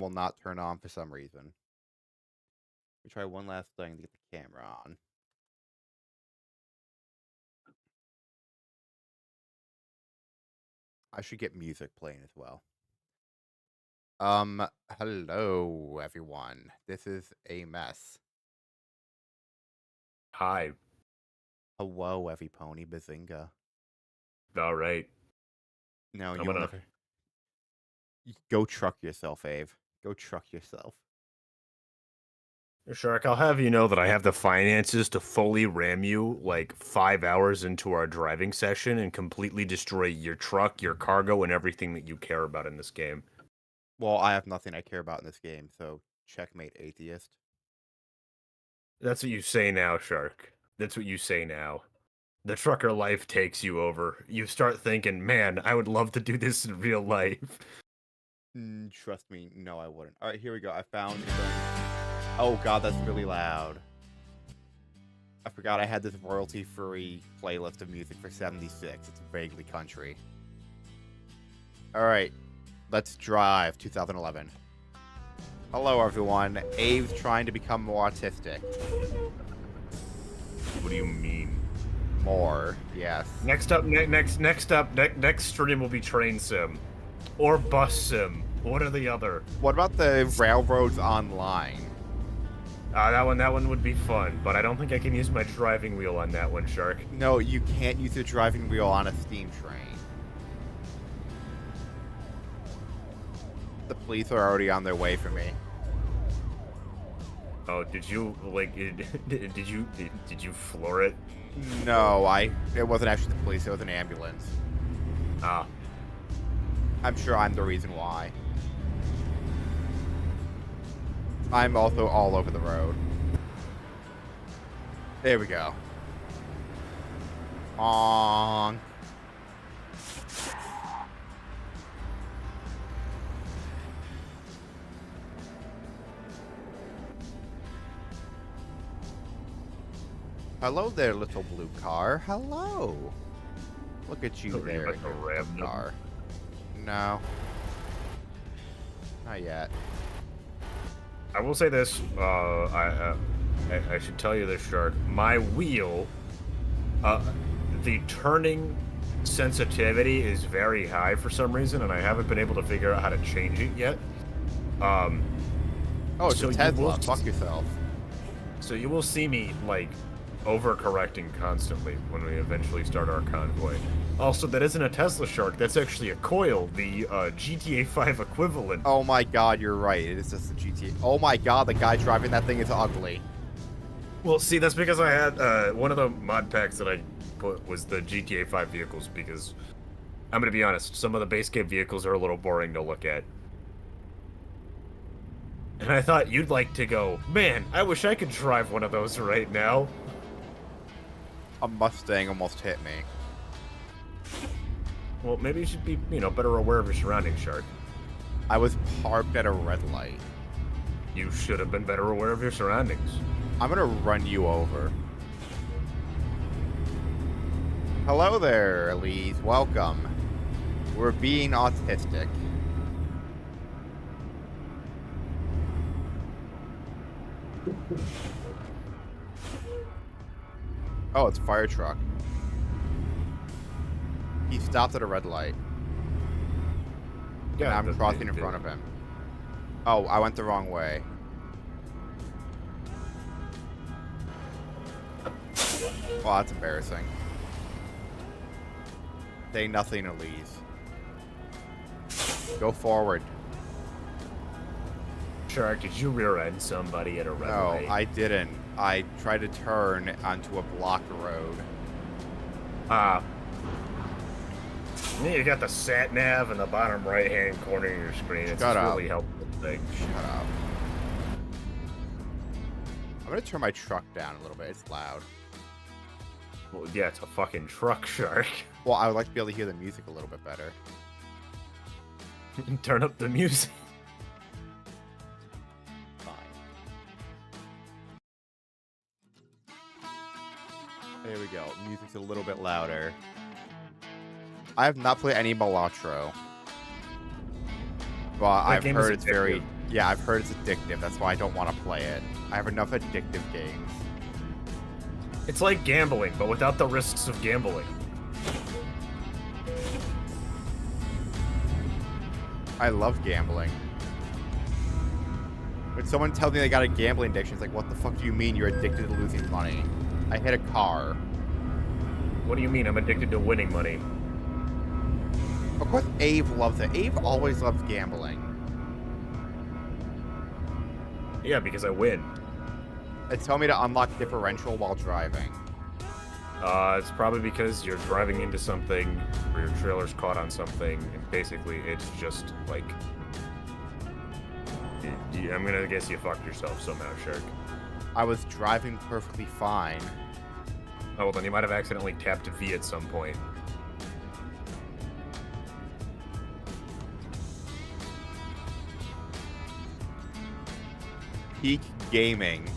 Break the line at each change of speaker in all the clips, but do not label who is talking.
alarm will not turn on for some reason. We try one last thing to get the camera on. I should get music playing as well. Hello everyone. This is a mess.
Hi.
Hello, every pony bazinga.
All right.
No,
I'm
you'll
gonna.
never. Go truck yourself, Ave. Go truck yourself.
Shark, I'll have you know that I have the finances to fully ram you like 5 hours into our driving session and completely destroy your truck, your cargo, and everything that you care about in this game.
Well, I have nothing I care about in this game, so checkmate, atheist.
That's what you say now, Shark. That's what you say now. The trucker life takes you over. You start thinking, man, I would love to do this in real life.
Trust me, no, I wouldn't. All right, here we go. I found some. Oh god, that's really loud. I forgot I had this royalty-free playlist of music for 76. It's vaguely country. All right, let's drive 2011. Hello, everyone. Abe's trying to become more autistic.
What do you mean?
More, yes.
Next stream will be train sim, or bus sim. What are the other?
What about the Railroads Online?
That one would be fun, but I don't think I can use my driving wheel on that one, Shark.
No, you can't use the driving wheel on a steam train. The police are already on their way for me.
Oh, did you like? Did you floor it?
No, it wasn't actually the police. It was an ambulance.
Ah,
I'm sure I'm the reason why. I'm also all over the road. There we go. On. Hello there, little blue car. Hello. Look at you there,
like a
your
ram
blue car. No. Not yet.
I will say this. I should tell you this, Shark. My wheel, the turning sensitivity is very high for some reason, and I haven't been able to figure out how to change it yet.
Oh, it's
so
a Tesla. Fuck yourself.
So you will see me like overcorrecting constantly when we eventually start our convoy. Also, that isn't a Tesla, Shark. That's actually a coil, the GTA 5 equivalent.
Oh my god, you're right. It is just a GTA. Oh my god, the guy driving that thing is ugly.
Well, see, that's because I had one of the mod packs that I put was the GTA 5 vehicles, because I'm gonna be honest, some of the base game vehicles are a little boring to look at. And I thought you'd like to go, man, I wish I could drive one of those right now.
A Mustang almost hit me.
Well, maybe you should be, better aware of your surroundings, Shark.
I was parked at a red light.
You should have been better aware of your surroundings.
I'm gonna run you over. Hello there, Elise. Welcome. We're being autistic. Oh, it's a fire truck. He stopped at a red light.
Yeah,
and I'm crossing in front of him. Oh, I went the wrong way. Well, that's embarrassing. Say nothing, Elise. Go forward.
Shark, did you rear-end somebody at a red light?
No, I didn't. I tried to turn onto a blocked road.
You got the sat nav in the bottom right-hand corner of your screen. It's a really helpful thing.
Shut up. I'm gonna turn my truck down a little bit. It's loud.
Well, yeah, it's a fucking truck, Shark.
Well, I would like to be able to hear the music a little bit better.
Turn up the music.
Fine. There we go. Music's a little bit louder. I have not played any Balatro. Well, I've heard it's very Yeah, I've heard it's addictive. That's why I don't want to play it. I have enough addictive games.
It's like gambling, but without the risks of gambling.
I love gambling. When someone tells me they got a gambling addiction, it's like, what the fuck do you mean you're addicted to losing money? I hit a car.
What do you mean I'm addicted to winning money?
Of course Abe loves it. Abe always loves gambling.
Yeah, because I win.
They tell me to unlock differential while driving.
It's probably because you're driving into something, or your trailer's caught on something, and basically it's just like... I'm gonna guess you fucked yourself somehow, Shark.
I was driving perfectly fine.
Oh, well then you might have accidentally tapped V at some point.
Peak gaming.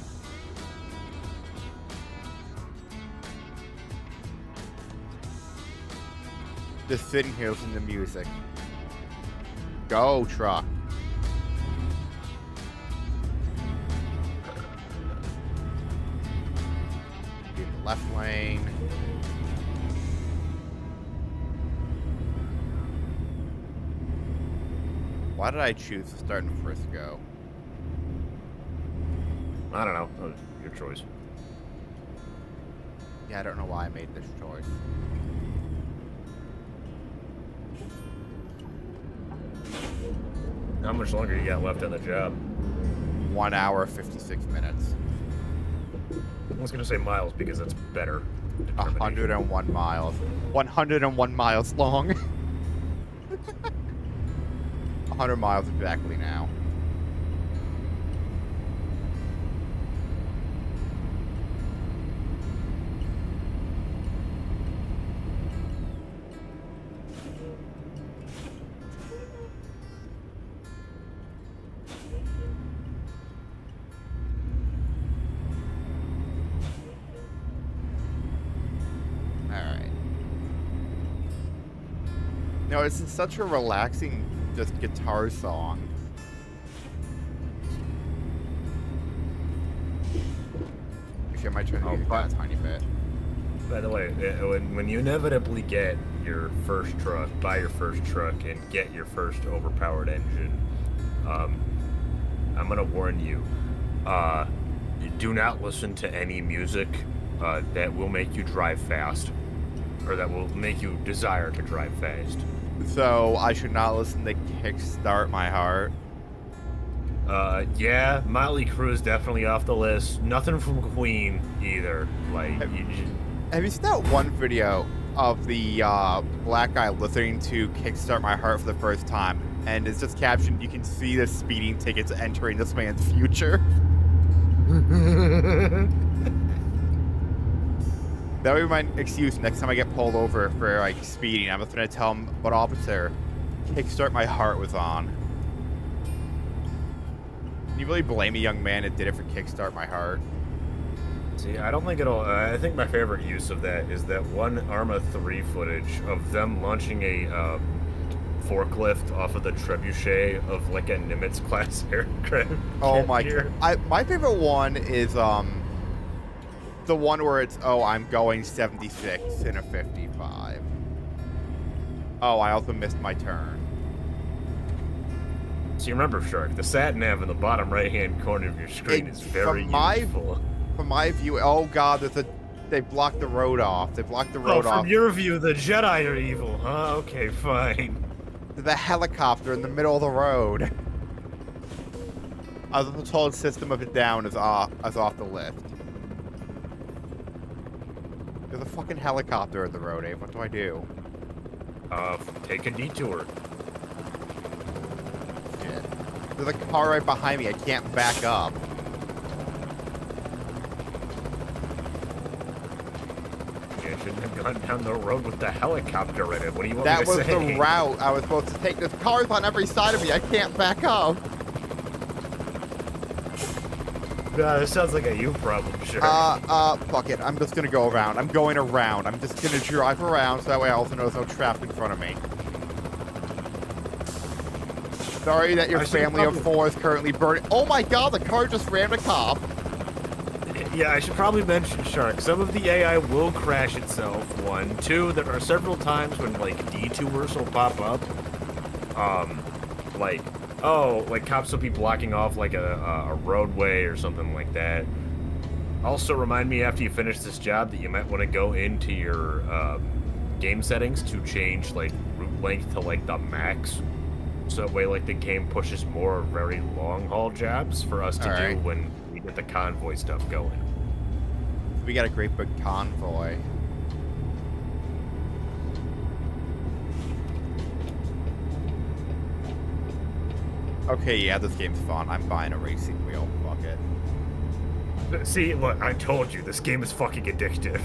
Just sitting here listening to music. Go, truck. In the left lane. Why did I choose to start in Frisco?
I don't know. Your choice.
Yeah, I don't know why I made this choice.
How much longer you got left on the job?
1 hour, 56 minutes.
I was gonna say miles because that's better.
101 miles. 101 miles long. 100 miles exactly now. No, it's such a relaxing, just guitar song. Actually, I might try to do that a tiny bit.
By the way, when you inevitably get your first truck, buy your first truck, and get your first overpowered engine, I'm gonna warn you, do not listen to any music that will make you drive fast, or that will make you desire to drive fast.
So I should not listen to Kickstart My Heart.
Yeah, Motley Crue is definitely off the list. Nothing from Queen either. Like,
have you seen that one video of the black guy listening to Kickstart My Heart for the first time? And it's just captioned, you can see the speeding tickets entering this man's future. That would be my excuse next time I get pulled over for, like, speeding. I'm just going to tell him, but officer, Kickstart My Heart was on. Can you really blame a young man that did it for Kickstart My Heart?
See, I don't think it'll... I think my favorite use of that is that one Arma 3 footage of them launching a forklift off of the trebuchet of, like, a Nimitz-class aircraft.
Oh, my God. My favorite one is, the one where it's, oh, I'm going 76 in a 55. Oh, I also missed my turn.
So you remember, Shark, the sat nav in the bottom right-hand corner of your screen is very useful.
From my view, oh God, they blocked the road off. They blocked the road off.
From your view, the Jedi are evil, huh? Okay, fine.
The helicopter in the middle of the road. I was told system of it down is off the list. There's a fucking helicopter in the road, Abe. What do I do?
Take a detour.
Shit. There's a car right behind me. I can't back up.
You shouldn't have gone down the road with the helicopter in it. What do you want
That
me to
was
say?
the route I was supposed to take. There's cars on every side of me. I can't back up.
This sounds like a you problem, sure.
Fuck it. I'm just gonna go around. I'm going around. I'm just gonna drive around so that way I also know there's no traffic in front of me. Sorry that your
I should've
family of
probably-
4 is currently burning. Oh my god, the car just rammed a cop.
Yeah, I should probably mention, Shark, some of the AI will crash itself, 1. 2, there are several times when, like, detours will pop up. Like, oh, like, cops will be blocking off, like, a roadway or something like that. Also, remind me after you finish this job that you might want to go into your, game settings to change, like, route length to, like, the max. So that way, like, the game pushes more very long-haul jobs for us to do
Alright.
when we get the convoy stuff going.
We got a great big convoy. Okay, yeah, this game's fun. I'm buying a racing wheel. Fuck it.
See, look, I told you, this game is fucking addictive.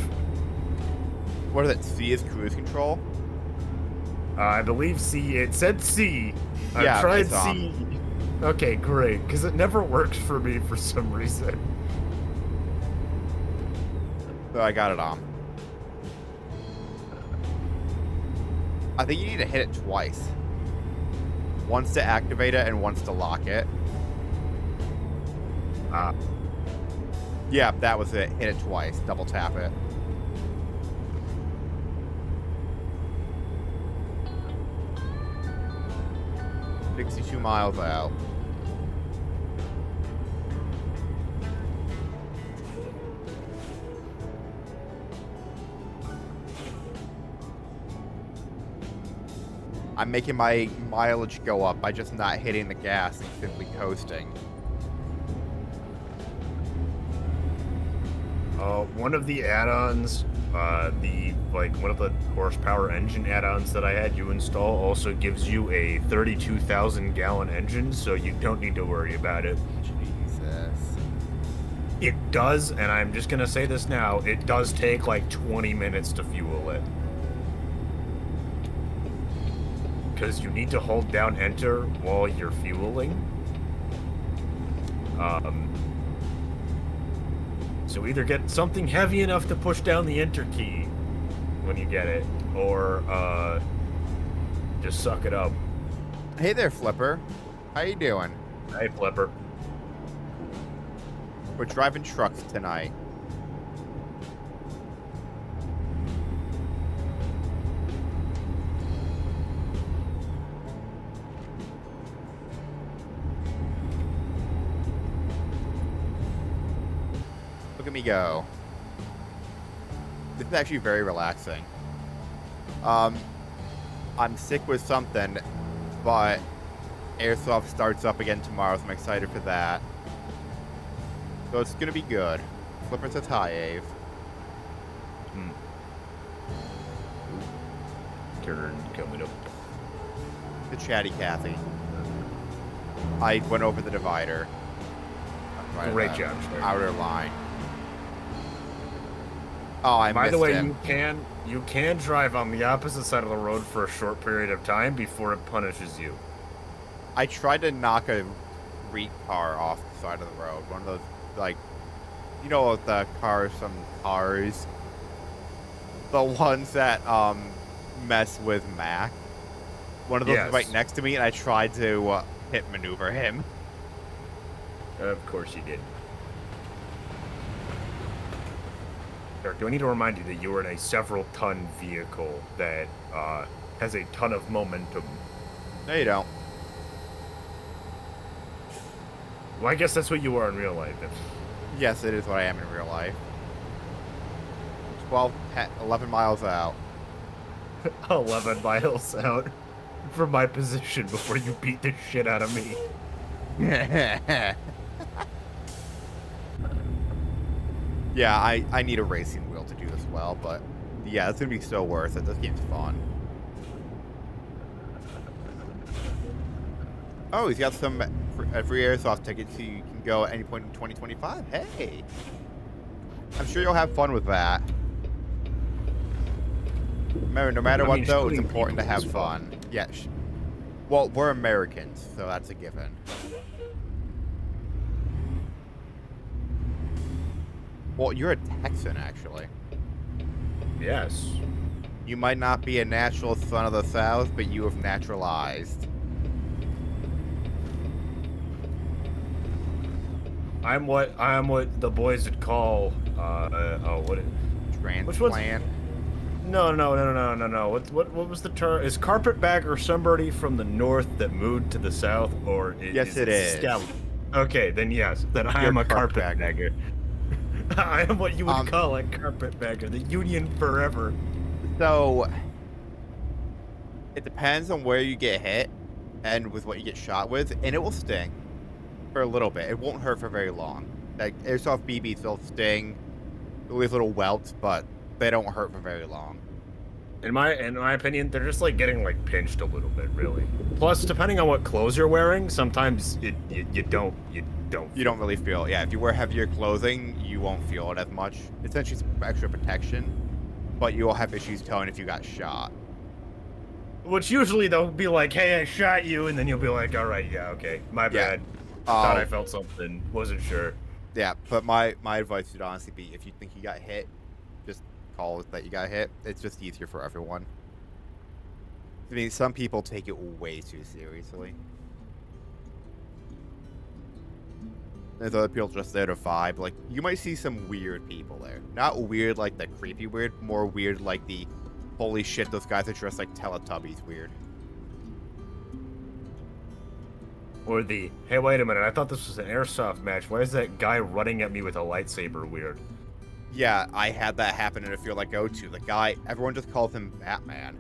What is it? C is cruise control?
I believe C, it said C.
Yeah,
I tried
it's on.
C. Okay, great, because it never works for me for some reason.
So I got it on. I think you need to hit it twice. Once to activate it and once to lock it. Yeah, that was it. Hit it twice. Double tap it. $62 miles out. I'm making my mileage go up by just not hitting the gas and simply coasting.
One of the add-ons, one of the horsepower engine add-ons that I had you install also gives you a 32,000 gallon engine, so you don't need to worry about it.
Jesus.
It does, and I'm just gonna say this now, it does take like 20 minutes to fuel it. Because you need to hold down enter while you're fueling. So either get something heavy enough to push down the enter key when you get it, or just suck it up.
Hey there, Flipper. How you doing?
Hey, Flipper.
We're driving trucks tonight. Look at me go. This is actually very relaxing. I'm sick with something, but Airsoft starts up again tomorrow, so I'm excited for that. So it's gonna be good. Flipper says hi, Ave.
Turn coming up.
The chatty Kathy. I went over the divider. Right,
Great job, sir.
Outer line. Oh, I
By
missed
the way,
him.
you can drive on the opposite side of the road for a short period of time before it punishes you.
I tried to knock a reek car off the side of the road. One of those, like, you know, the cars, some cars, the ones that mess with Mac. One of those was right
Yes.
next to me, and I tried to hit maneuver him.
Of course you did. Eric, do I need to remind you that you are in a several-ton vehicle that has a ton of momentum?
No, you don't.
Well, I guess that's what you are in real life.
Yes, it is what I am in real life. 11 miles out.
11 miles out from my position before you beat the shit out of me.
Yeah, I need a racing wheel to do this well, but yeah, it's gonna be so worth it. This game's fun. Oh, he's got some free Airsoft tickets, so you can go at any point in 2025. Hey! I'm sure you'll have fun with that. Remember, no matter
I
what,
mean,
though, it's
shooting
important to
people
have
is
fun. Yes. Well, we're Americans, so that's a given. Well, you're a Texan, actually.
Yes.
You might not be a natural son of the South, but you have naturalized.
I'm what the boys would call oh what which one's
Transplant.
no. What was the term? Is carpetbagger somebody from the north that moved to the south, or
Yes, it
it
is.
scout? Okay, then yes, then I
You're
am a
carpetbagger.
carpetbagger. I am what you would
Um,
call a carpetbagger. The Union forever.
So it depends on where you get hit and with what you get shot with, and it will sting for a little bit. It won't hurt for very long. Like airsoft BBs, they'll sting, they'll leave little welts, but they don't hurt for very long.
In my opinion, they're just like getting like pinched a little bit, really. Plus, depending on what clothes you're wearing, sometimes you don't.
You don't really feel it. Yeah, if you wear heavier clothing, you won't feel it as much. Essentially, it's extra protection, but you will have issues telling if you got shot.
Which usually they'll be like, "Hey, I shot you," and then you'll be like, "All right, yeah, okay, my
Yeah.
bad. Thought I felt something, wasn't sure."
Yeah, but my advice would honestly be if you think you got hit, just call it that you got hit. It's just easier for everyone. I mean, some people take it way too seriously. There's other people just there to vibe. Like, you might see some weird people there. Not weird like the creepy weird, more weird like the holy shit, those guys are dressed like Teletubbies weird.
Or the, "Hey, wait a minute, I thought this was an airsoft match. Why is that guy running at me with a lightsaber weird?"
Yeah, I had that happen in a field I go to. The guy, everyone just calls him Batman.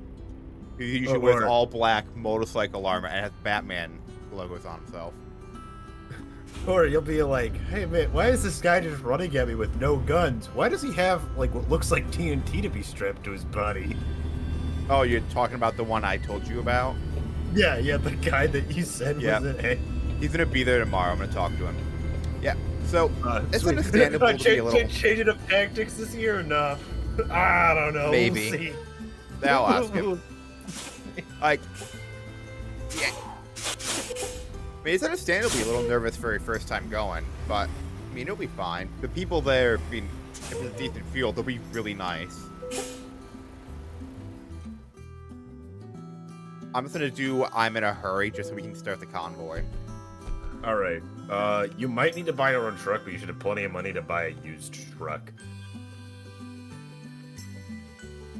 He usually wears
word.
all black motorcycle armor and has Batman logos on himself.
Or you'll be like, "Hey, man, why is this guy just running at me with no guns? Why does he have, like, what looks like TNT to be strapped to his body?"
Oh, you're talking about the one I told you about?
Yeah, the guy that you said
Yeah.
was an
He's gonna be there tomorrow. I'm gonna talk to him. Yeah, so it's
sweet.
understandable to be a little.
Changing up tactics this year or not? I don't know.
Maybe.
We'll see.
I'll ask him. Like, yeah. I mean, it's understandable to be a little nervous for your first time going, but I mean, it'll be fine. The people there, I mean, if it's a decent field, they'll be really nice. I'm just gonna do I'm in a hurry just so we can start the convoy.
All right. You might need to buy your own truck, but you should have plenty of money to buy a used truck.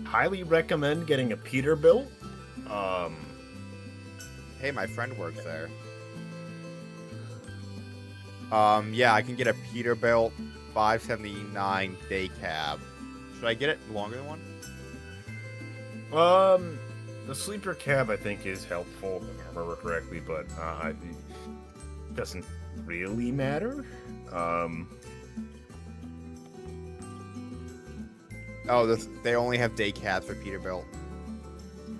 Highly recommend getting a Peterbilt.
Hey, my friend works there. Yeah, I can get a Peterbilt 579 day cab. Should I get it longer than one?
The sleeper cab I think is helpful, if I remember correctly, but it doesn't really matter.
Oh, they only have day cabs for Peterbilt.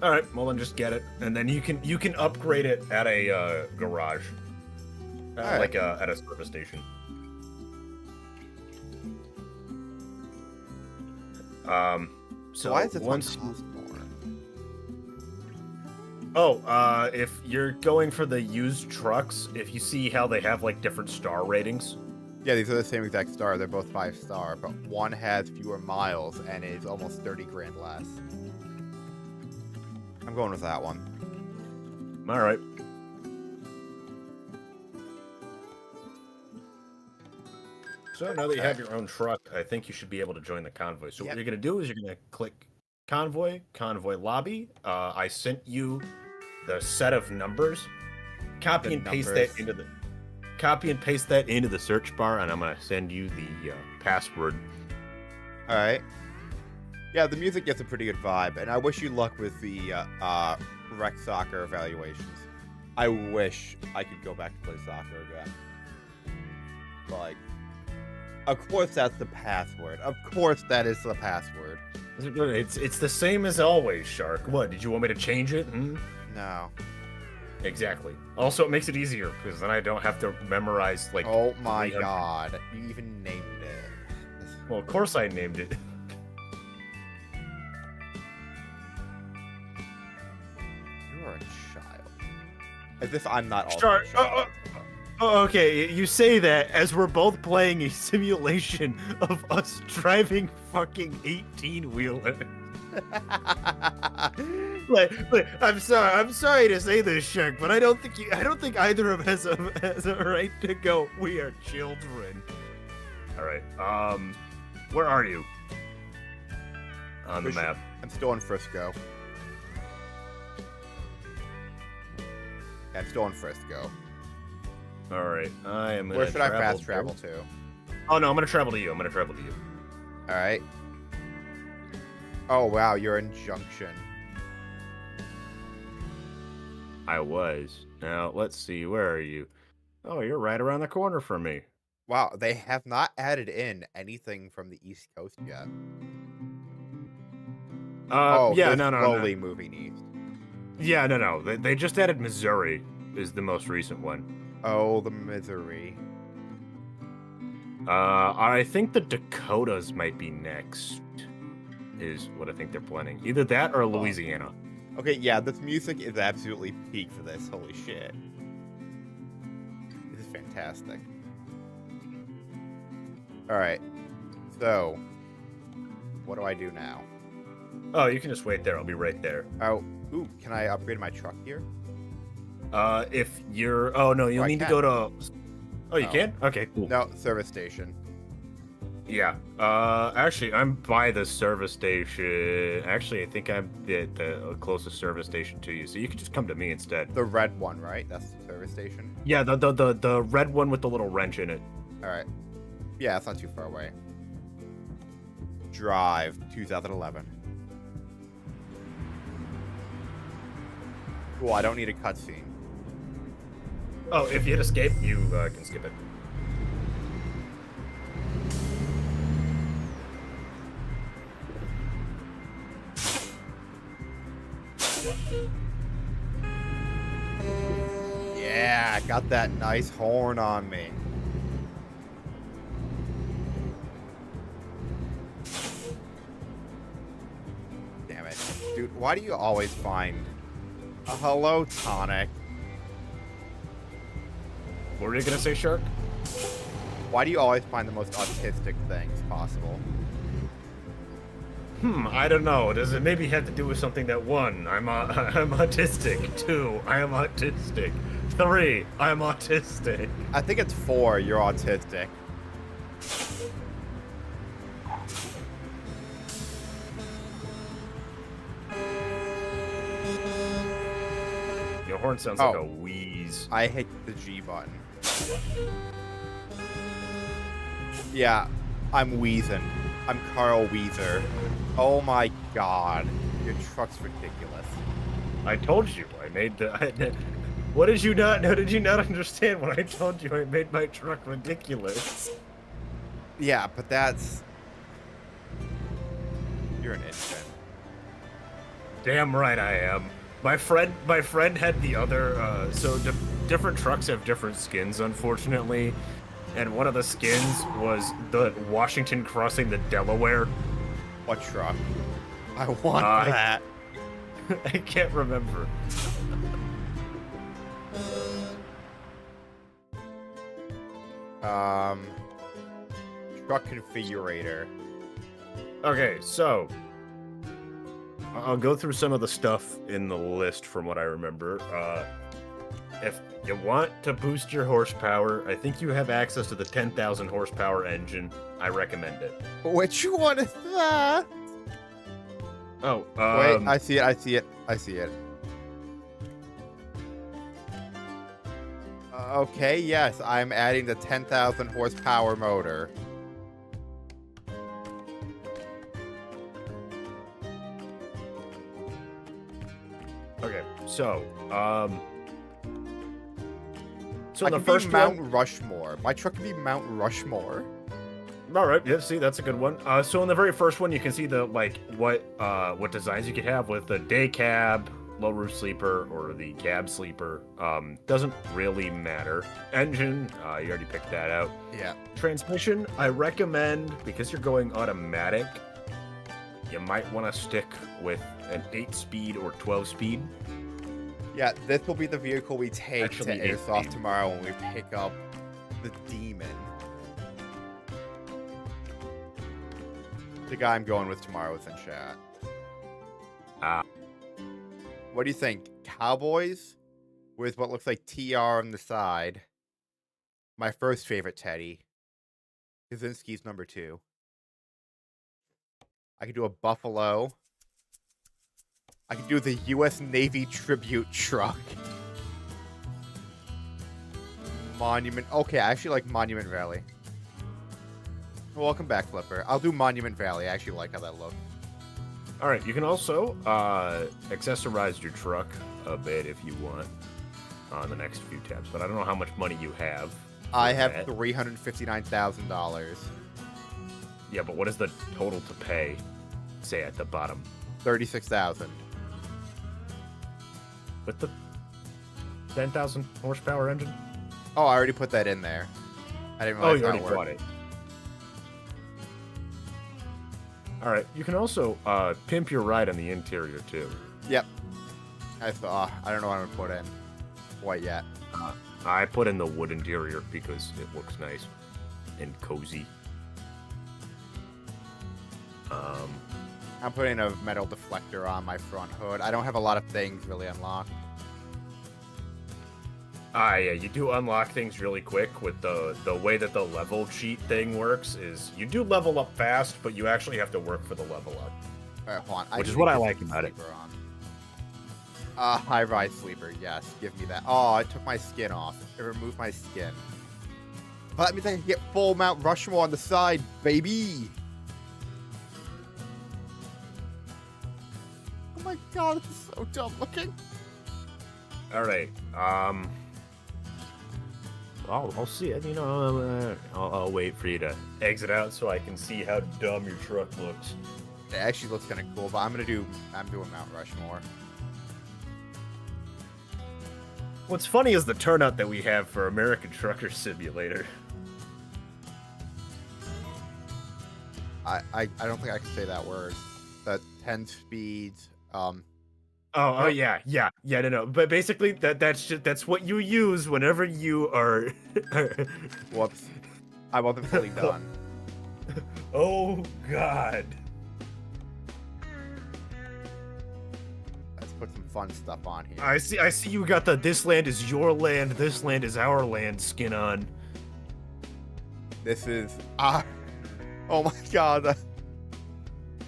All right, well then just get it, and then you can upgrade it at a garage,
Alright.
like at a service station. So
why is this one
once
cost more?
if you're going for the used trucks, if you see how they have like different star ratings.
Yeah, these are the same exact star. They're both 5-star, but one has fewer miles and is almost 30 grand less. I'm going with that one.
All right. So now that you have your own truck, I think you should be able to join the convoy. So
Yep.
what you're gonna do is you're gonna click convoy lobby. I sent you the set of numbers. Copy
The
and paste
numbers.
that into the search bar, and I'm gonna send you the password.
All right. Yeah, the music gets a pretty good vibe, and I wish you luck with the rec soccer evaluations. I wish I could go back to play soccer again. Like, of course that's the password. Of course that is the password.
It's the same as always, Shark. What, did you want me to change it?
No.
Exactly. Also, it makes it easier because then I don't have to memorize like.
Oh my
300.
god. You even named it.
Well, of course I named it.
You are a child. As if I'm not also
Shark.
a child.
Okay, you say that as we're both playing a simulation of us driving fucking 18-wheeler. I'm sorry to say this, Shark, but I don't think either of us has a right to go. We are children. All right. Where are you on the map?
I'm still in Frisco. Yeah, I'm still in Frisco.
All right. I am gonna.
Where should I fast travel to?
Oh no, I'm gonna travel to you.
All right. Oh wow, you're in Junction.
I was. Now let's see. Where are you? Oh, you're right around the corner from me.
Wow, they have not added in anything from the East Coast yet.
Yeah,
they're
no.
slowly moving east.
Yeah, no. They just added Missouri is the most recent one.
Oh, the misery.
I think the Dakotas might be next. Is what I think they're planning. Either that or Louisiana.
Okay, yeah, this music is absolutely peak for this. Holy shit. This is fantastic. Alright. So, what do I do now?
Oh, you can just wait there. I'll be right there.
Oh, ooh, can I upgrade my truck here?
If you're... Oh, no, you'll need to go to... Oh, you can? Okay, cool.
No, service station.
Yeah. Actually, I'm by the service station. Actually, I think I'm the closest service station to you, so you can just come to me instead.
The red one, right? That's the service station?
Yeah, the red one with the little wrench in it.
Alright. Yeah, it's not too far away. Drive, 2011. Cool, I don't need a cutscene.
Oh, if you hit escape, you can skip it.
Yeah, got that nice horn on me. Damn it. Dude, why do you always find a hello tonic?
What were you gonna say, Shark?
Why do you always find the most autistic things possible?
I don't know. Does it maybe have to do with something that 1, I'm autistic. 2, I am autistic. 3, I'm autistic.
I think it's 4, you're autistic.
Your horn sounds like a wheeze.
I hit the G button. Yeah, I'm wheezing. I'm Carl Weezer. Oh my god. Your truck's ridiculous.
I told you I made the... What did you not know? Did you not understand when I told you I made my truck ridiculous?
Yeah, but that's... You're an infant.
Damn right I am. My friend had the other, different trucks have different skins, unfortunately. And one of the skins was the Washington crossing the Delaware.
What truck? I want that.
I can't remember.
Truck configurator.
Okay, so I'll go through some of the stuff in the list from what I remember. If you want to boost your horsepower, I think you have access to the 10,000 horsepower engine. I recommend it.
Which one is that?
Oh,
wait, I see it. Okay, yes, I'm adding the 10,000 horsepower motor.
Okay, so
I
the
can
first
be Mount Rushmore. My truck can be Mount Rushmore.
All right, yeah, see, that's a good one. So in the very first one, you can see the what designs you could have with the day cab, low roof sleeper, or the cab sleeper. Doesn't really matter. Engine, you already picked that out.
Yeah.
Transmission, I recommend, because you're going automatic, you might want to stick with an 8-speed or 12-speed.
Yeah, this will be the vehicle we take
Actually,
to Airsoft tomorrow when we pick up the Demon. The guy I'm going with tomorrow is in chat.
Ah,
What do you think? Cowboys with what looks like TR on the side. My first favorite Teddy. Kaczynski's number 2. I could do a Buffalo. I could do the U.S. Navy tribute truck. Monument. Okay, I actually like Monument Valley. Welcome back, Flipper. I'll do Monument Valley. I actually like how that looks.
all right. You can also accessorize your truck a bit if you want on the next few tabs, but I don't know how much money you have.
I have
that.
$359,000.
Yeah, but what is the total to pay? Say at the bottom.
36,000.
With the 10,000 horsepower engine?
Oh, I already put that in there. I didn't
Oh,
realize
you
how
already
it worked.
bought it. All right, you can also pimp your ride on the interior too.
Yep. I thought I don't know what I'm gonna put in quite yet.
I put in the wood interior because it looks nice and cozy.
I'm putting a metal deflector on my front hood. I don't have a lot of things really unlocked.
Yeah, you do unlock things really quick with the way that the level cheat thing works is you do level up fast, but you actually have to work for the level up.
All right, hold on.
Which is
need
what I
this
like about it.
sleeper on. High-rise sleeper. Yes, give me that. Oh, I took my skin off. It removed my skin. But that means I can get full Mount Rushmore on the side, baby. Oh my god, this is so dumb looking.
All right. I'll see it. You know, I'll wait for you to exit out so I can see how dumb your truck looks.
It actually looks kind of cool, but I'm doing Mount Rushmore.
What's funny is the turnout that we have for American Trucker Simulator.
I don't think I can say that word. The 10 speeds.
Yeah. No. But basically, that's what you use whenever you are.
Whoops. I wasn't fully done.
Oh God.
Let's put some fun stuff on here.
I see. You got the "This land is your land, this land is our land" skin on.
This is oh my god.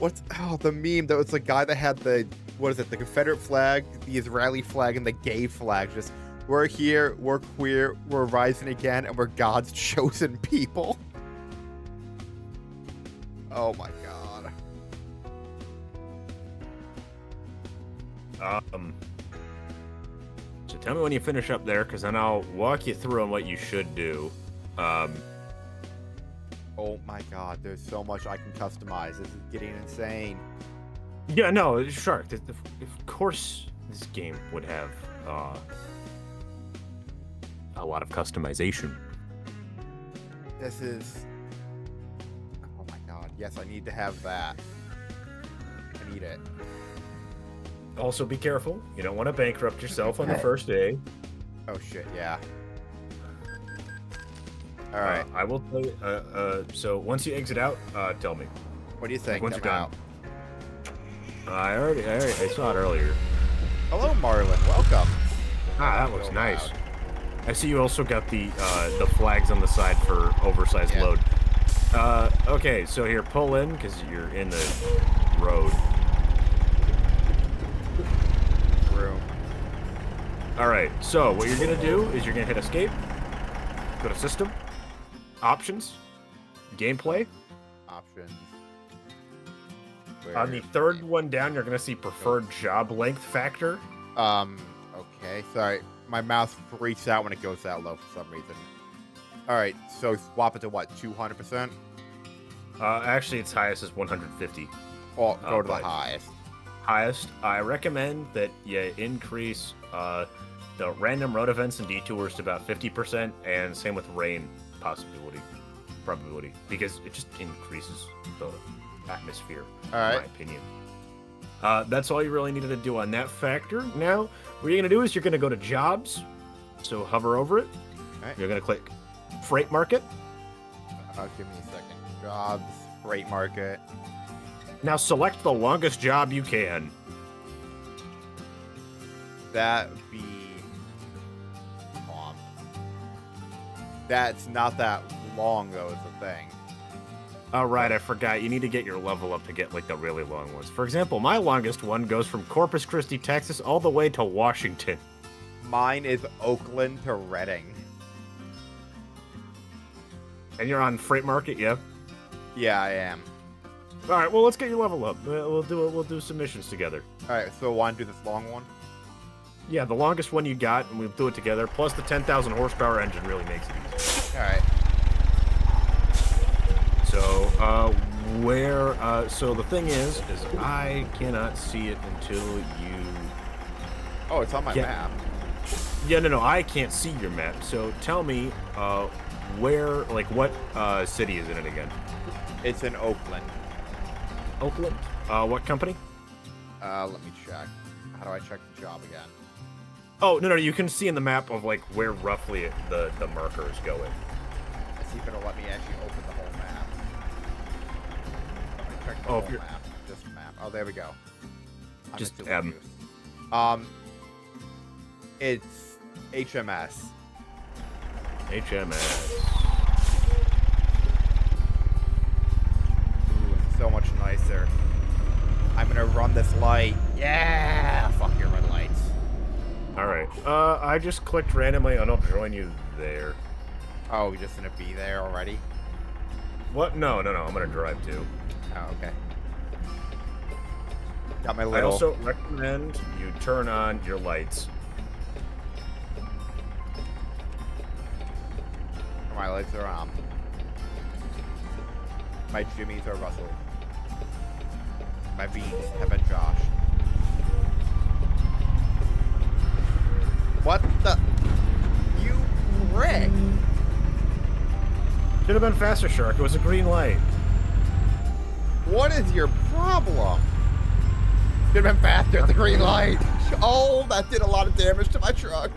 The meme that was the guy that had the the Confederate flag, the Israeli flag, and the gay flag. Just we're here, we're queer, we're rising again, and we're God's chosen people. Oh my god.
So tell me when you finish up there, because then I'll walk you through on what you should do.
Oh my god, there's so much I can customize. This is getting insane.
Yeah, no, sure. Of course, this game would have a lot of customization.
This is... Oh my god, yes, I need to have that. I need it.
Also, be careful. You don't want to bankrupt yourself on the first day.
Oh shit, yeah. Alright.
I will tell you, so once you exit out, tell me.
What do you think?
Once
I'm
you're done.
out.
I saw it earlier.
Hello, Marlin. Welcome.
That looks
So
nice.
loud.
I see you also got the flags on the side for oversized
Yeah.
load. Okay, so here, pull in, because you're in the road.
Room.
Alright, so what you're going to do is you're going to hit escape, go to system, options, gameplay.
Options.
On the third one down, you're going to see preferred job length factor.
Okay. Sorry. My mouse freaks out when it goes that low for some reason. Alright, so swap it to what? 200%?
Actually, its highest is 150.
Or go to the
but-
highest.
Highest, I recommend that you increase the random road events and detours to about 50%, and same with rain probability, because it just increases the atmosphere, in my opinion. That's all you really needed to do on that factor. Now, what you're going to do is you're going to go to jobs, so hover over it.
Alright.
You're going to click freight market.
Give me a second. Jobs, freight market.
Now select the longest job you can.
That be... Hold on. That's not that long, though, is the thing.
Oh, right, I forgot. You need to get your level up to get, like, the really long ones. For example, my longest one goes from Corpus Christi, Texas, all the way to Washington.
Mine is Oakland to Reading.
And you're on Freight Market, yeah?
Yeah, I am.
All right, well, let's get your level up. We'll do some missions together.
All right, so want to do this long one?
Yeah, the longest one you got, and we'll do it together. Plus, the 10,000 horsepower engine really makes it easy.
All right.
So, so the thing is I cannot see it until you...
Oh, it's on my map.
Yeah, no, I can't see your map. So tell me, where, like, what city is in it again?
It's in Oakland.
Oakland? What company?
Let me check. How do I check the job again?
Oh, no, you can see in the map of, like, where roughly the marker is going.
Let's see if it'll let me actually open the whole map. I'm gonna check the whole map. This map. Oh, there we go.
Just
it's HMS.
HMS.
Ooh, it's so much nicer. I'm gonna run this light. Yeah! Fuck your red lights.
Alright. I just clicked randomly and I'll join you there.
Oh, you're just gonna be there already?
What? No. I'm gonna drive too.
Oh, okay. Got my little...
I also recommend you turn on your lights.
My lights are on. My jimmies are rustled. My beats have been joshed. What the? You prick!
Should have been faster, Shark. It was a green light.
What is your problem? Should have been faster at the green light. Oh, that did a lot of damage to my truck.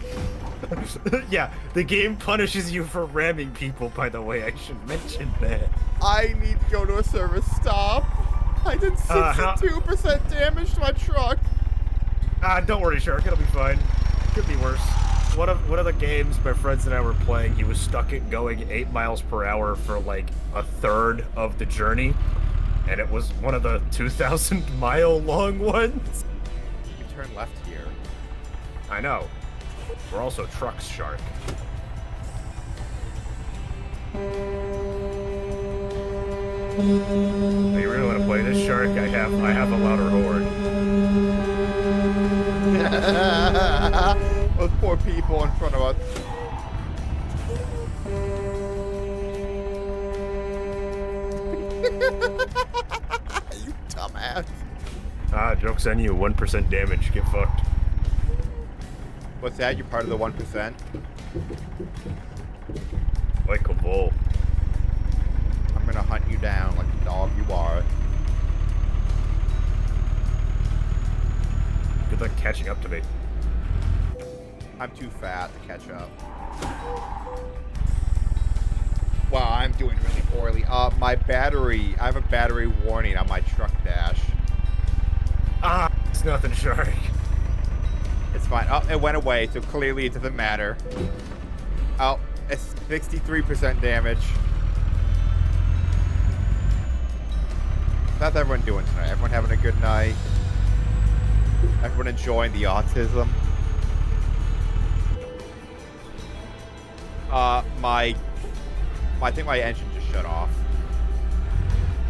Yeah, the game punishes you for ramming people, by the way. I should mention that.
I need to go to a service stop. I did 62% damage to my truck.
Don't worry, Shark. It'll be fine. Could be worse. One of the games my friends and I were playing, he was stuck at going 8 miles per hour for like a third of the journey, and it was one of the 2,000-mile long ones.
You turn left here.
I know. We're also trucks, Shark. Oh, you really want to play this, Shark? I have a louder horn.
Those poor people in front of us. You dumbass.
Joke's on you. 1% damage. Get fucked.
What's that? You're part of the 1%?
Like a bull.
I'm gonna hunt you down like the dog you are.
Good luck catching up to me.
I'm too fat to catch up. Wow, I'm doing really poorly. My battery, I have a battery warning on my truck dash.
It's nothing, Shark.
It's fine. Oh, it went away, so clearly it doesn't matter. Oh, it's 63% damage. How's everyone doing tonight? Everyone having a good night? Everyone enjoying the autism? I think my engine just shut off.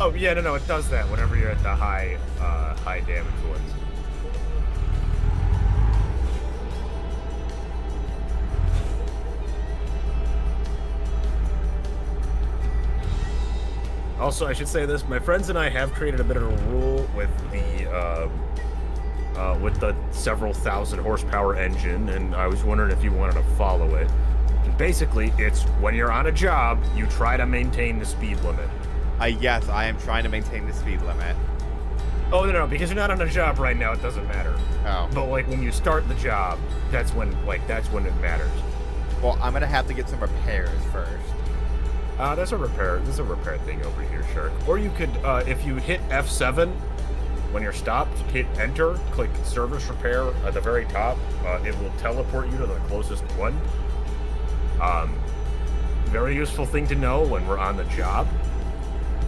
Oh yeah, no, it does that whenever you're at the high damage ones. Also, I should say this: my friends and I have created a bit of a rule with the several thousand horsepower engine, and I was wondering if you wanted to follow it. And basically, it's when you're on a job, you try to maintain the speed limit.
Yes, I am trying to maintain the speed limit.
Oh, no, because you're not on a job right now, it doesn't matter.
Oh.
But, like, when you start the job, that's when it matters.
Well, I'm gonna have to get some repairs first.
There's a repair thing over here, Shark. Or you could, if you hit F7, when you're stopped, hit enter, click service repair at the very top. It will teleport you to the closest one. Very useful thing to know when we're on the job.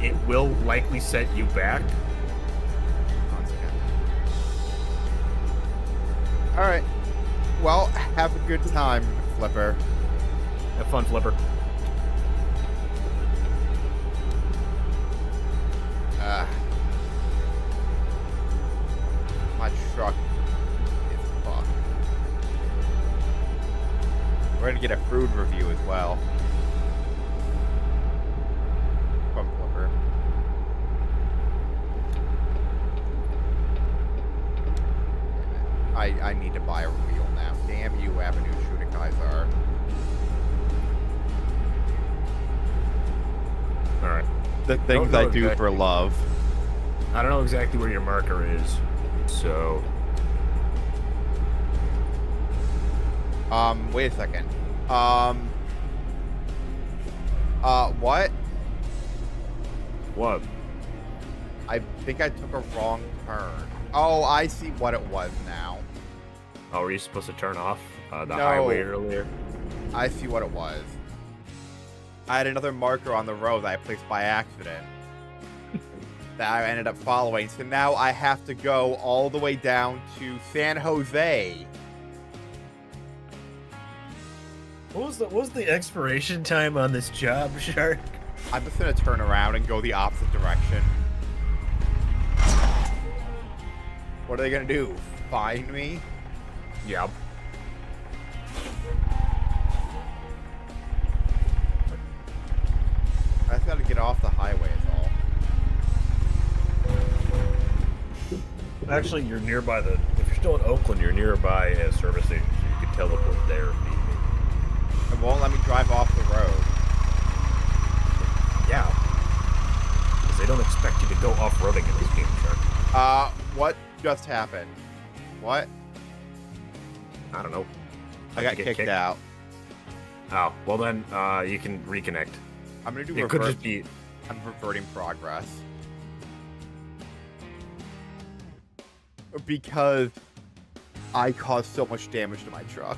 It will likely set you back.
All right. Well, have a good time, Flipper.
Have fun, Flipper.
My truck is fucked. We're gonna get a food review as well. From Flipper. I need to buy a wheel now. Damn you, Avenue Shooter-Kaiser.
Alright.
The things I do for love.
I don't know exactly where your marker is, so...
Wait a second. What?
What?
I think I took a wrong turn. Oh, I see what it was now.
Oh, were you supposed to turn off the
No.
highway earlier?
I see what it was. I had another marker on the road that I placed by accident. That I ended up following. So now I have to go all the way down to San Jose.
What was the expiration time on this job, Shark?
I'm just gonna turn around and go the opposite direction. What are they gonna do? Find me?
Yeah.
I just gotta get off the highway is all.
Actually, you're nearby the... If you're still in Oakland, you're nearby a service station, so you can teleport there if need be.
It won't let me drive off the road.
Yeah. Because they don't expect you to go off-roading in this game, Shark.
What just happened? What?
I don't know.
I got kicked out.
Oh, well then, you can reconnect.
I'm gonna do
It could just be...
I'm reverting progress. Because I caused so much damage to my truck.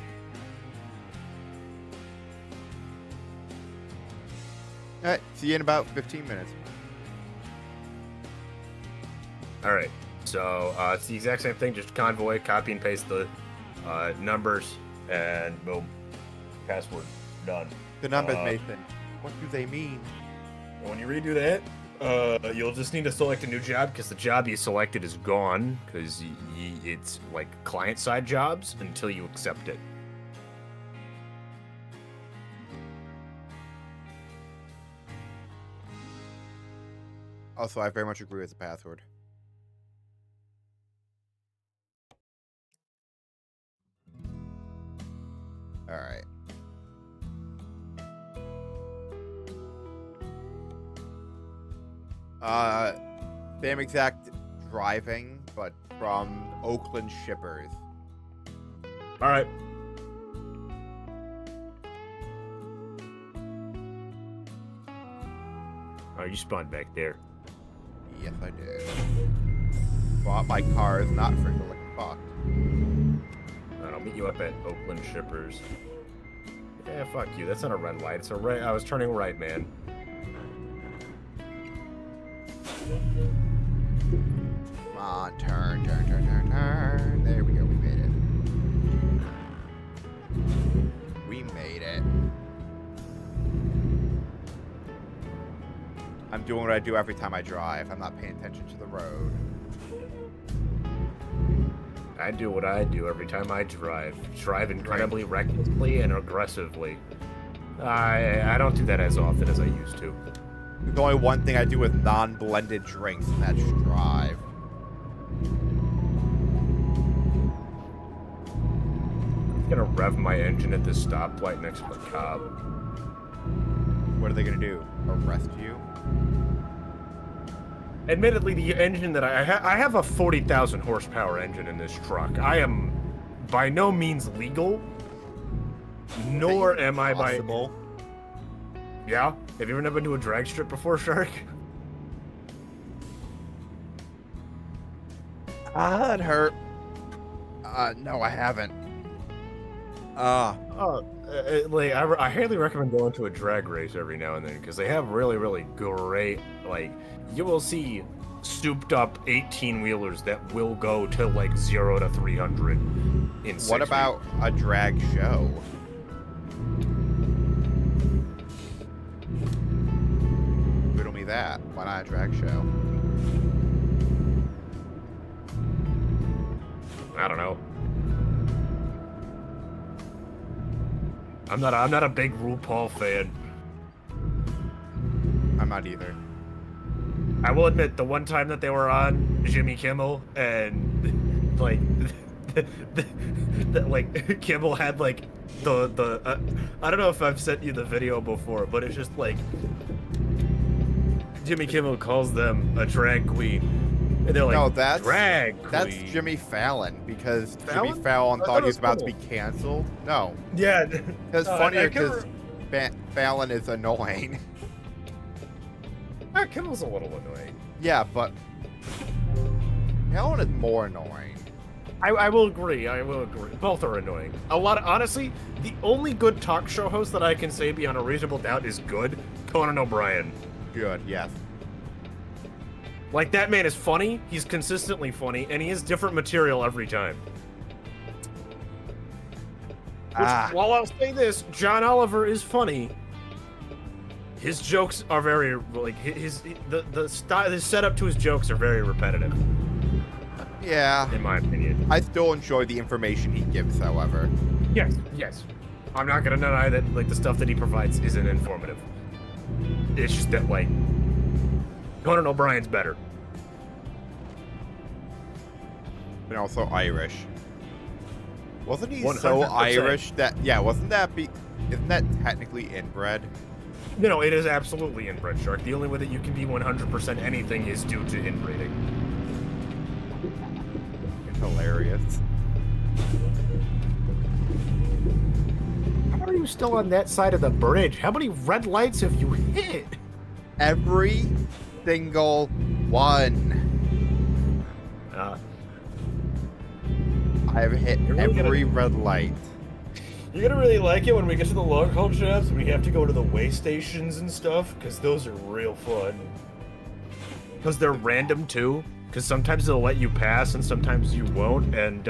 Alright, see you in about 15 minutes.
Alright, so it's the exact same thing, just convoy, copy and paste the numbers, and boom. Password. Done.
The numbers, Nathan. What do they mean?
When you redo that, you'll just need to select a new job, because the job you selected is gone, because it's like client-side jobs until you accept it.
Also, I very much agree with the password. Alright. Same exact driving, but from Oakland shippers.
Alright. Oh, you spawned back there.
Yes, I did. But my car is not freaking fucked.
Alright, I'll meet you up at Oakland Shippers. Yeah, fuck you. That's not a red light. It's a right. I was turning right, man.
Come on, turn. There we go, we made it. We made it. I'm doing what I do every time I drive. I'm not paying attention to the road.
I do what I do every time I drive. Drive incredibly recklessly and aggressively. I don't do that as often as I used to.
There's only one thing I do with non-blended drinks, and that's drive.
I'm gonna rev my engine at this stoplight next to the cop.
What are they gonna do? Arrest you?
Admittedly, the engine that I have a 40,000 horsepower engine in this truck. I am by no means legal, nor am I by... Yeah? Have you ever been to a drag strip before, Shark?
Ah, that hurt. No, I haven't.
Like I highly recommend going to a drag race every now and then because they have really, really great. Like you will see souped up 18-wheelers that will go to like 0 to 300 in 6
What about
weeks.
a drag show? Riddle me that. Why not a drag show?
I don't know. I'm not a big RuPaul fan.
I'm not either.
I will admit, the one time that they were on Jimmy Kimmel and like, like Kimmel had like the I don't know if I've sent you the video before, but it's just like Jimmy Kimmel calls them a drag queen, and they're like,
No, that's
drag queen.
That's Jimmy Fallon because
Fallon?
Jimmy Fallon
I
thought
thought
he
it
was
was
about to be
Kimmel.
canceled. No,
Yeah,
it's funnier
I can't
because Fallon is annoying.
Kimmel's a little annoying.
Yeah, but Fallon is more annoying.
I will agree. I will agree. Both are annoying. Honestly, the only good talk show host that I can say beyond a reasonable doubt is good, Conan O'Brien.
Good, yes.
Like, that man is funny, he's consistently funny, and he has different material every time. Which, while I'll say this, John Oliver is funny. His jokes are very, like, the style, his setup to his jokes are very repetitive,
Yeah,
in my opinion.
I still enjoy the information he gives, however.
Yes, yes. I'm not gonna deny that, like, the stuff that he provides isn't informative. It's just that, like, Conan O'Brien's better.
And also Irish. Wasn't he so
100%.
Irish that... Yeah, wasn't that... Isn't that technically inbred?
You know, it is absolutely inbred, Shark. The only way that you can be 100% anything is due to inbreeding.
It's hilarious.
How are you still on that side of the bridge? How many red lights have you hit?
Every single one. I've hit
You're really
every red light.
You're gonna really like it when we get to the log home shops and we have to go to the way stations and stuff, because those are real fun. Because they're random too, because sometimes they'll let you pass and sometimes you won't, and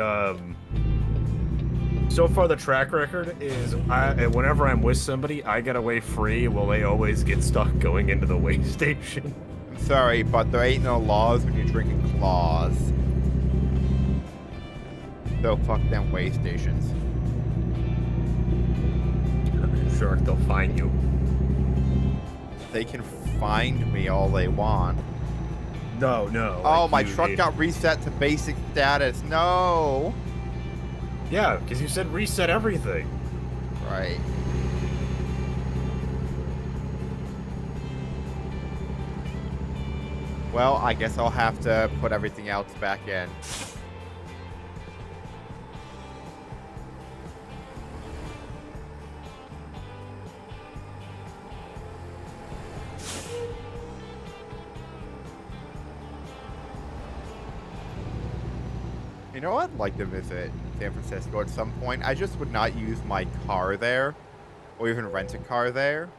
so far the track record is whenever I'm with somebody, I get away free while they always get stuck going into the way station.
I'm sorry, but there ain't no laws when you're drinking claws. So fuck them way stations.
Shark, they'll find you.
They can find me all they want.
No, no.
Oh,
like
my
you
truck
did.
got reset to basic status. No.
Yeah, because you said reset everything.
Right. Well, I guess I'll have to put everything else back in. You know, I'd like to visit San Francisco at some point. I just would not use my car there, or even rent a car there,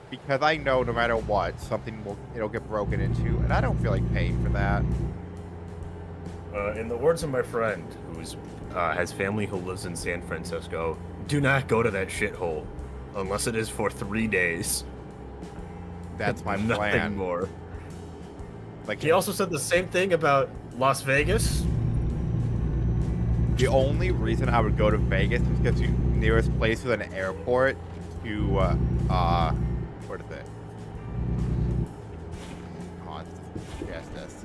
because I know no matter what, it'll get broken into, and I don't feel like paying for that.
In the words of my friend, who's has family who lives in San Francisco, do not go to that shithole, unless it is for 3 days.
That's my
Nothing
plan.
more.
Like,
He also said the same thing about Las Vegas.
the only reason I would go to Vegas is because the nearest place with an airport to, what is it? Oh, it's this.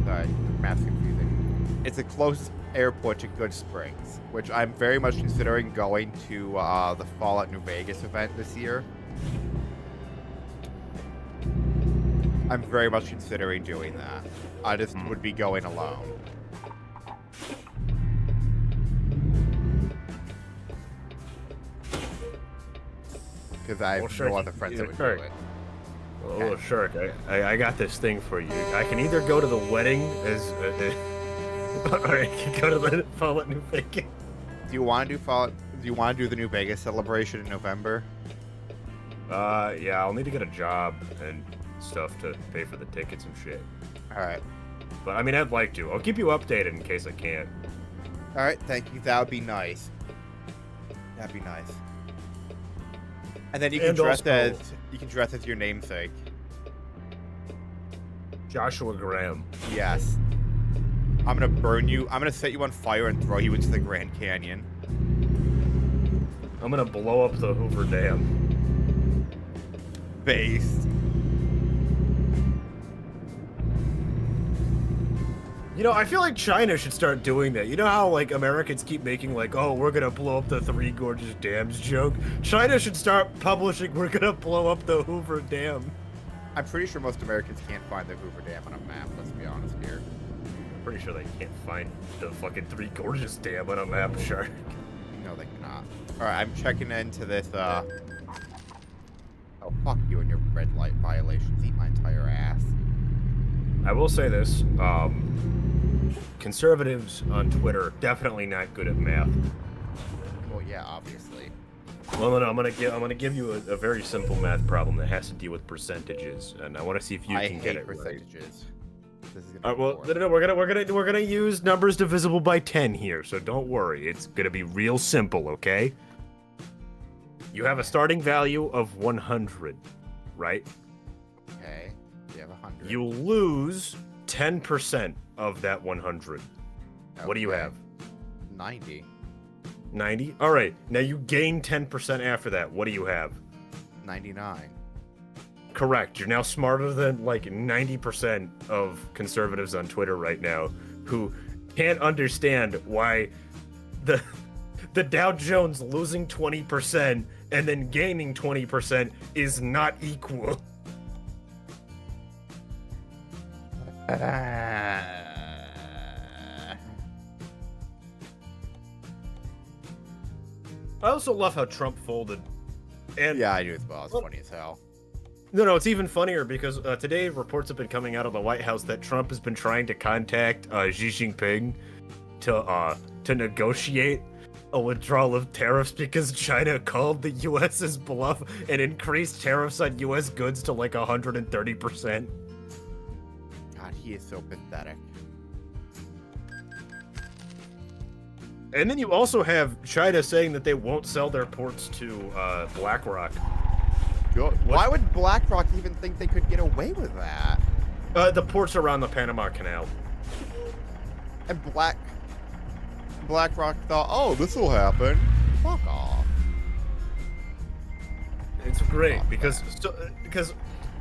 Sorry, math's confusing. It's the closest airport to Good Springs, which I'm very much considering going to, the Fallout New Vegas event this year. I'm very much considering doing that. I just would be going alone. Because I have
Well, sure,
no other friends that would do
sure.
it.
Oh, Shark, I got this thing for you. I can either go to the wedding as, or I can go to the Fallout New Vegas.
Do you want to do Fallout? Do you want to do the New Vegas celebration in November?
Yeah, I'll need to get a job and stuff to pay for the tickets and shit.
All right.
But I mean, I'd like to. I'll keep you updated in case I can't.
All right. Thank you. That would be nice. That'd be nice. And then you can dress as your namesake.
Joshua Graham.
Yes. I'm gonna burn you. I'm gonna set you on fire and throw you into the Grand Canyon.
I'm gonna blow up the Hoover Dam.
Based.
You know, I feel like China should start doing that. You know how, like, Americans keep making, like, oh, we're gonna blow up the Three Gorges Dams joke? China should start publishing, we're gonna blow up the Hoover Dam.
I'm pretty sure most Americans can't find the Hoover Dam on a map, let's be honest here.
Pretty sure they can't find the fucking Three Gorges Dam on a map, Shark.
No, they cannot. Alright, I'm checking into this, Oh, fuck you and your red light violations. Eat my entire ass.
I will say this, conservatives on Twitter, definitely not good at math.
Well, yeah, obviously.
Well, no, I'm gonna give you a very simple math problem that has to deal with percentages, and I want to see if you can get it
percentages.
right.
This is gonna be
Well,
boring.
no, we're gonna use numbers divisible by 10 here, so don't worry. It's gonna be real simple, okay? You have a starting value of 100, right?
Okay, you have 100.
You lose 10% of that 100. What do you
Okay.
have?
90.
90? All right. Now you gain 10% after that. What do you have?
99.
Correct. You're now smarter than like 90% of conservatives on Twitter right now who can't understand why the Dow Jones losing 20% and then gaining 20% is not equal. I also love how Trump folded. And
Yeah, I do as well. It's funny as hell.
No, it's even funnier because today reports have been coming out of the White House that Trump has been trying to contact Xi Jinping to negotiate a withdrawal of tariffs because China called the U.S.'s bluff and increased tariffs on U.S. goods to like 130%.
God, he is so pathetic.
And then you also have China saying that they won't sell their ports to BlackRock.
Why would BlackRock even think they could get away with that?
The ports around the Panama Canal.
And BlackRock thought, oh, this will happen. Fuck off.
It's great because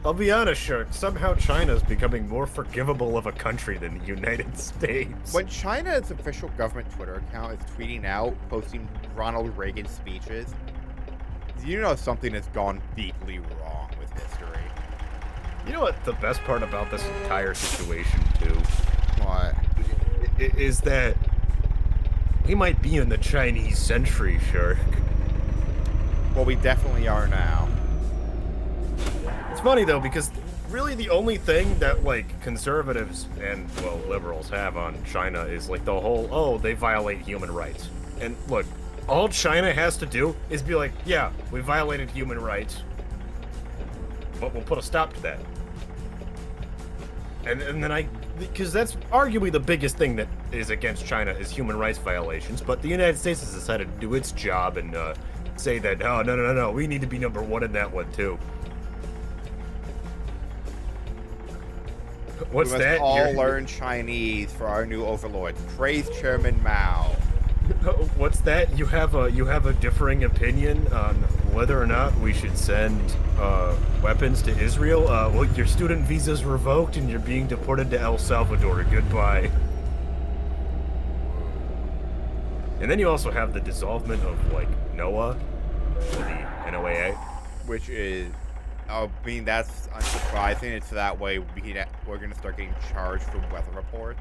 I'll be honest, Shark, somehow China's becoming more forgivable of a country than the United States.
When China's official government Twitter account is tweeting out, posting Ronald Reagan speeches, you know something has gone deeply wrong with history.
You know what the best part about this entire situation, too?
What?
Is that we might be in the Chinese century, Shark.
Well, we definitely are now.
It's funny, though, because really the only thing that, like, conservatives and, well, liberals have on China is, like, the whole, oh, they violate human rights. And, look, all China has to do is be like, yeah, we violated human rights, but we'll put a stop to that. And then because that's arguably the biggest thing that is against China is human rights violations, but the United States has decided to do its job and say that, oh, no, we need to be number one in that one, too. What's
we
that?
must all learn Chinese for our new overlords. Praise Chairman Mao.
What's that? You have a differing opinion on whether or not we should send weapons to Israel? Well, your student visa's revoked and you're being deported to El Salvador. Goodbye. And then you also have the dissolvement of, like, NOAA, or the NOAA.
Which is, I mean, that's unsurprising. It's that way we're going to start getting charged for weather reports.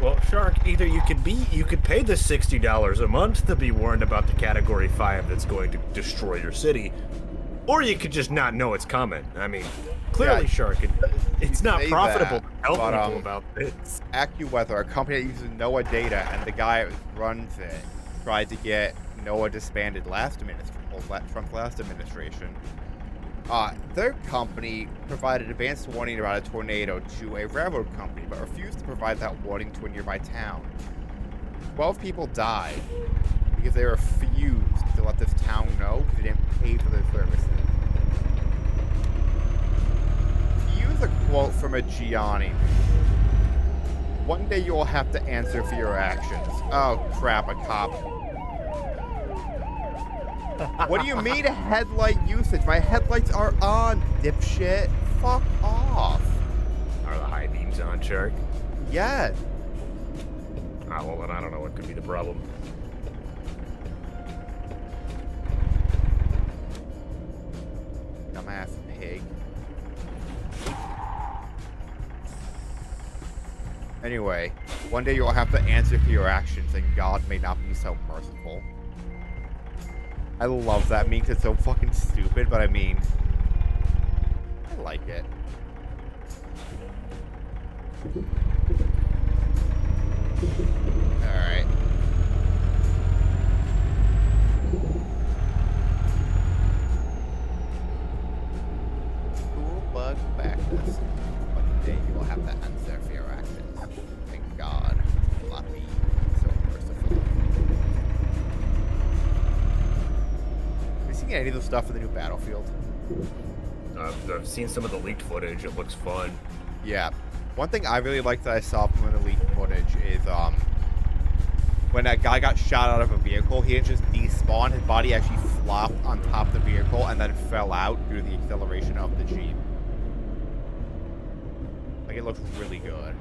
Well, Shark, either you could pay the $60 a month to be warned about the Category 5 that's going to destroy your city, Or you could just not know it's coming. I mean, clearly,
Yeah,
Shark, it's not
say
profitable
that,
to tell
but,
people about this.
AccuWeather, a company that uses NOAA data, and the guy that runs it tried to get NOAA disbanded Trump's last administration. Their company provided advance warning about a tornado to a railroad company, but refused to provide that warning to a nearby town. 12 people died because they refused to let this town know because they didn't pay for their services. To use a quote from a Gianni, one day you'll have to answer for your actions. Oh crap, a cop. What do you mean headlight usage? My headlights are on, dipshit. Fuck off.
Are the high beams on, Shark?
Yes.
Ah, well, then I don't know what could be the problem.
Dumbass pig. Anyway, one day you'll have to answer for your actions, and God may not be so merciful. I love that meme 'cause it's so fucking stupid, but I mean, I like it. Alright. Cool bug backness. One day you will have to answer for your actions. Thank God will not be so merciful. Have you seen any of the stuff in the new Battlefield?
I've seen some of the leaked footage. It looks fun.
Yeah. One thing I really liked that I saw from the leaked footage is when that guy got shot out of a vehicle, he didn't just despawn, his body actually flopped on top of the vehicle and then fell out due to the acceleration of the Jeep. Like, it looks really good.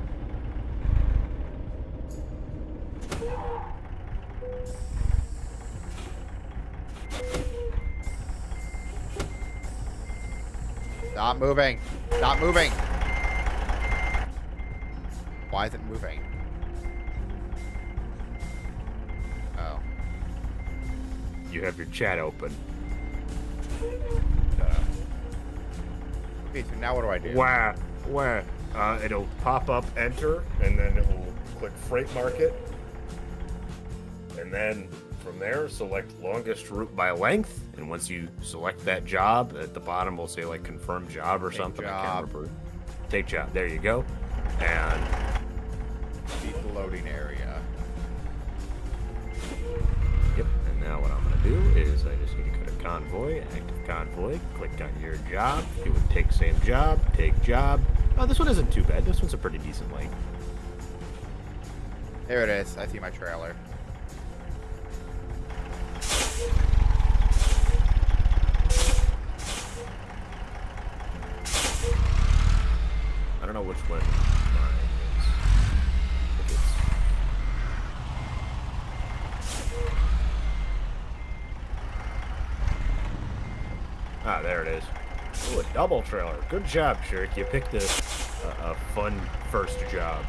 Stop moving! Stop moving! Why is it moving? Oh.
You have your chat open.
Okay, so now what do I do?
Where? It'll pop up enter, and then it will click freight market. And then from there, select longest route by length. And once you select that job, at the bottom will say like confirm job or something. I can't remember. Take job. There you go. And
Beat the loading area.
yep. And now what I'm going to do is I just need to go to convoy, active convoy, click on your job, do a take same job, take job. Oh, this one isn't too bad. This one's a pretty decent length.
There it is. I see my trailer.
I don't know which one mine is. If it's... Ah, there it is. Ooh, a double trailer. Good job, Shirk. You picked a fun first job.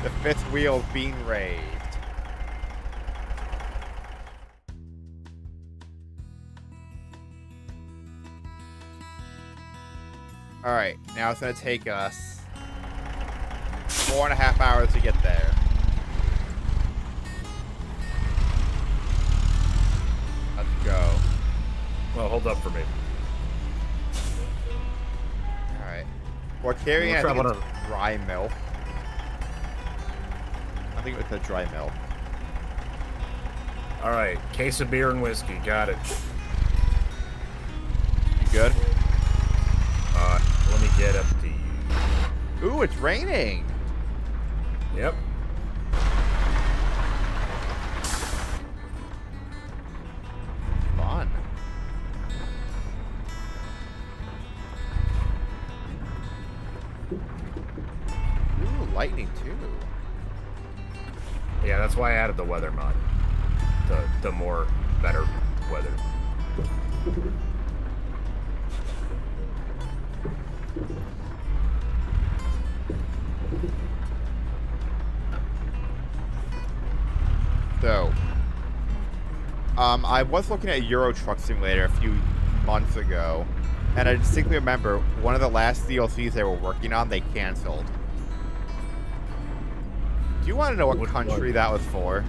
The fifth wheel being raised. Alright, now it's going to take us 4.5 hours to get there. Let's go.
Well, hold up for me.
Alright. We're carrying
We'll travel
dry milk. I think it's a dry milk.
All right, case of beer and whiskey. Got it.
You good?
Let me get up to you.
Ooh, it's raining.
Yep.
Fun. Ooh, lightning too.
Yeah, that's why I added the weather mod. The more better weather.
So, I was looking at Euro Truck Simulator a few months ago, and I distinctly remember one of the last DLCs they were working on, they canceled. Do you want to know what country that was for?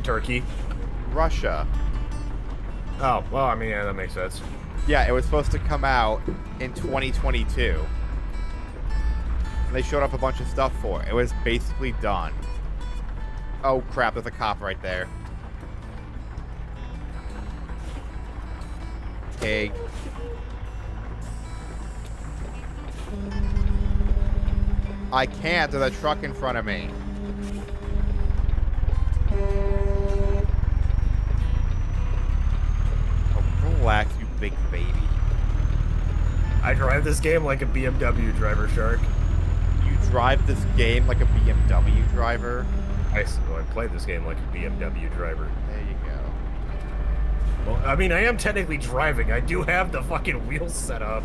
Turkey.
Russia.
Oh, well, I mean, yeah, that makes sense.
Yeah, it was supposed to come out in 2022. And they showed off a bunch of stuff for it. It was basically done. Oh, crap, there's a cop right there. Pig. I can't, there's a truck in front of me. Oh, relax, you big baby.
I drive this game like a BMW driver, Shark.
You drive this game like a BMW driver?
I play this game like a BMW driver.
There you go.
Well, I mean, I am technically driving. I do have the fucking wheels set up.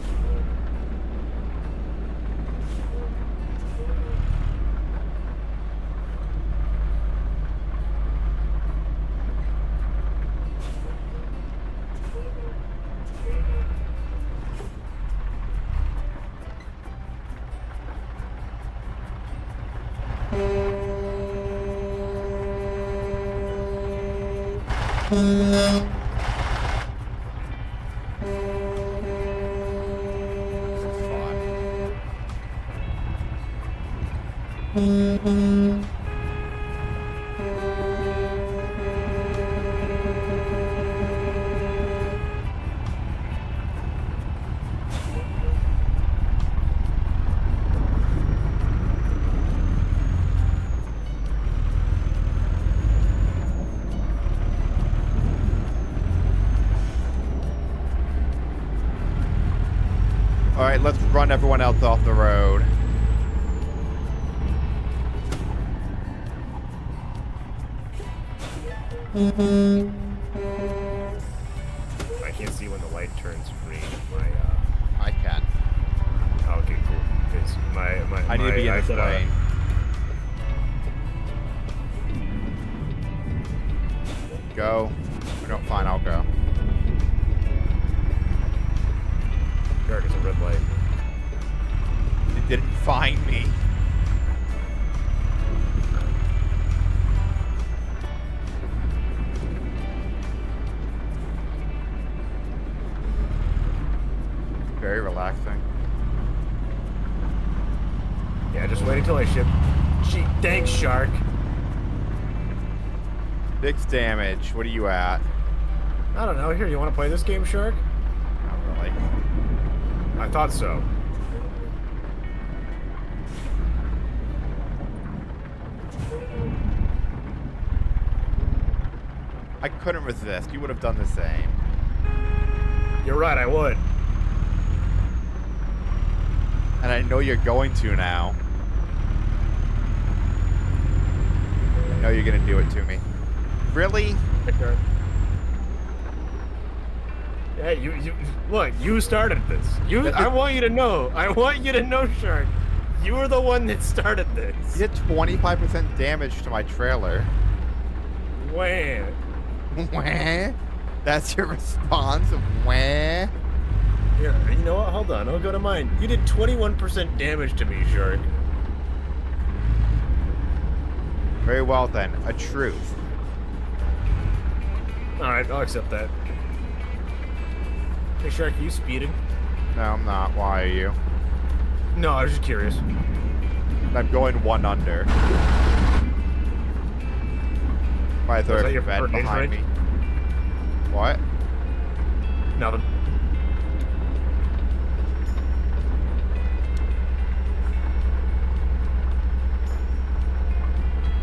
Alright, let's run everyone else off the road.
I can't see when the light turns green.
I can.
Oh, okay, cool. Because
I need to be in this lane. Go. No, fine, I'll go.
Shark is a red light.
It didn't find me. Very relaxing.
Yeah, just wait until I ship. Gee, thanks, Shark.
6 damage. What are you at?
I don't know. Here, you want to play this game, Shark?
Not really.
I thought so.
I couldn't resist. You would have done the same.
You're right, I would.
And I know you're going to now. I know you're going to do it to me. Really?
Sure. Yeah, you look, you started this. I want you to know. I want you to know, Shark. You were the one that started this.
You did 25% damage to my trailer.
Wham.
Wah? That's your response? Wah?
Yeah, you know what? Hold on. I'll go to mine. You did 21% damage to me, Shark.
Very well then. A truth.
Alright, I'll accept that. Hey, Shark, are you speeding?
No, I'm not. Why are you?
No, I was just curious.
I'm going 1 under. My
Was that
third
your
bed
preferred
behind me.
range?
What?
Nothing.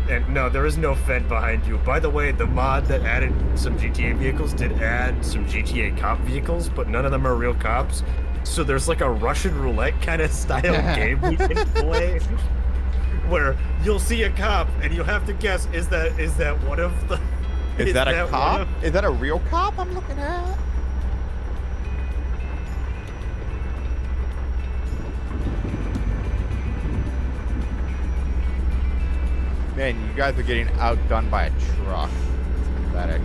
And no, there is no Fed behind you. By the way, the mod that added some GTA vehicles did add some GTA cop vehicles, but none of them are real cops. So there's like a Russian roulette kind of style game we can play, where you'll see a cop and you'll have to guess, is that one of the...
Is that a cop?
Of...
Is that a real cop I'm looking at? Man, you guys are getting outdone by a truck. It's pathetic.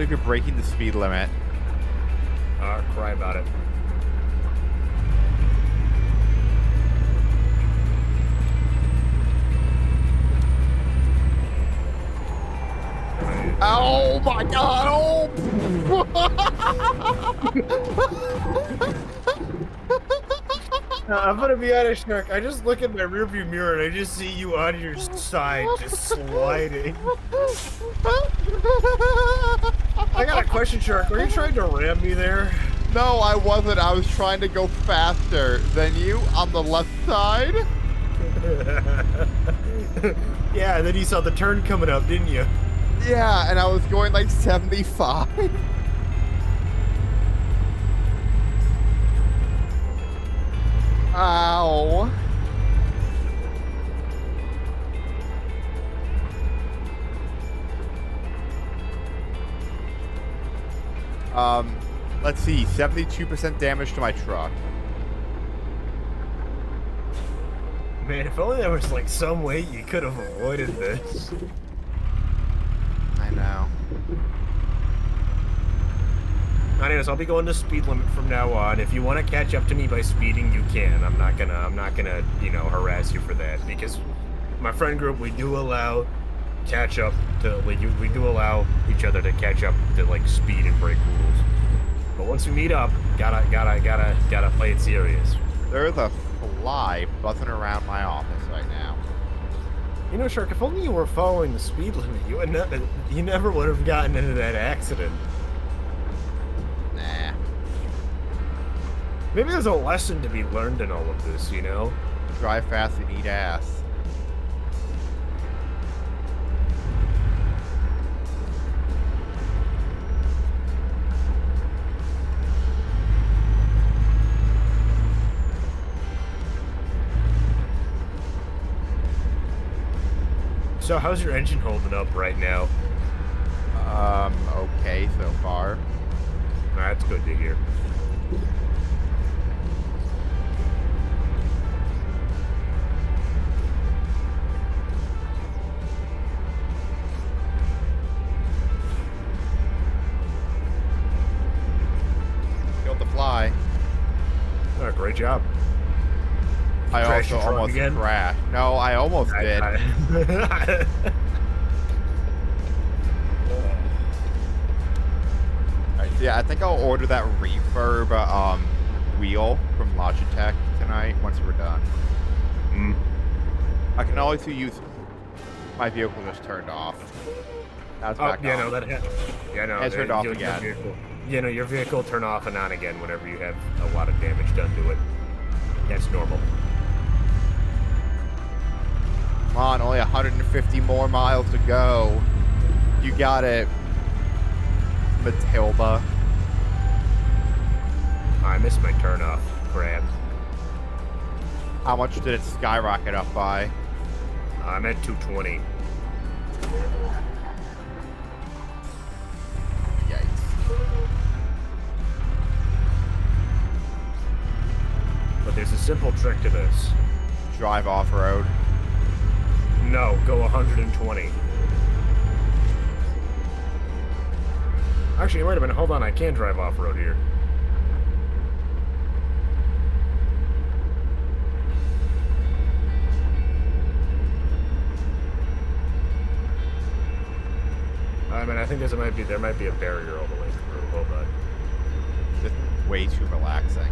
believe you're breaking the speed limit.
Cry about it.
Oh my god! Oh!
I'm gonna be honest, Shark. I just look in my rearview mirror and I just see you on your side, just sliding. I got a question, Shark. Are you trying to ram me there?
No, I wasn't. I was trying to go faster than you on the left side.
Yeah, and then you saw the turn coming up, didn't you?
Yeah, and I was going like 75. Ow. Let's see, 72% damage to my truck.
Man, if only there was like some way you could have avoided this.
I know.
Anyways, I'll be going to speed limit from now on. If you want to catch up to me by speeding, you can. I'm not gonna, you know, harass you for that because my friend group, we do allow catch up to like we do allow each other to catch up to like speed and break rules. But once we meet up, gotta play it serious.
There's a fly buzzing around my office right now.
You know, Shark, if only you were following the speed limit, you never would have gotten into that accident.
Nah.
Maybe there's a lesson to be learned in all of this, you know?
Drive fast and eat ass.
So how's your engine holding up right now?
Okay so far.
That's good to hear.
Killed the fly.
Oh, great job.
I
Crash
also
your truck
almost
again?
crashed. No, I almost did. Alright, so yeah, I think I'll order that refurb wheel from Logitech tonight once we're done. I can also use my vehicle just turned off. That's back
yeah,
on.
no, that yeah, no,
It turned off again.
Your vehicle will turn off and on again whenever you have a lot of damage done to it. That's normal.
Come on, only 150 more miles to go. You got it, Matilda.
I missed my turn off. Crap.
How much did it skyrocket up by?
I'm at 220.
Yikes.
But there's a simple trick to this.
Drive off-road.
No, go 120. Actually, wait a minute. Hold on. I can drive off-road here. I mean, I think there might be a barrier all the way through. Hold on.
Just way too relaxing.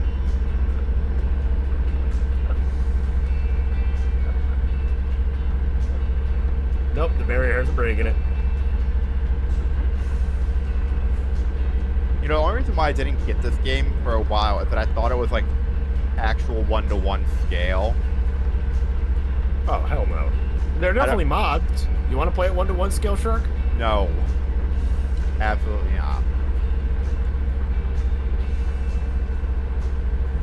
Nope, the barrier has a break in it.
You know, the only reason why I didn't get this game for a while is that I thought it was like actual 1-to-1 scale.
Oh, hell no. They're definitely mods. You want to play at 1-to-1 scale, Shark?
No. Absolutely not.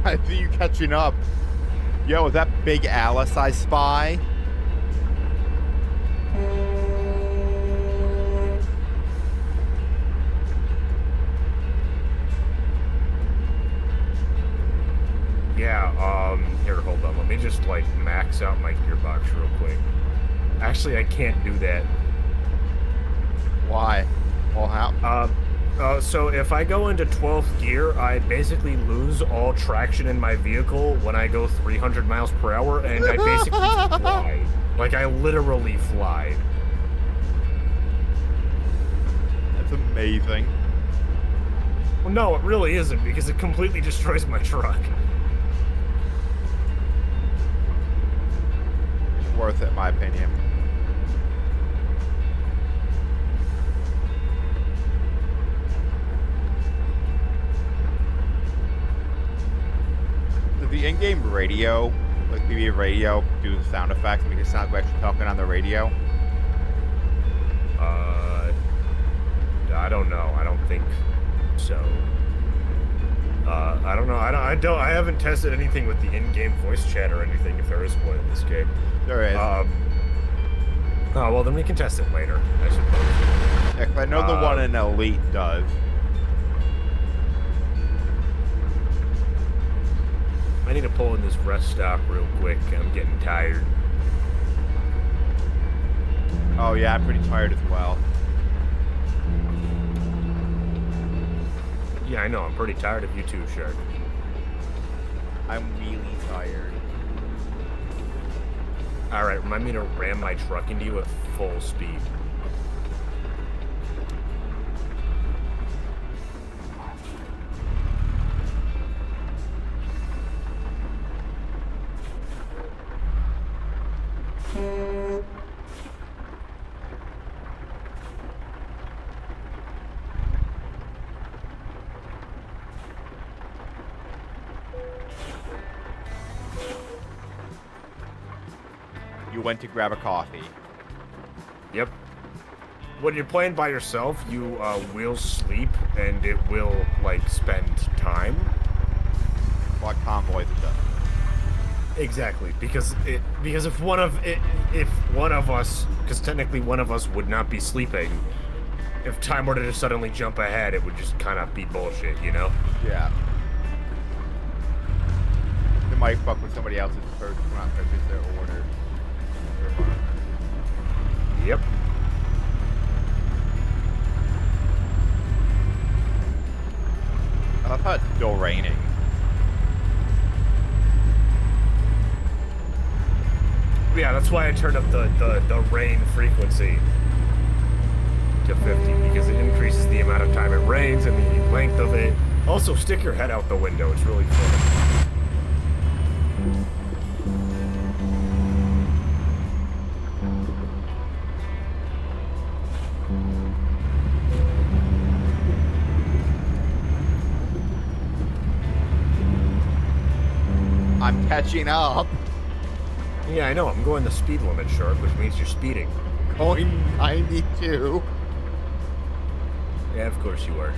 I see you catching up. Yo, is that Big Alice I spy?
Yeah, here, hold on. Let me just, like, max out my gearbox real quick. Actually, I can't do that.
Why? Well, how?
So if I go into 12th gear, I basically lose all traction in my vehicle when I go 300 miles per hour, and I basically fly. Like, I literally fly.
That's amazing.
Well, no, it really isn't, because it completely destroys my truck.
Worth it, in my opinion. Does the in-game radio, like TV radio, do the sound effects make it sound like we're actually talking on the radio?
I don't know. I don't think so. I don't know. I haven't tested anything with the in-game voice chat or anything, if there is one in this game.
There is.
Oh, well, then we can test it later, I suppose.
Yeah, 'cause I know the one in Elite does.
I need to pull in this rest stop real quick. I'm getting tired.
Oh yeah, I'm pretty tired as well.
Yeah, I know. I'm pretty tired of you too, Shark.
I'm really tired.
Alright, remind me to ram my truck into you at full speed.
You went to grab a coffee.
Yep. When you're playing by yourself, you will sleep, and it will, like, spend time.
What convoys it does.
Exactly, because if one of us, because technically one of us would not be sleeping, if time were to just suddenly jump ahead, it would just kind of be bullshit, you know?
Yeah. It might fuck with somebody else's first, not purchase their order.
Yep.
I thought it's still raining.
Yeah, that's why I turned up the rain frequency to 50, because it increases the amount of time it rains and the length of it. Also, stick your head out the window. It's really fun.
I'm catching up.
Yeah, I know. I'm going the speed limit, Shark, which means you're speeding.
Going 92.
Yeah, of course you are.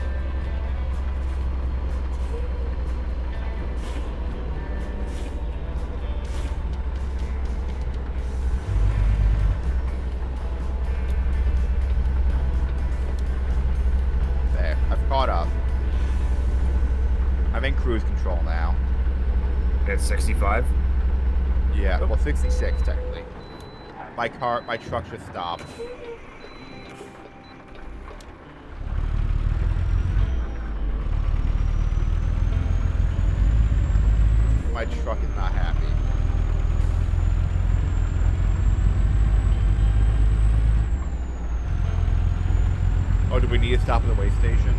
There, I've caught up. I'm in cruise control now.
At 65?
Yeah, well, 66 technically. My truck just stopped. My truck is not happy. Oh, do we need to stop at the way station?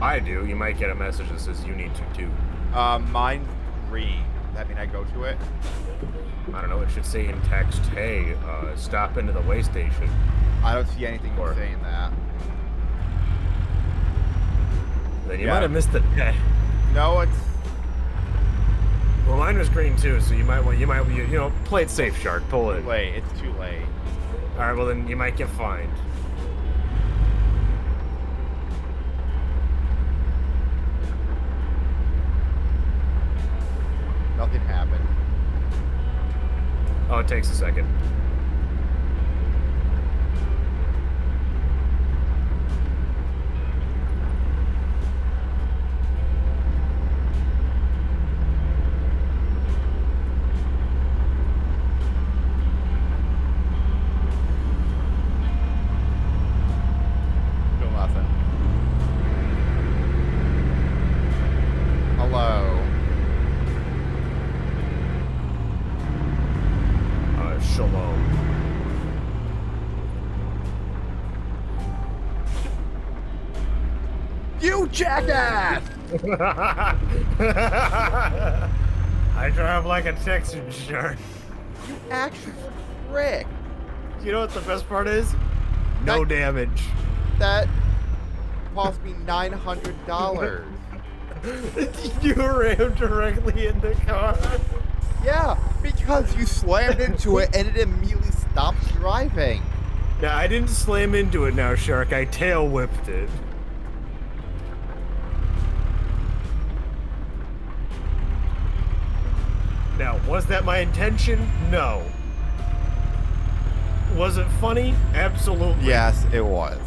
I do. You might get a message that says you need to, too.
Mine's green. Does that mean I go to it?
I don't know. It should say in text, hey, stop into the way station.
I don't see anything saying that.
Then you might have missed the...
No, it's...
Well, mine was green, too, so you might, play it safe, Shark. Pull it.
Too late. It's too late.
Alright, well, then you might get fined.
Nothing happened.
Oh, it takes a second.
Still nothing. jackass!
I drive like a Texan, shark.
You actual prick!
You know what the best part is? No damage.
That cost me $900.
You rammed directly in the car.
Yeah, because you slammed into it and it immediately stopped driving.
Now, I didn't slam into it now, Shark. I tail whipped it. Now, was that my intention? No. Was it funny? Absolutely.
Yes, it was.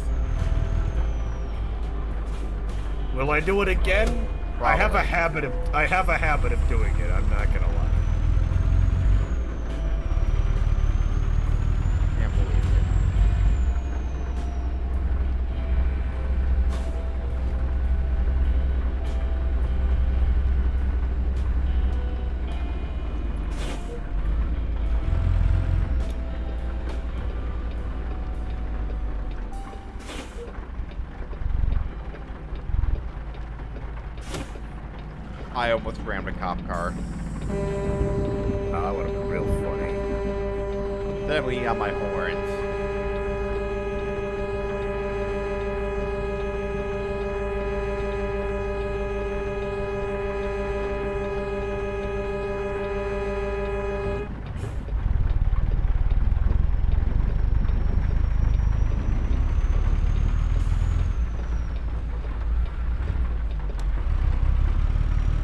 Will I do it again?
Probably.
I have a habit of doing it. I'm not gonna lie.
Can't believe it. I almost rammed a cop car.
That would have been real funny.
Then I'm leaning on my horns.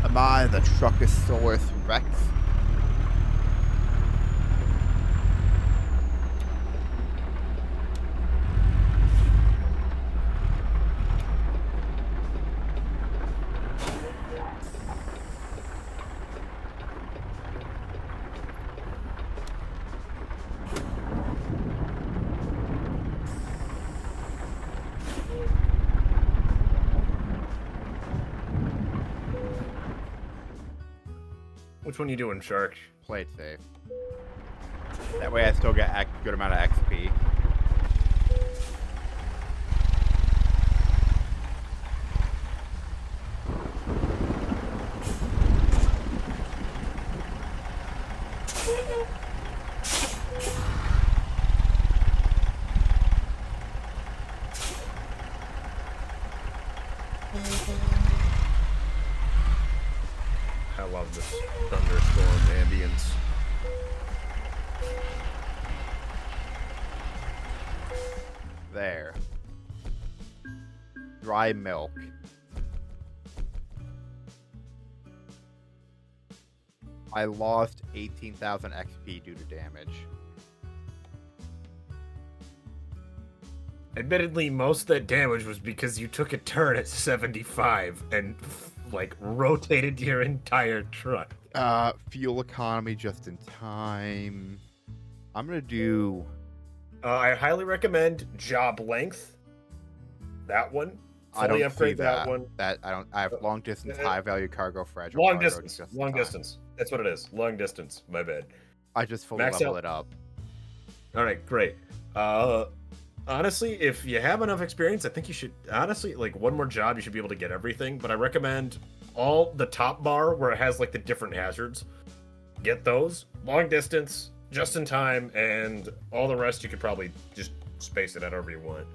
Am I the Truckosaurus Rex?
Which one you doing, Shark?
Play it safe. That way I still get a good amount of XP.
I love this thunderstorm ambience.
There. Dry milk. I lost 18,000 XP due to damage.
Admittedly, most of that damage was because you took a turn at 75 and, like, rotated your entire truck.
Fuel economy just in time. I'm gonna do...
I highly recommend job length. That one.
I
Fully
don't
upgrade
see that.
one.
I have long distance, high value cargo, fragile
Long
cargo,
distance.
just in
Long
time.
distance. That's what it is. Long distance. My bad.
I just fully
Max
level
out.
it up.
All right, great. Honestly, if you have enough experience, I think you should, honestly, like, one more job, you should be able to get everything, but I recommend all the top bar where it has, like, the different hazards. Get those. Long distance, just in time, and all the rest you could probably just space it out however you want.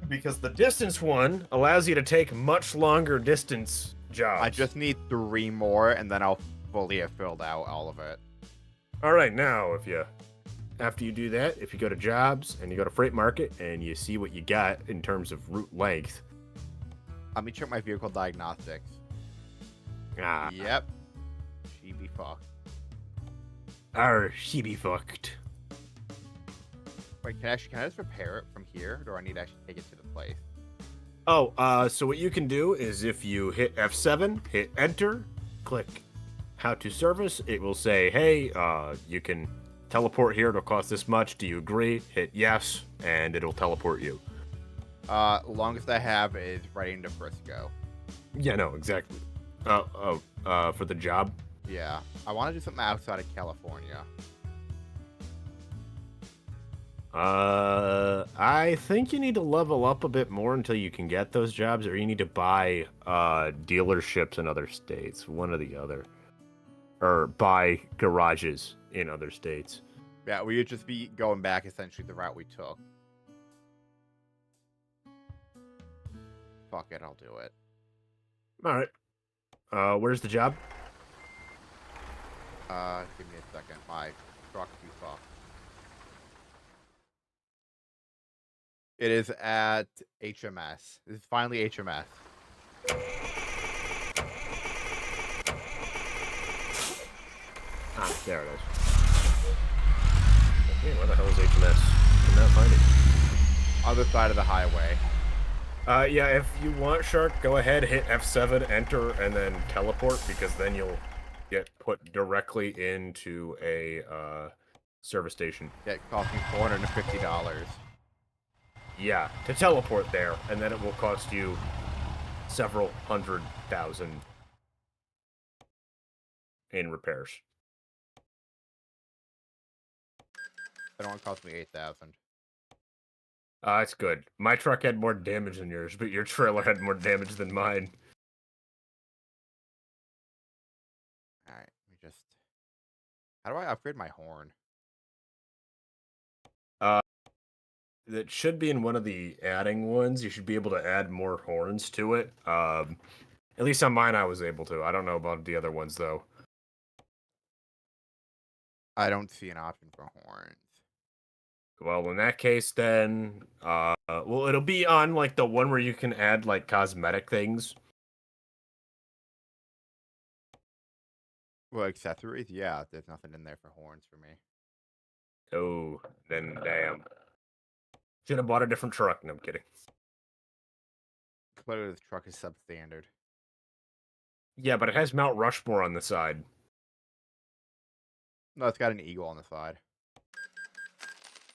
Because the distance one allows you to take much longer distance jobs.
I just need 3 more, and then I'll fully have filled out all of it.
All right, now, after you do that, if you go to jobs and you go to freight market and you see what you got in terms of route length.
Let me check my vehicle diagnostics.
Ah,
Yep. She be fucked.
she be fucked.
Wait, can I just repair it from here, or do I need to actually take it to the place?
Oh, so what you can do is if you hit F7, hit enter, click how to service, it will say, hey, you can teleport here, it'll cost this much, do you agree? Hit yes, and it'll teleport you.
Longest I have is right into Frisco.
Yeah, no, exactly. For the job?
Yeah. I want to do something outside of California.
I think you need to level up a bit more until you can get those jobs, or you need to buy dealerships in other states, one or the other, or buy garages in other states.
Yeah, we would just be going back essentially the route we took. Fuck it, I'll do it.
All right. Where's the job?
Give me a second. My truck too fucked. It is at HMS. This is finally HMS.
Ah, there it is. Okay, where the hell is HMS? Cannot find it.
Other side of the highway.
Yeah, if you want, Shark, go ahead, hit F7, enter, and then teleport, because then you'll get put directly into a service station.
Yeah, it cost me $450.
Yeah, to teleport there, and then it will cost you several $100,000 in repairs.
That only cost me $8,000.
It's good. My truck had more damage than yours, but your trailer had more damage than mine.
Alright, let me just... How do I upgrade my horn?
That should be in one of the adding ones. You should be able to add more horns to it. At least on mine I was able to. I don't know about the other ones, though.
I don't see an option for horns.
Well, in that case, then... well, it'll be on, like, the one where you can add, like, cosmetic things.
Well, accessories? Yeah, there's nothing in there for horns for me.
Oh, then damn. Should have bought a different truck. No, I'm kidding.
Clearly, this truck is substandard.
Yeah, but it has Mount Rushmore on the side.
No, it's got an eagle on the side.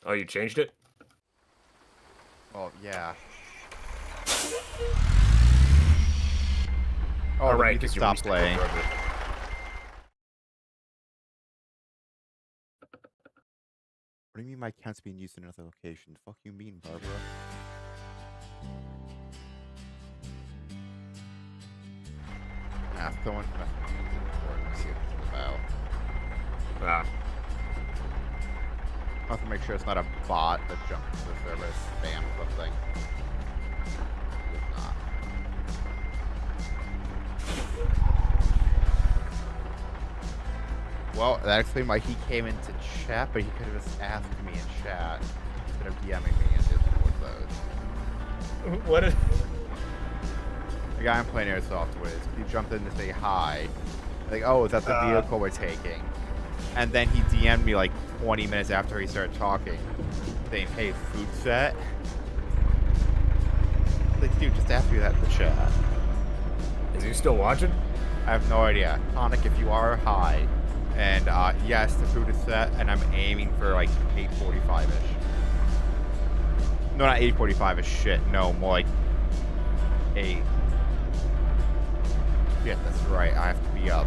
Oh, you changed it?
Well, yeah.
Oh,
All
right,
you can
because you
stop
restarted
playing.
forever.
What do you mean my account's being used in another location? The fuck you mean, Barbara? Someone see what it's about.
Ah.
I have to make sure it's not a bot that jumped into the service, spam something. It's not. Well, that explains why he came into chat, but he could have just asked me in chat instead of DMing me in Discord those.
What is...
The guy I'm playing airsoft with, he jumped in to say hi. Like, oh, is that the vehicle we're taking? And then he DM'd me like 20 minutes after he started talking, saying, hey, food set? Like, dude, just ask me that in the chat.
Is he still watching?
I have no idea. Tonic, if you are, hi. And yes, the food is set, and I'm aiming for like 8:45ish. No, not 8:45ish. Shit, no, more like 8. Yeah, that's right. I have to be up.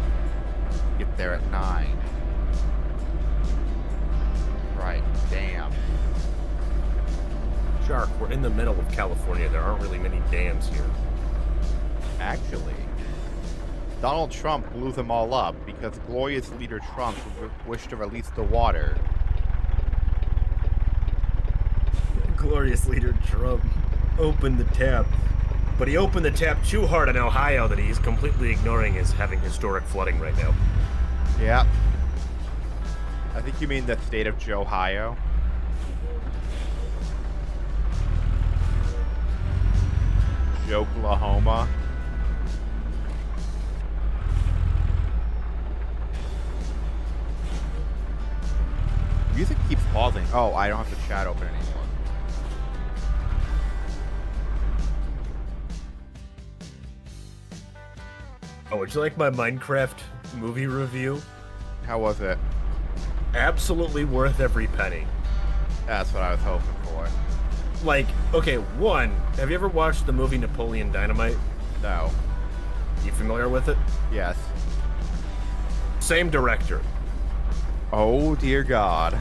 Get there at 9. Right. Damn.
Shark, we're in the middle of California. There aren't really many dams here.
Actually, Donald Trump blew them all up because glorious leader Trump wished to release the water.
Glorious leader Trump opened the tap. But he opened the tap too hard in Ohio that he's completely ignoring as having historic flooding right now.
Yeah. I think you mean the state of Ohio. Oklahoma. Music keeps pausing. Oh, I don't have the chat open anymore.
Oh, would you like my Minecraft movie review?
How was it?
Absolutely worth every penny.
That's what I was hoping for.
Like, okay, one, have you ever watched the movie Napoleon Dynamite?
No.
You familiar with it?
Yes.
Same director.
Oh, dear God.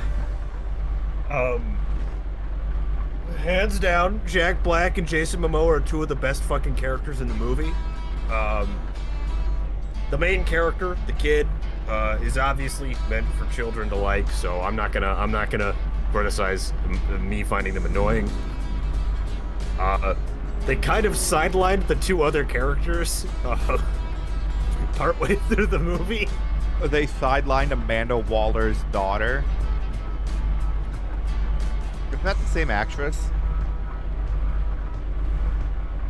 hands down, Jack Black and Jason Momoa are two of the best fucking characters in the movie. The main character, the kid, is obviously meant for children to like, so I'm not gonna criticize me finding them annoying. They kind of sidelined the two other characters partway through the movie.
They sidelined Amanda Waller's daughter. Isn't that the same actress?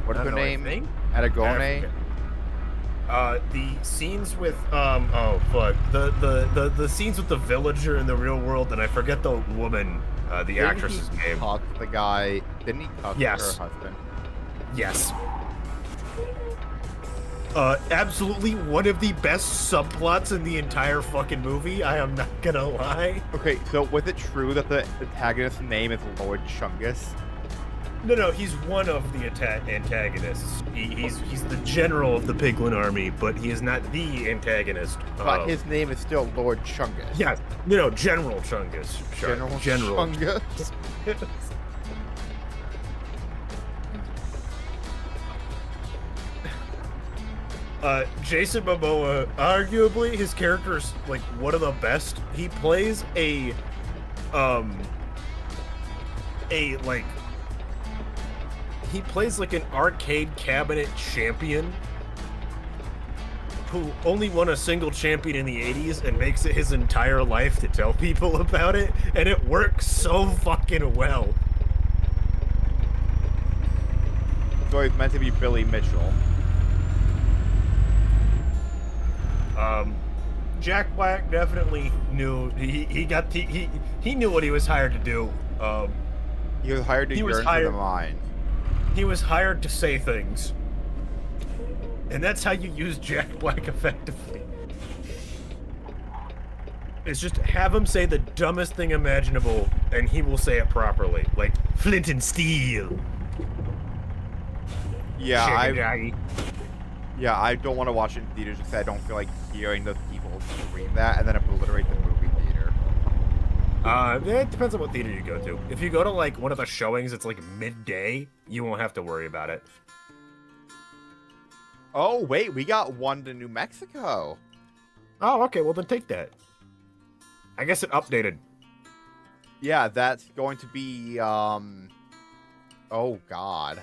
What's her name? Aragone?
The scenes with the scenes with the villager in the real world, and I forget the woman, the actress's name.
The guy, didn't he cuck her husband?
Yes. Absolutely one of the best subplots in the entire fucking movie. I am not gonna lie.
Okay, so was it true that the antagonist's name is Lord Chungus?
No, he's one of the antagonists. He's the general of the Piglin army, but he is not the antagonist.
But his name is still Lord Chungus.
Yeah, General Chungus. General
Chungus.
Jason Momoa, arguably his character is like one of the best. He plays he plays like an arcade cabinet champion who only won a single champion in the 80s and makes it his entire life to tell people about it, and it works so fucking well.
So he's meant to be Billy Mitchell.
Jack Black definitely knew he knew what he was hired to do.
He was hired to yearn for the mind.
He was hired to say things. And that's how you use Jack Black effectively. It's just have him say the dumbest thing imaginable, and he will say it properly. Like, Flint and Steel.
Yeah, I don't want to watch it in theaters because I don't feel like hearing those people scream that and then obliterate the movie theater.
It depends on what theater you go to. If you go to, like, one of the showings, it's like midday, you won't have to worry about it.
Oh, wait, we got one to New Mexico.
Oh, okay, well then take that. I guess it updated.
Yeah, that's going to be, oh, God.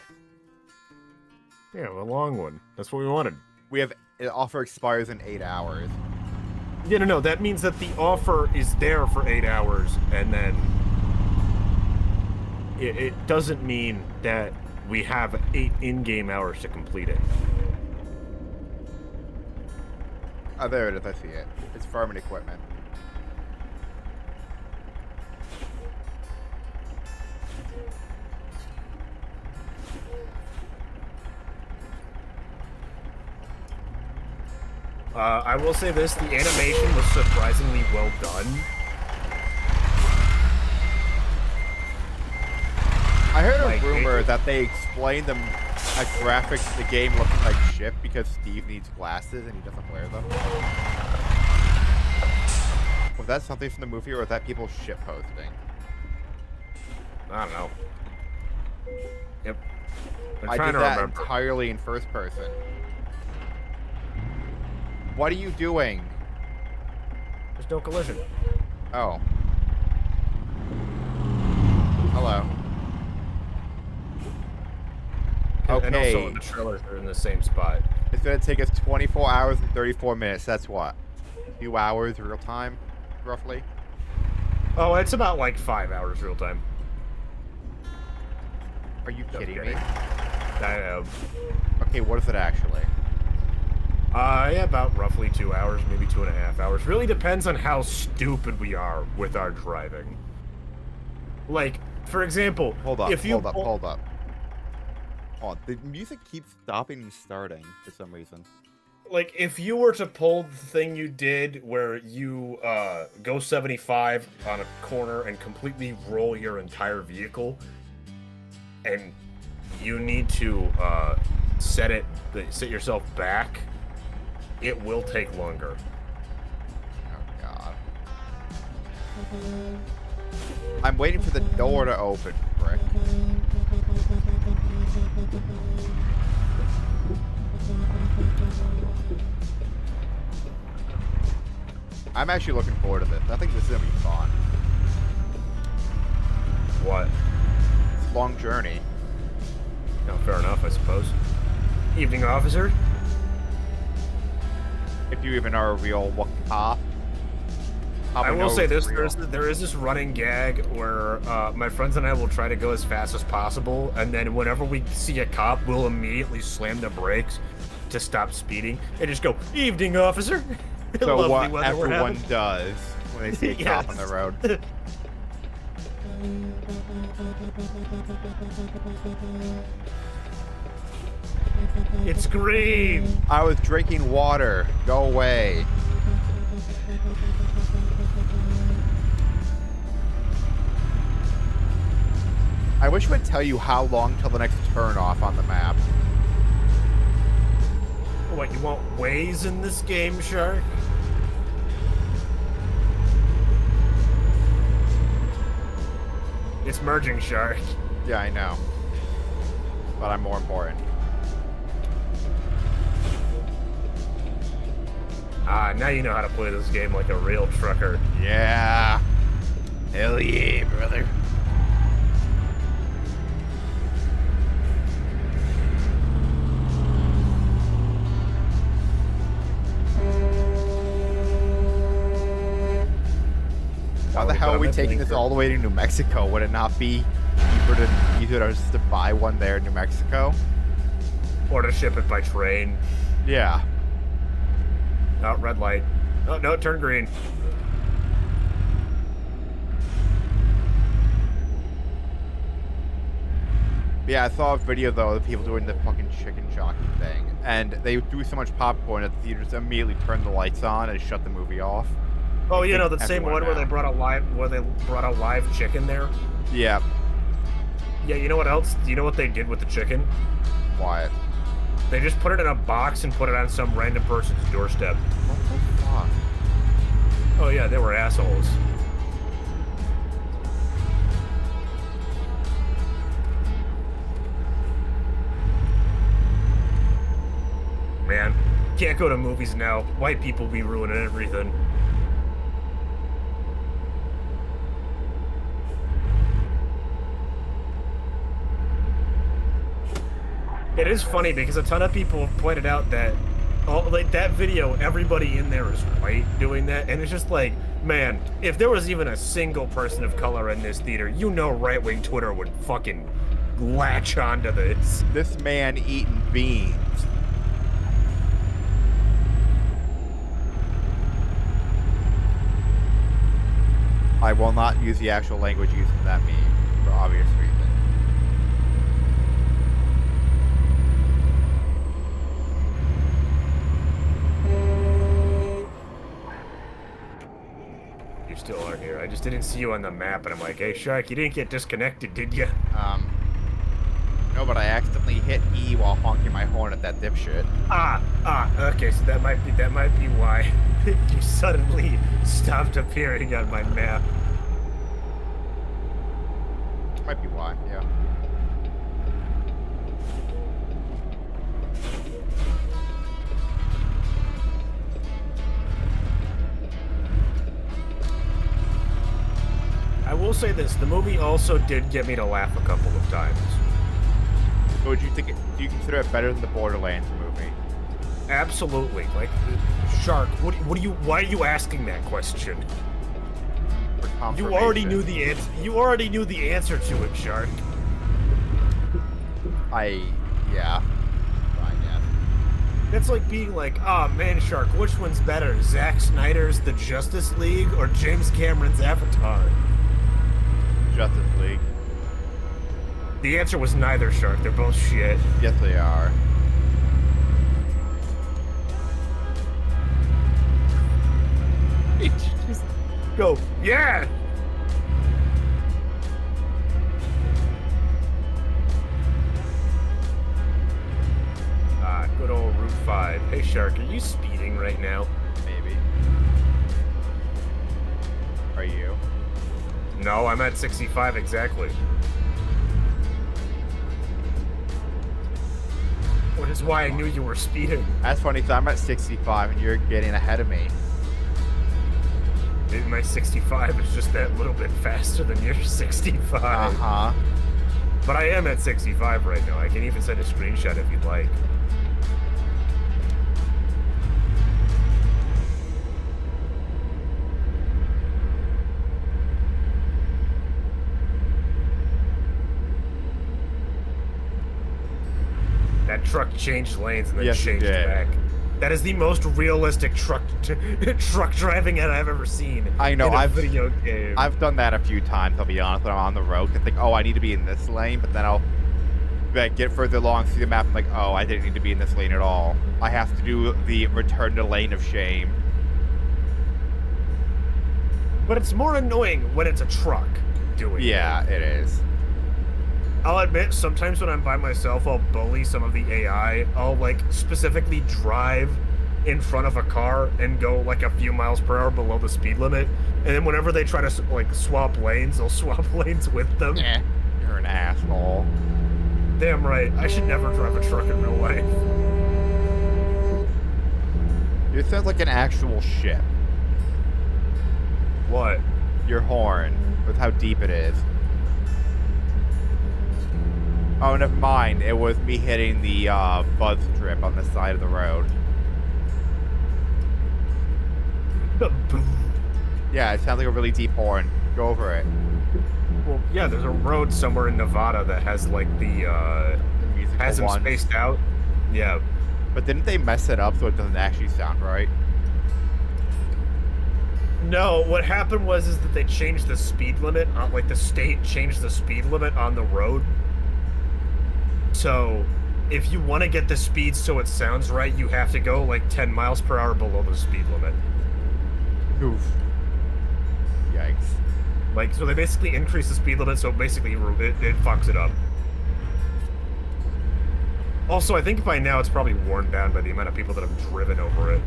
Yeah, a long one. That's what we wanted.
It offer expires in 8 hours.
Yeah, no, that means that the offer is there for 8 hours, and then it doesn't mean that we have 8 in-game hours to complete it.
Oh, there it is. I see it. It's farming equipment.
I will say this, the animation was surprisingly well done.
I heard a rumor that they explained the graphics of the game looking like shit because Steve needs glasses and he doesn't wear them. Was that something from the movie or was that people shitposting?
I don't know. Yep.
I did that entirely in first person. What are you doing?
There's no collision.
Oh. Hello. Okay.
And also the trailers are in the same spot.
It's gonna take us 24 hours and 34 minutes. That's what? 2 hours real time, roughly?
Oh, it's about like 5 hours real time.
Are you kidding me?
I am.
Okay, what is it actually?
Yeah, about roughly 2 hours, maybe 2.5 hours. Really depends on how stupid we are with our driving. Like, for example,
hold up. Oh, the music keeps stopping and starting for some reason.
Like, if you were to pull the thing you did where you go 75 on a corner and completely roll your entire vehicle, and you need to set yourself back, it will take longer.
Oh, God. I'm waiting for the door to open, Brick. I'm actually looking forward to this. I think this is gonna be fun.
What?
It's a long journey.
No, fair enough, I suppose. Evening, officer.
If you even are a real cop.
I will say this: there is this running gag where my friends and I will try to go as fast as possible, and then whenever we see a cop, we'll immediately slam the brakes to stop speeding and just go, "Evening, officer."
So what everyone does when they see a cop on the road.
It's green.
I was drinking water. Go away. I wish it would tell you how long till the next turnoff on the map.
What, you want Waze in this game, Shark? It's merging, Shark.
Yeah, I know. But I'm more important.
Ah, now you know how to play this game like a real trucker.
Yeah. Hell yeah, brother. How the hell are we taking this all the way to New Mexico? Would it not be easier to just to buy one there in New Mexico?
Or to ship it by train.
Yeah.
Oh, red light. Oh, no, turn green.
Yeah, I saw a video, though, of people doing the fucking chicken jockey thing. And they threw so much popcorn that the theater just immediately turned the lights on and shut the movie off.
Oh, you know, the same one where they brought a live chicken there?
Yeah.
Yeah, you know what else? You know what they did with the chicken?
What?
They just put it in a box and put it on some random person's doorstep.
What the fuck?
Oh yeah, they were assholes. Man, can't go to movies now. White people be ruining everything. It is funny because a ton of people have pointed out that, like that video, everybody in there is white doing that, and it's just like, man, if there was even a single person of color in this theater, you know right-wing Twitter would fucking latch onto this.
This man eating beans. I will not use the actual language used in that meme, for obvious reasons.
You still are here. I just didn't see you on the map, and I'm like, hey, Shark, you didn't get disconnected, did you?
No, but I accidentally hit E while honking my horn at that dipshit.
Okay, so that might be why you suddenly stopped appearing on my map.
Might be why, yeah.
I will say this, the movie also did get me to laugh a couple of times.
So would you think do you consider it better than the Borderlands movie?
Absolutely. Like, Shark, why are you asking that question? You already knew the answer. You already knew the answer to it, Shark.
Yeah. Fine, yeah.
That's like being like, oh man, Shark, which one's better? Zack Snyder's The Justice League or James Cameron's Avatar?
Justice League.
The answer was neither, Shark. They're both shit.
Yes, they are.
Just go, yeah! Good old Route 5. Hey, Shark, are you speeding right now?
Maybe. Are you?
No, I'm at 65 exactly. Which is why I knew you were speeding.
That's funny, because I'm at 65 and you're getting ahead of me.
Maybe my 65 is just that little bit faster than your 65.
Uh-huh.
But I am at 65 right now. I can even send a screenshot if you'd like. That truck changed lanes and then
Yes, it
changed
did.
back. That is the most realistic truck driving I've ever seen.
I know,
in a
I've-
video game.
I've done that a few times, I'll be honest, when I'm on the road. I think, oh, I need to be in this lane, but then I'll get further along, see the map, I'm like, oh, I didn't need to be in this lane at all. I have to do the return to lane of shame.
But it's more annoying when it's a truck doing it.
Yeah, it is.
I'll admit, sometimes when I'm by myself, I'll bully some of the AI. I'll, like, specifically drive in front of a car and go, like, a few miles per hour below the speed limit. And then whenever they try to, like, swap lanes, I'll swap lanes with them.
You're an asshole.
Damn right. I should never drive a truck in real life.
It sounds like an actual ship.
What?
Your horn, with how deep it is. Oh, never mind. It was me hitting the buzz strip on the side of the road. Yeah, it sounds like a really deep horn. Go over it.
Well, yeah, there's a road somewhere in Nevada that has, like, the
musical
has them
one.
spaced out. Yeah.
But didn't they mess it up so it doesn't actually sound right?
No, what happened is that they changed the speed limit, like, the state changed the speed limit on the road. So, if you want to get the speed so it sounds right, you have to go, like, 10 miles per hour below the speed limit.
Oof. Yikes.
Like, so they basically increase the speed limit, so basically it fucks it up. Also, I think by now it's probably worn down by the amount of people that have driven over it.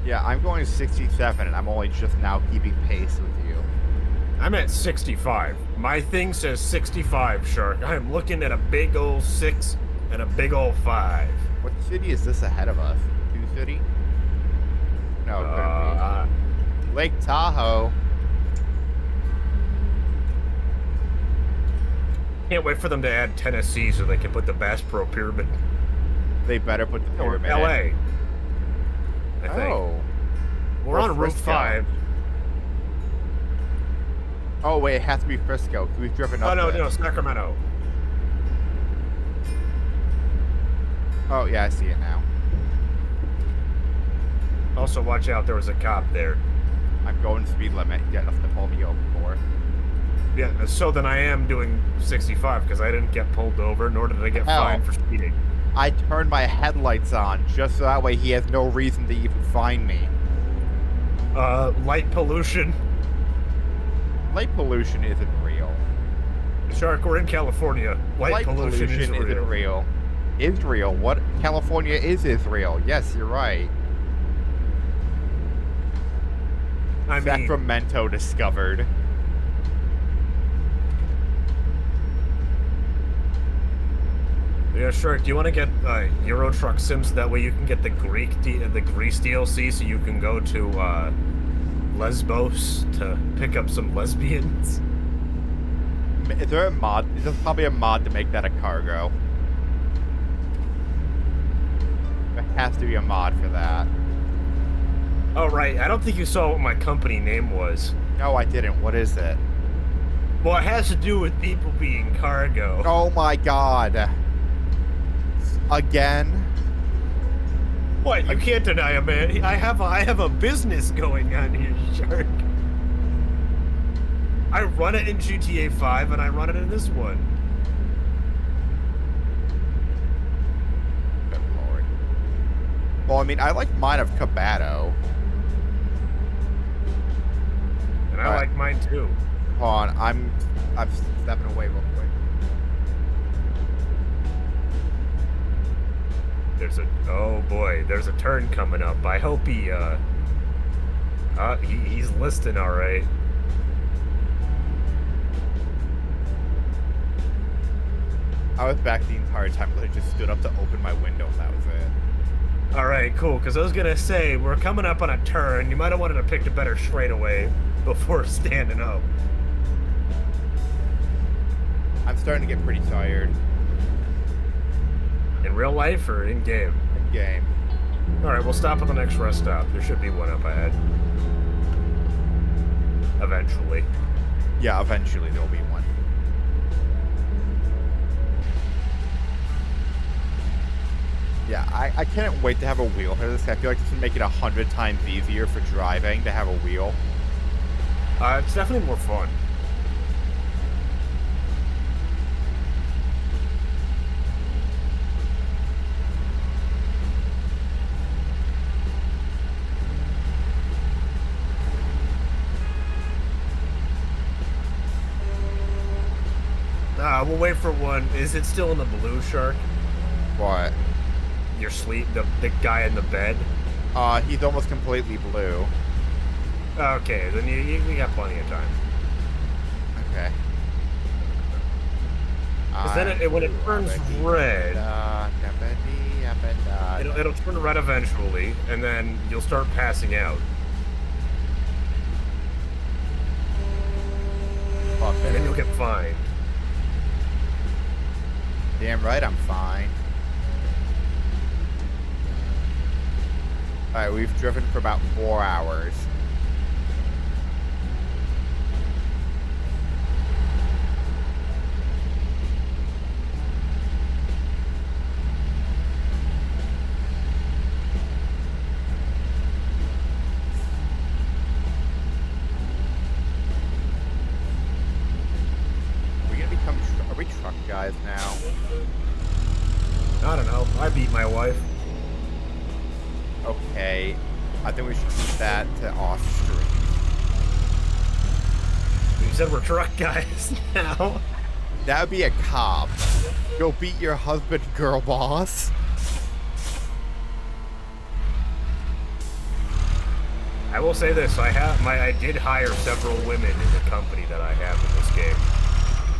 Yeah, I'm going 67, and I'm only just now keeping pace with you.
I'm at 65. My thing says 65, Shark. I am looking at a big old 6 and a big old 5.
What city is this ahead of us? Sioux City? No, it couldn't be. Lake Tahoe.
Can't wait for them to add Tennessee so they can put the Bass Pro Pyramid.
They better put the
Or
pyramid
LA.
in.
I think.
Oh.
We're on Route
Frisco.
5.
Oh, wait, it has to be Frisco, because we've driven up
Oh, no,
this.
no, Sacramento.
Oh, yeah, I see it now.
Also, watch out, there was a cop there.
I'm going speed limit. You got nothing to pull me over for.
Yeah, so then I am doing 65, because I didn't get pulled over, nor did I get
Hell.
fined for speeding.
I turned my headlights on, just so that way he has no reason to even find me.
Light pollution.
Light pollution isn't real.
Shark, we're in California. Light pollution is
isn't
real.
real. Israel. What? California is Israel. Yes, you're right.
I mean,
Sacramento discovered.
yeah, Shark, do you want to get Euro Truck Sims? That way you can get the Greece DLC so you can go to Lesbos to pick up some lesbians.
Is there a mod? There's probably a mod to make that a cargo. There has to be a mod for that.
Oh, right. I don't think you saw what my company name was.
No, I didn't. What is it?
Well, it has to do with people being cargo.
Oh my god. Again?
What? You can't deny it, man. I have a business going on here, Shark. I run it in GTA 5 and I run it in this one.
Good lord. Well, I mean, I like mine of Cabato.
And I
Alright.
like mine too.
Hold on, I'm stepping away real quick.
Oh boy, there's a turn coming up. I hope he's listing all right.
I was back the entire time because I just stood up to open my window and that was it.
All right, cool. Because I was gonna say we're coming up on a turn. You might have wanted to pick a better straightaway before standing up.
I'm starting to get pretty tired.
In real life or in game?
In game.
All right, we'll stop at the next rest stop. There should be one up ahead. Eventually.
Yeah, eventually there'll be one. Yeah, I can't wait to have a wheel for this. I feel like this would make it 100 times easier for driving to have a wheel.
It's definitely more fun. We'll wait for one. Is it still in the blue, Shark?
What?
Your sleep, the guy in the bed?
He's almost completely blue.
Okay, then you got plenty of time.
Okay.
Because then when it turns red, it'll turn red eventually, and then you'll start passing out. And then you'll get fined.
Damn right I'm fine. Alright, we've driven for about 4 hours. Are we truck guys now?
I don't know. I beat my wife.
Okay. I think we should keep that to off stream.
You said we're truck guys now.
That would be a cop. Go beat your husband, girl boss.
I will say this: I did hire several women in the company that I have in this game.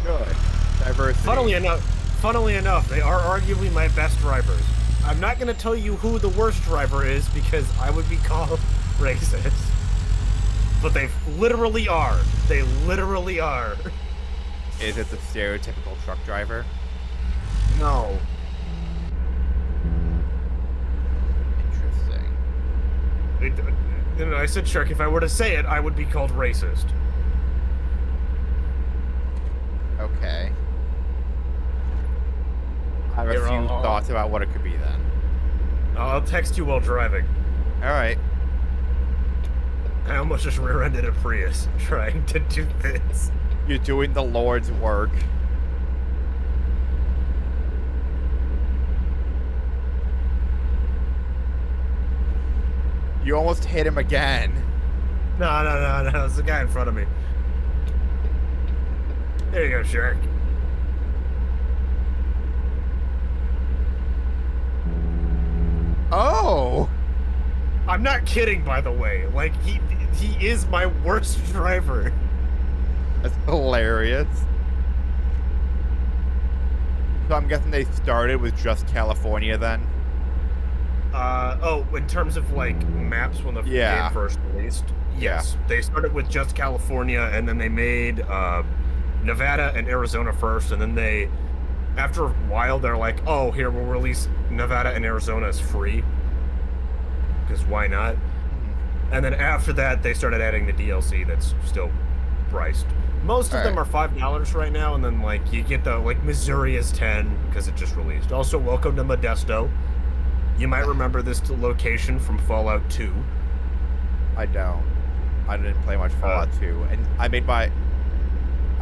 Good. Diversity.
Funnily enough, they are arguably my best drivers. I'm not going to tell you who the worst driver is because I would be called racist. But they literally are. They literally are.
Is it the stereotypical truck driver?
No.
Interesting.
I said, Shark, if I were to say it, I would be called racist.
Okay. I have a few thoughts about what it could be then.
I'll text you while driving.
Alright.
I almost just rear-ended a Prius trying to do this.
You're doing the Lord's work. You almost hit him again.
No. It's the guy in front of me. There you go, Shark.
Oh!
I'm not kidding, by the way. Like, he is my worst driver.
That's hilarious. So I'm guessing they started with just California then?
In terms of, like, maps when the game first released? Yes. Yeah. They started with just California, and then they made, Nevada and Arizona first, and then they, after a while, they're like, oh, here, we'll release Nevada and Arizona as free. Because why not? And then after that, they started adding the DLC that's still priced. Most of them are $5 right now, and then, like, you get the, like, Missouri is 10 because it just released. Also, welcome to Modesto. You might remember this location from Fallout 2.
I don't. I didn't play much Fallout 2, and I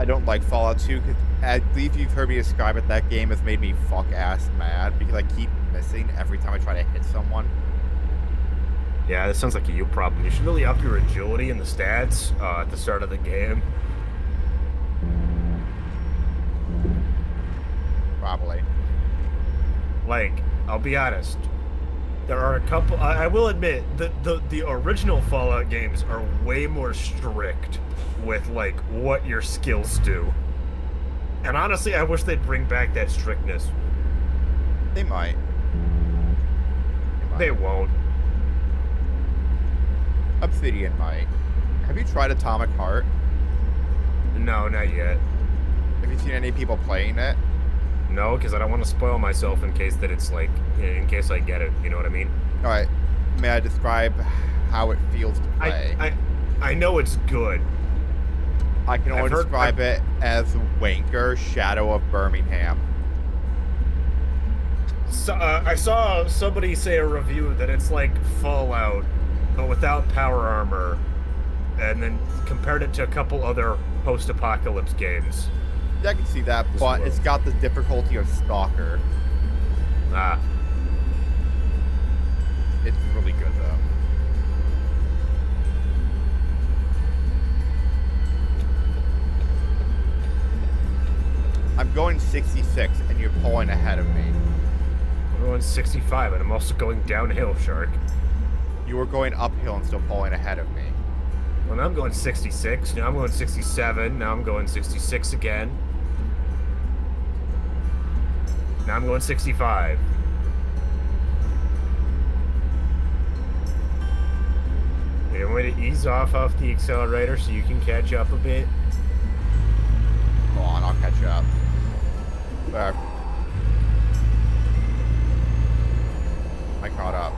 don't like Fallout 2 because I believe you've heard me describe it. That game has made me fuck-ass mad because I keep missing every time I try to hit someone.
Yeah, that sounds like a you problem. You should really up your agility and the stats at the start of the game.
Probably.
Like, I'll be honest. There are a couple... I will admit, the original Fallout games are way more strict with, like, what your skills do. And honestly, I wish they'd bring back that strictness.
They might.
They won't.
Obsidian might. Have you tried Atomic Heart?
No, not yet.
Have you seen any people playing it?
No, because I don't want to spoil myself in case that it's like, in case I get it. You know what I mean?
All right. May I describe how it feels to play?
I know it's good.
I can only describe it as Wanker Shadow of Birmingham.
So, I saw somebody say a review that it's like Fallout, but without power armor, and then compared it to a couple other post-apocalypse games.
Yeah, I can see that, but it's got the difficulty of Stalker.
Ah.
It's really good, though. I'm going 66, and you're pulling ahead of me.
I'm going 65, and I'm also going downhill, Shark.
You were going uphill and still pulling ahead of me.
Well, now I'm going 66, now I'm going 67, now I'm going 66 again. Now I'm going 65. You want me to ease off the accelerator so you can catch up a bit?
Hold on, I'll catch up. There. I caught up.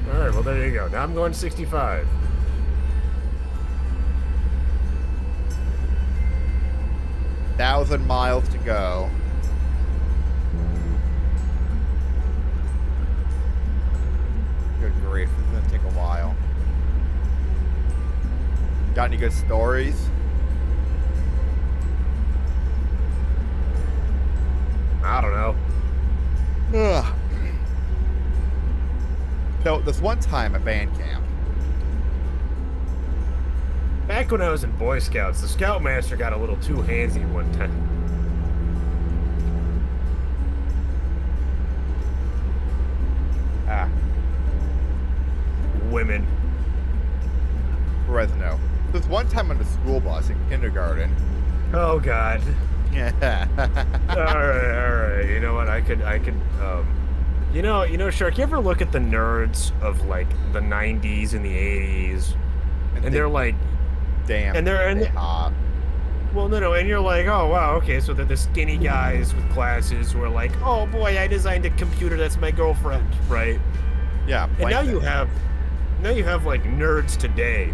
Alright, well there you go. Now I'm going 65.
Thousand miles to go. Good grief, this is gonna take a while. Got any good stories?
I don't know.
Ugh. So, this one time at band camp.
Back when I was in Boy Scouts, the Scoutmaster got a little too handsy one time.
Ah,
Women.
Fresno. This one time on the school bus in kindergarten.
Oh God.
Yeah.
Alright. You know what? I could, you know, Shark, you ever look at the nerds of like the 90s and the 80s? And they're like,
damn.
and they're
hot.
Well, no, and you're like, oh wow, okay, so they're the skinny guys with glasses who are like, oh boy, I designed a computer that's my girlfriend, right?
Yeah.
And now you have like nerds today,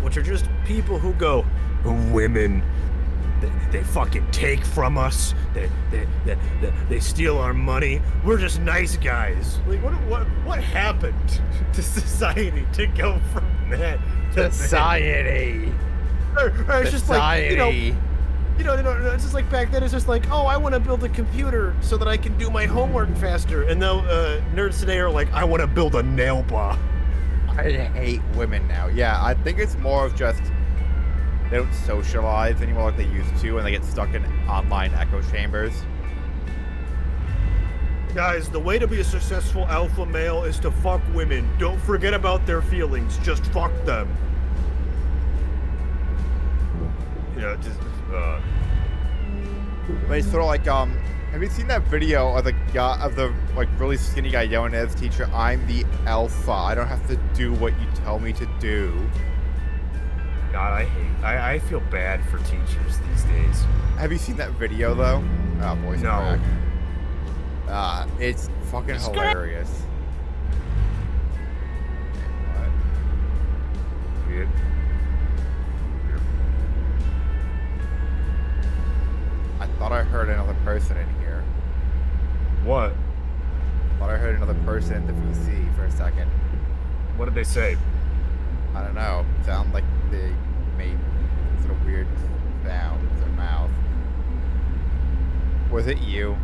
which are just people who go, women, they fucking take from us, they steal our money. We're just nice guys. Like, what happened to society to go from that to
Society.
Or it's just like,
Society.
it's just like back then. It's just like, oh, I want to build a computer so that I can do my homework faster. And now nerds today are like, I want to build a nail bar.
I hate women now. Yeah, I think it's more of just they don't socialize anymore like they used to, and they get stuck in online echo chambers.
Guys, the way to be a successful alpha male is to fuck women. Don't forget about their feelings. Just fuck them. Just
But it's sort of like, have you seen that video of the guy, of the like really skinny guy yelling at his teacher, "I'm the alpha. I don't have to do what you tell me to do."
God, I feel bad for teachers these days.
Have you seen that video though? Oh, voice
No.
crack. It's fucking hilarious. What?
Weird.
I thought I heard another person in here.
What?
Thought I heard another person in the VC for a second.
What did they say?
I don't know. Sound like they made sort of weird sounds with their mouth. Was it you?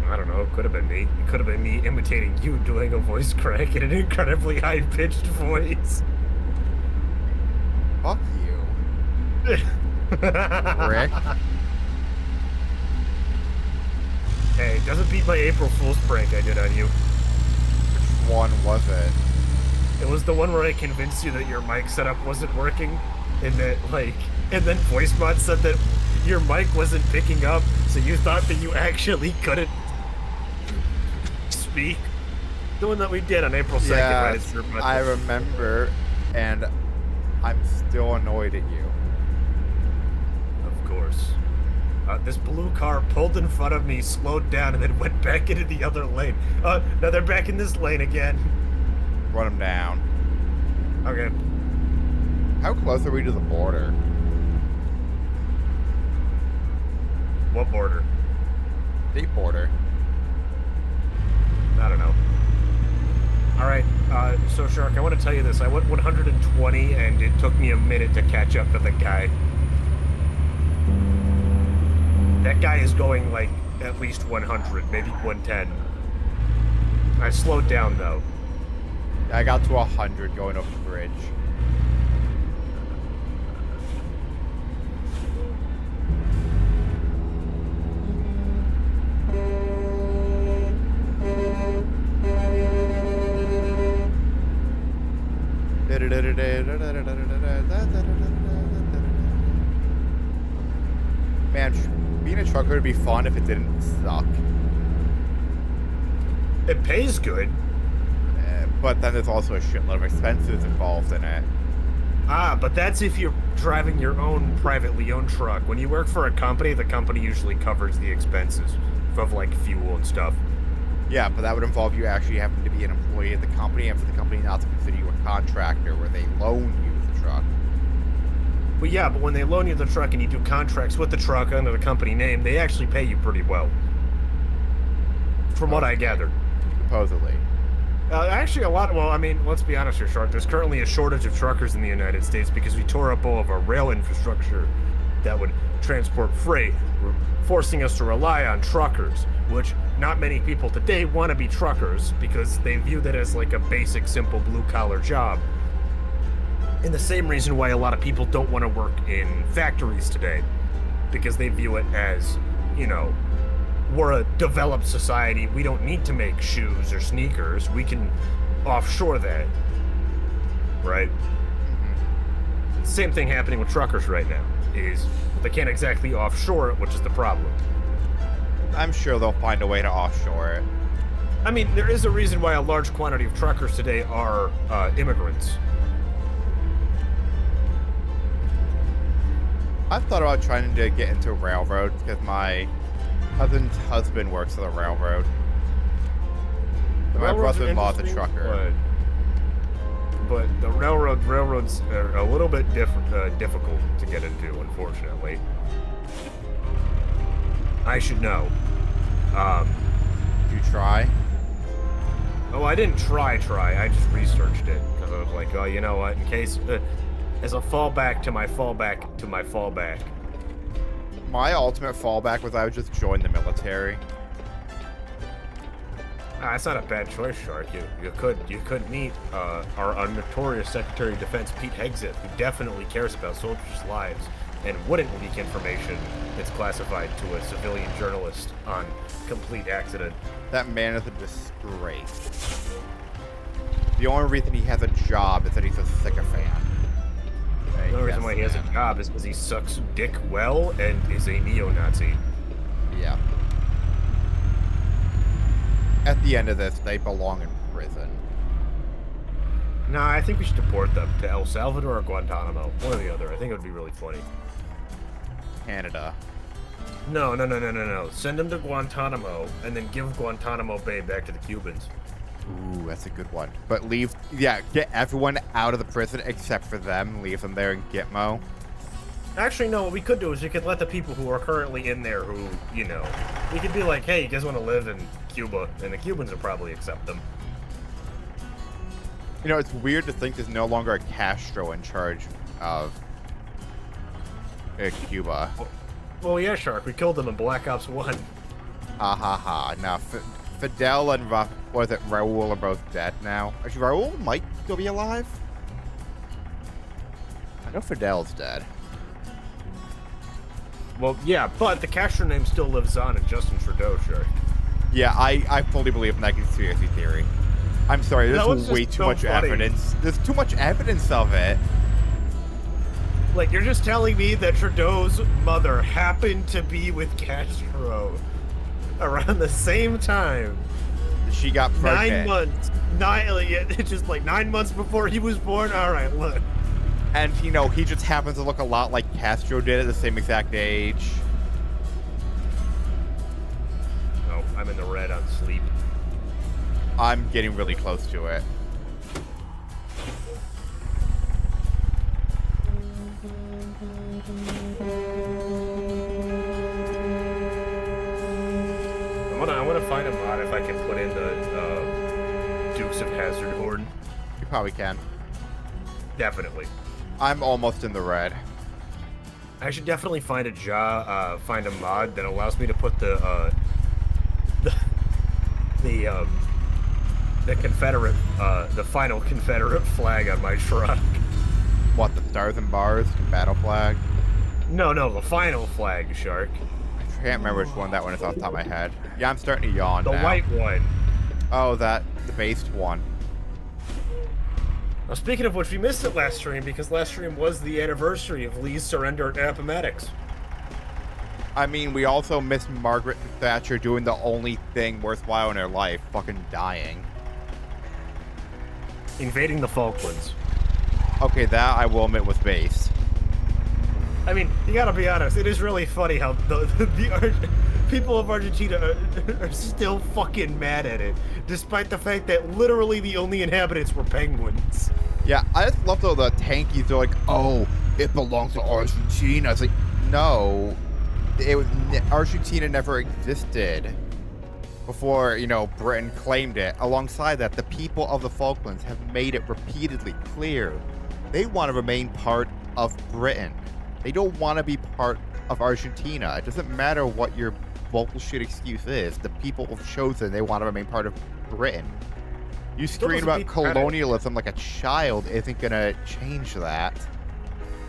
I don't know. It could have been me. It could have been me imitating you doing a voice crack in an incredibly high-pitched voice.
Fuck you. Rick.
Hey, doesn't beat my April Fool's prank I did on you.
Which one was it?
It was the one where I convinced you that your mic setup wasn't working, and that, like, And then VoiceBot said that your mic wasn't picking up, so you thought that you actually couldn't speak. The one that we did on April 2nd, right?
Yes, I remember, and I'm still annoyed at you.
Of course. This blue car pulled in front of me, slowed down, and then went back into the other lane. Now they're back in this lane again.
Run them down.
Okay.
How close are we to the border?
What border?
The border.
I don't know. Alright, so Shark, I want to tell you this. I went 120, and it took me a minute to catch up to the guy. That guy is going, like, at least 100, maybe 110. I slowed down, though.
I got to 100 going over the bridge. Man, being a trucker would be fun if it didn't suck.
It pays good.
But then there's also a shitload of expenses involved in it.
But that's if you're driving your own privately owned truck. When you work for a company, the company usually covers the expenses of, like, fuel and stuff.
Yeah, but that would involve you actually having to be an employee of the company, and for the company not to consider you a contractor where they loan you the truck.
Well, yeah, but when they loan you the truck and you do contracts with the truck under the company name, they actually pay you pretty well. From what I gathered.
Supposedly.
Actually, a lot. Well, I mean, let's be honest here, Shark. There's currently a shortage of truckers in the United States because we tore up all of our rail infrastructure that would transport freight, forcing us to rely on truckers, which not many people today want to be truckers because they view that as like a basic, simple blue-collar job. And the same reason why a lot of people don't want to work in factories today, because they view it as, you know, we're a developed society. We don't need to make shoes or sneakers. We can offshore that. Right? Mm-hmm. Same thing happening with truckers right now, is they can't exactly offshore it, which is the problem.
I'm sure they'll find a way to offshore it.
I mean, there is a reason why a large quantity of truckers today are immigrants.
I've thought about trying to get into railroads because my cousin's husband works at the railroad. My brother-in-law's a trucker.
But the railroads are a little bit difficult to get into, unfortunately. I should know.
Did you try?
Oh, I didn't try. I just researched it because I was like, oh, you know what? In case, as a fallback to my fallback to my fallback.
My ultimate fallback was I would just join the military.
That's not a bad choice, Shark. You could meet our notorious Secretary of Defense, Pete Hegseth, who definitely cares about soldiers' lives and wouldn't leak information that's classified to a civilian journalist on complete accident.
That man is a disgrace. The only reason he has a job is that he's a sycophant.
The only reason why he has a job is because he sucks dick well and is a neo-Nazi.
Yeah. At the end of this, they belong in prison.
Nah, I think we should deport them to El Salvador or Guantanamo. One or the other. I think it would be really funny.
Canada.
No. Send them to Guantanamo and then give Guantanamo Bay back to the Cubans.
Ooh, that's a good one. But get everyone out of the prison except for them. Leave them there in Gitmo.
Actually, no, what we could do is we could let the people who are currently in there who, you know, we could be like, hey, you guys want to live in Cuba? And the Cubans will probably accept them.
You know, it's weird to think there's no longer a Castro in charge of Cuba.
Well, yeah, Shark, we killed them in Black Ops 1.
Ha ha ha. Now, Fidel and Raul are both dead now. Actually, Raul might still be alive. I know Fidel's dead.
Well, yeah, but the Castro name still lives on in Justin Trudeau, Shark.
Yeah, I fully believe in that conspiracy theory. I'm sorry, there's way too much evidence. There's too much evidence of it.
Like, you're just telling me that Trudeau's mother happened to be with Castro around the same time.
She got pregnant.
9 months. It's just like 9 months before he was born. All right, look.
And, you know, he just happens to look a lot like Castro did at the same exact age.
Oh, I'm in the red on sleep.
I'm getting really close to it.
I want to find a mod if I can put in the Dukes of Hazzard Horde.
You probably can.
Definitely.
I'm almost in the red.
I should definitely find a mod that allows me to put the Confederate, the final Confederate flag on my truck.
What, the stars and bars, battle flag?
No, the final flag, Shark.
I can't remember which one that one is off the top of my head. Yeah, I'm starting to yawn
The
now.
white one.
Oh, the based one.
Now, speaking of which, we missed it last stream because last stream was the anniversary of Lee's surrender at Appomattox.
I mean, we also missed Margaret Thatcher doing the only thing worthwhile in her life, fucking dying.
Invading the Falklands.
Okay, that I will admit was based.
I mean, you gotta be honest, it is really funny how the people of Argentina are still fucking mad at it, despite the fact that literally the only inhabitants were penguins.
Yeah, I just love though the tankies are like, oh, it belongs to Argentina. It's like, no, Argentina never existed before, you know, Britain claimed it. Alongside that, the people of the Falklands have made it repeatedly clear they want to remain part of Britain. They don't want to be part of Argentina. It doesn't matter what your bullshit excuse is. The people have chosen they want to remain part of Britain. You scream about colonialism like a child isn't going to change that.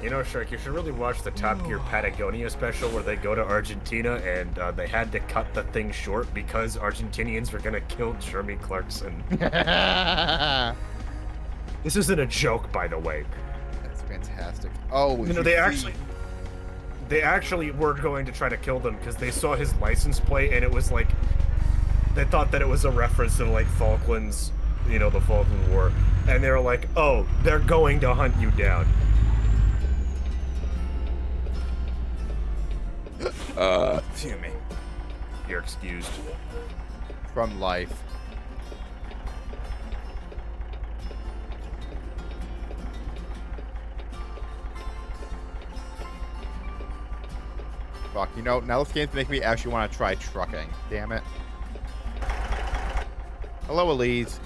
You know, Shark, you should really watch the Top Gear Patagonia special where they go to Argentina and they had to cut the thing short because Argentinians were going to kill Jeremy Clarkson. This isn't a joke, by the way.
That's fantastic. Oh,
you know, they actually were going to try to kill them because they saw his license plate and it was like, they thought that it was a reference to like Falklands, you know, the Falkland War, and they were like, oh, they're going to hunt you down.
Excuse me.
You're excused.
From life. Fuck, you know, now this game's making me actually want to try trucking. Damn it. Hello, Elise.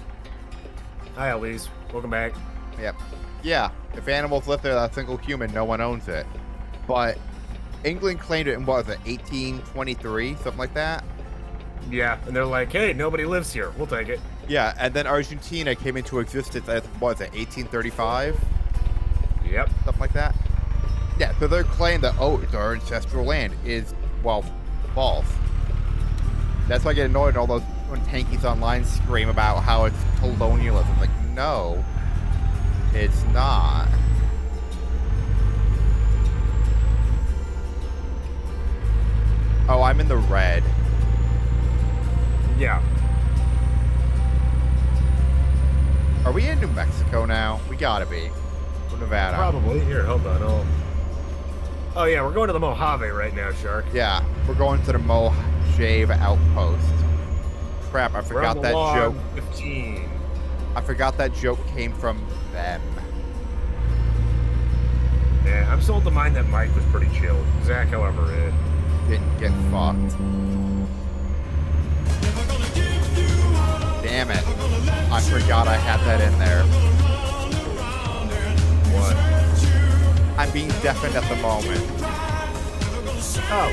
Hi, Elise. Welcome back.
Yep. Yeah, if animals live there, that's a single human, no one owns it. But England claimed it in, what was it, 1823? Something like that?
Yeah, and they're like, hey, nobody lives here. We'll take it.
Yeah, and then Argentina came into existence at, what was it, 1835?
Yep.
Something like that? Yeah, so their claim that, oh, it's our ancestral land is, well, false. That's why I get annoyed all those when tankies online scream about how it's colonialism. Like, no, it's not. Oh, I'm in the red.
Yeah.
Are we in New Mexico now? We gotta be. Or Nevada.
Probably. Here, hold on. Oh, yeah, we're going to the Mojave right now, Shark.
Yeah, we're going to the Mojave outpost. Crap, I forgot that joke.
15.
I forgot that joke came from them.
Yeah, I'm sold to mine that Mike was pretty chill. Zach, however,
Didn't get fucked. Damn it. I forgot I had that in there.
What?
I'm being deafened at the moment.
Oh.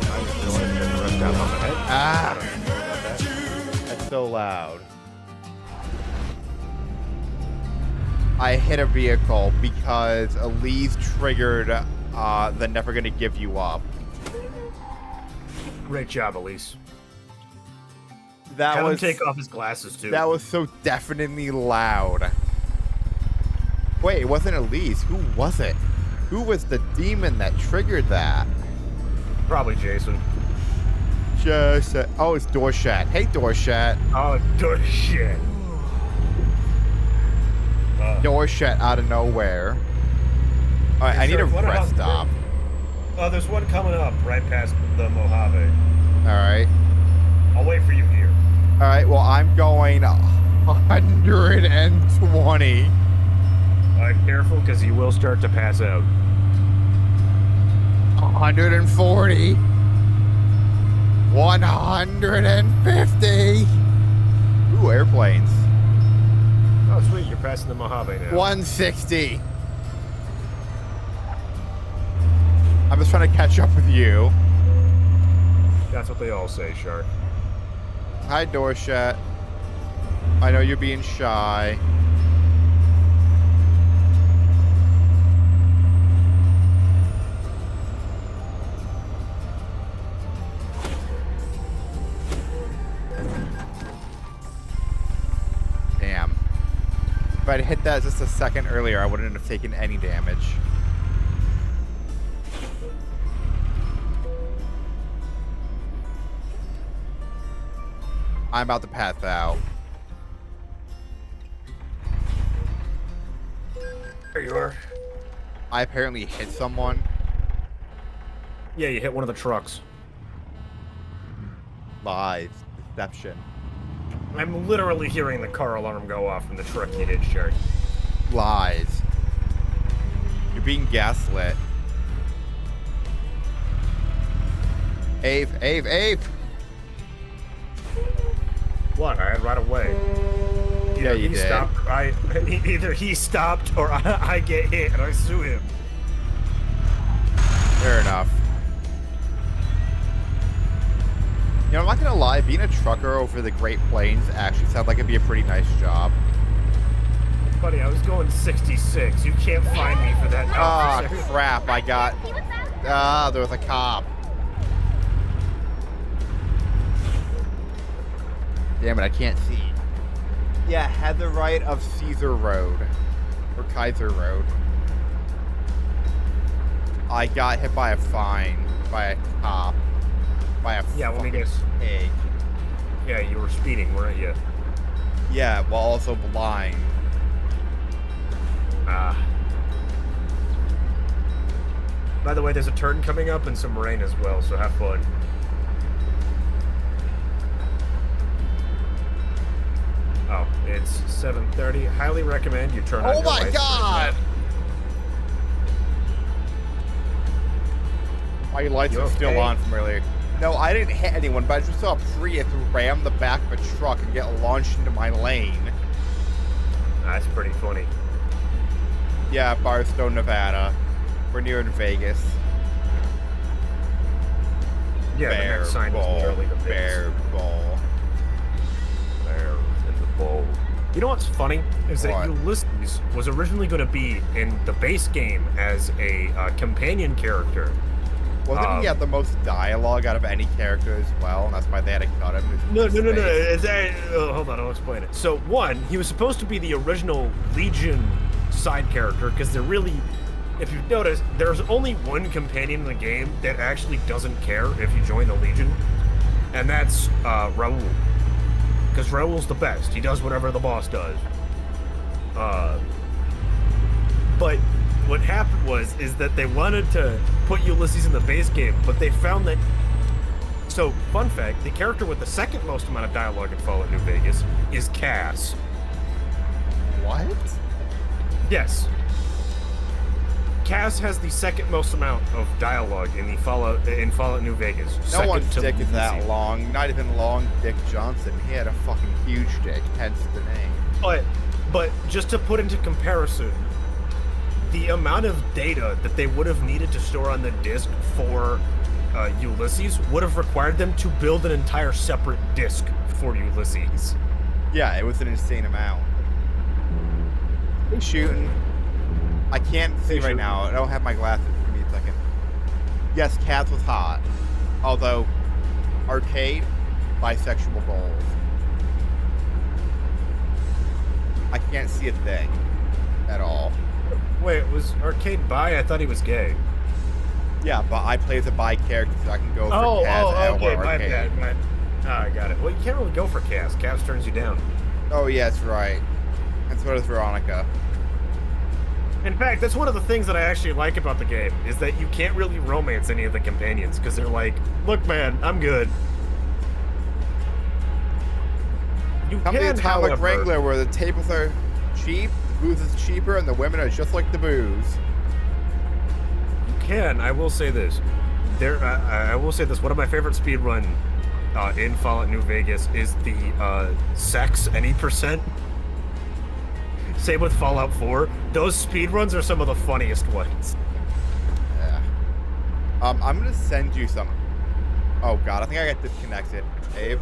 I just realized I had the rest down on my head.
Ah.
I don't even know about that.
That's so loud. I hit a vehicle because Elise triggered the Never Gonna Give You Up.
Great job, Elise.
That
Have him
was
take off his glasses, too.
That was so deafeningly loud. Wait, it wasn't Elise. Who was it? Who was the demon that triggered that?
Probably Jason.
Just oh, it's Dorshat. Hey, Dorshat.
Oh, good shit.
Dorshat out of nowhere. All right,
Hey,
I need a
sir,
rest stop.
There's one coming up right past the Mojave.
All right.
I'll wait for you here.
All right. Well, I'm going 120.
Careful, because you will start to pass out.
140. 150. Ooh, airplanes.
Oh, sweet, you're passing the Mojave now.
160. I'm just trying to catch up with you.
That's what they all say, Shark.
Hi, Dorshat. I know you're being shy. Damn. If I'd hit that just a second earlier, I wouldn't have taken any damage. I'm about to pass out.
There you are.
I apparently hit someone.
Yeah, you hit one of the trucks.
Lies. Deception.
I'm literally hearing the car alarm go off from the truck you hit, Shark.
Lies. You're being gaslit. Ave.
What? I had right away.
Yeah, you did.
Either he stopped or I get hit and I sue him.
Fair enough. You know, I'm not gonna lie, being a trucker over the Great Plains actually sounds like it'd be a pretty nice job.
Buddy, I was going 66. You can't find me for that.
Ah, crap, I got... Ah, there was a cop. Damn it, I can't see. Yeah, had the right of Caesar Road. Or Kaiser Road. I got hit by a fine. By a cop. By a
let me
fucking
guess.
pig.
Yeah, you were speeding, weren't you?
Yeah, while also blind.
By the way, there's a turn coming up and some rain as well, so have fun. Oh, it's 7:30. Highly recommend you turn on your lights.
Oh my god! My lights
You
are still
okay?
on from earlier. No, I didn't hit anyone, but I just saw a Prius ram the back of a truck and get launched into my lane.
That's pretty funny.
Yeah, Barstow, Nevada. We're near in Vegas.
Yeah, the
Bear
next sign is
ball.
literally the biggest.
Bear ball.
Bear in the bowl. You know what's funny? Is that
What?
Ulysses was originally going to be in the base game as a companion character.
Wasn't he had the most dialogue out of any character as well, and that's why they had to cut him?
No. Hold on, I'll explain it. So, one, he was supposed to be the original Legion side character, because they're really, if you've noticed, there's only one companion in the game that actually doesn't care if you join the Legion, and that's Raul. Because Raul's the best. He does whatever the boss does. But what happened is that they wanted to put Ulysses in the base game, but they found that... So, fun fact, the character with the second most amount of dialogue in Fallout New Vegas is Cass.
What?
Yes. Cass has the second most amount of dialogue in Fallout New Vegas.
No
second
one's
to
dick is that
Lucy.
long. Not even Long Dick Johnson. He had a fucking huge dick, hence the name.
But just to put into comparison, the amount of data that they would have needed to store on the disk for Ulysses would have required them to build an entire separate disk for Ulysses.
Yeah, it was an insane amount. Hey, shooting. I can't see right
shooting.
now. I don't have my glasses. Give me a second. Yes, Cass was hot. Although, arcade, bisexual goals. I can't see a thing at all.
Wait, was Arcade bi? I thought he was gay.
Yeah, but I play as a bi character, so I can go for
Oh,
Kaz
okay,
or
my
Arcade.
bad. I got it. Well, you can't really go for Kaz. Kaz turns you down.
Oh, yeah, that's right. And so does Veronica.
In fact, that's one of the things that I actually like about the game, is that you can't really romance any of the companions, because they're like, look, man, I'm good. You
Come to the
can,
Atomic
however,
Wrangler, where the tables are cheap, the booze is cheaper, and the women are just like the booze.
I will say this. I will say this. One of my favorite speedrun in Fallout New Vegas is the sex any %. Same with Fallout 4. Those speedruns are some of the funniest ones.
Yeah. I'm gonna send you some. Oh god, I think I got disconnected. Abe?